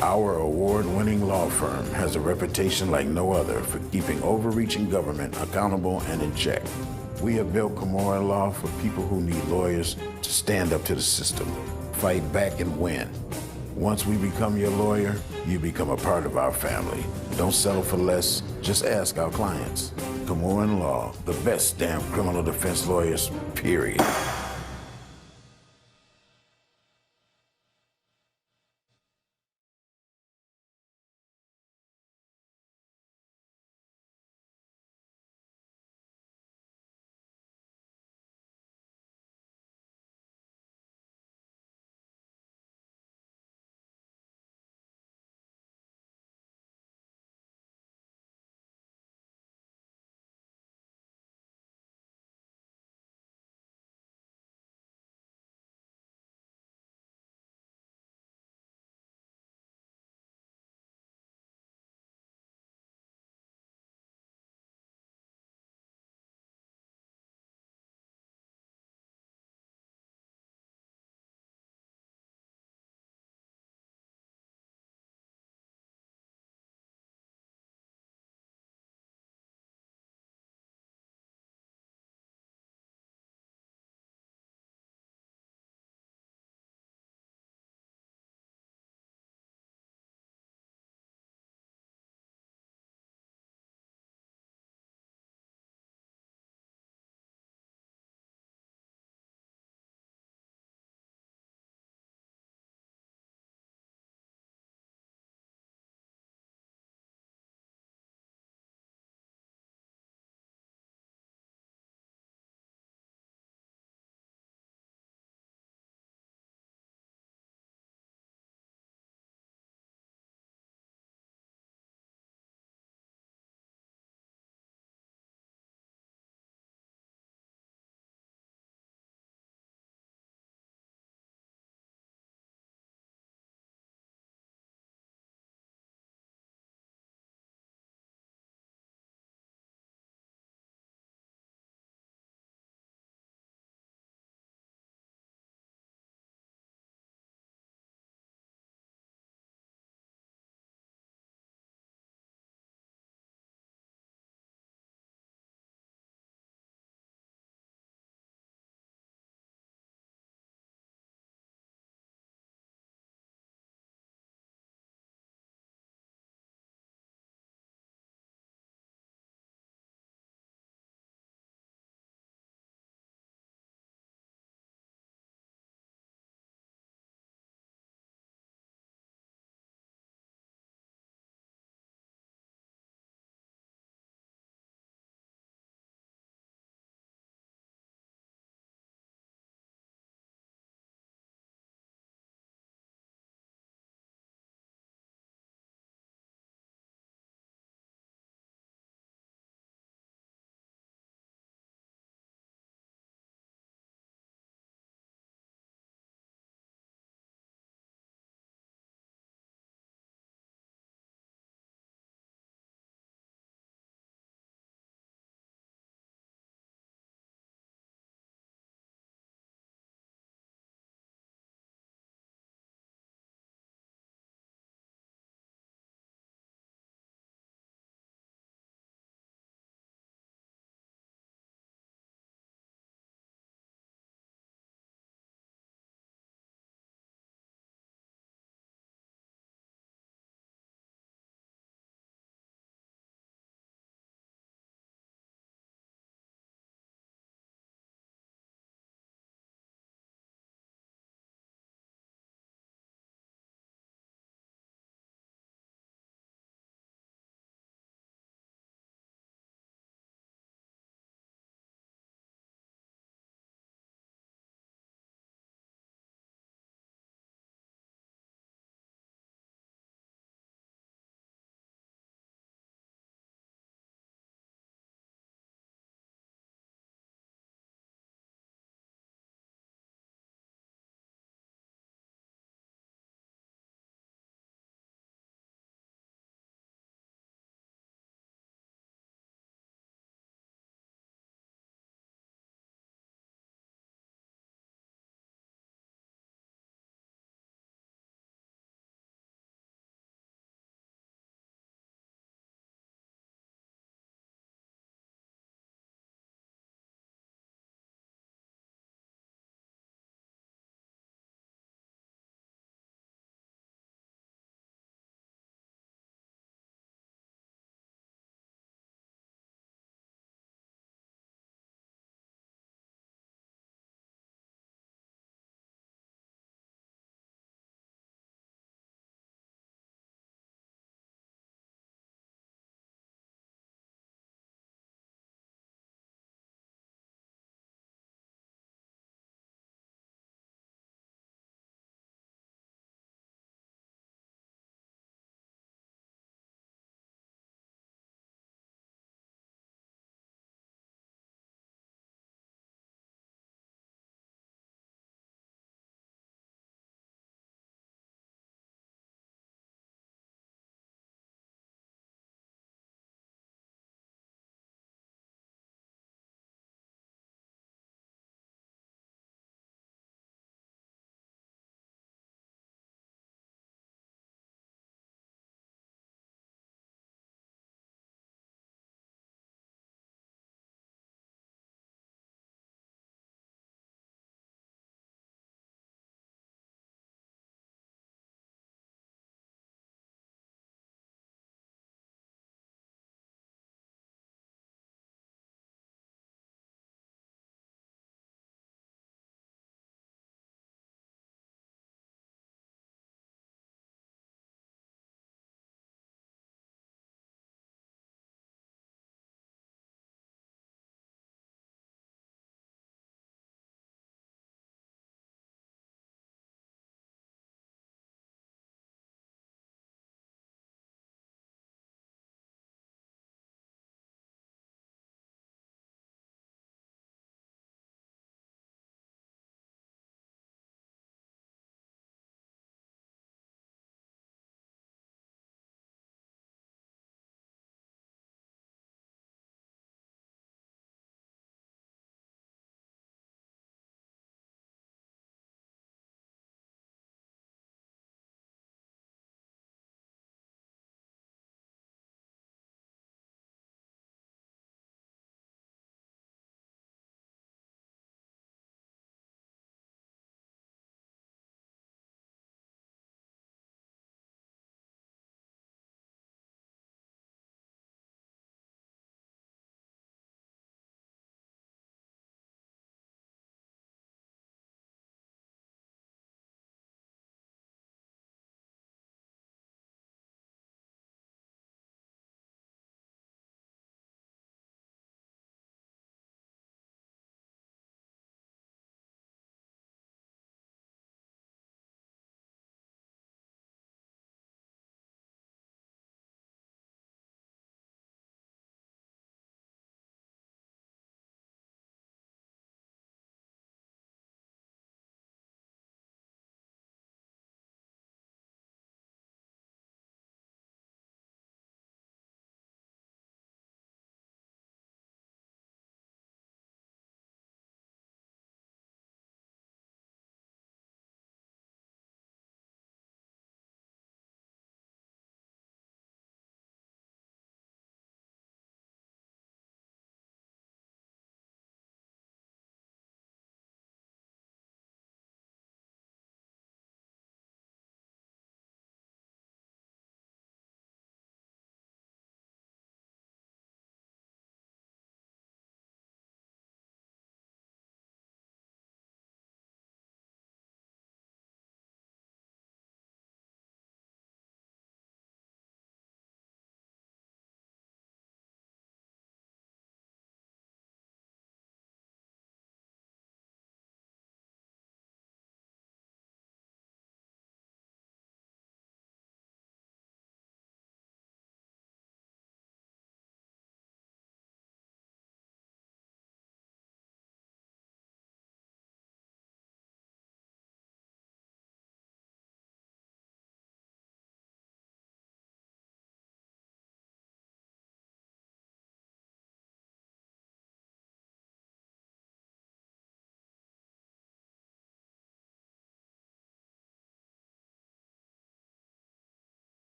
Speaker 21: Our award-winning law firm has a reputation like no other for keeping overreaching government accountable and in check. We have built Komorn Law for people who need lawyers to stand up to the system, fight back and win. Once we become your lawyer, you become a part of our family. Don't settle for less, just ask our clients. Komorn Law, the best damn criminal defense lawyers, period.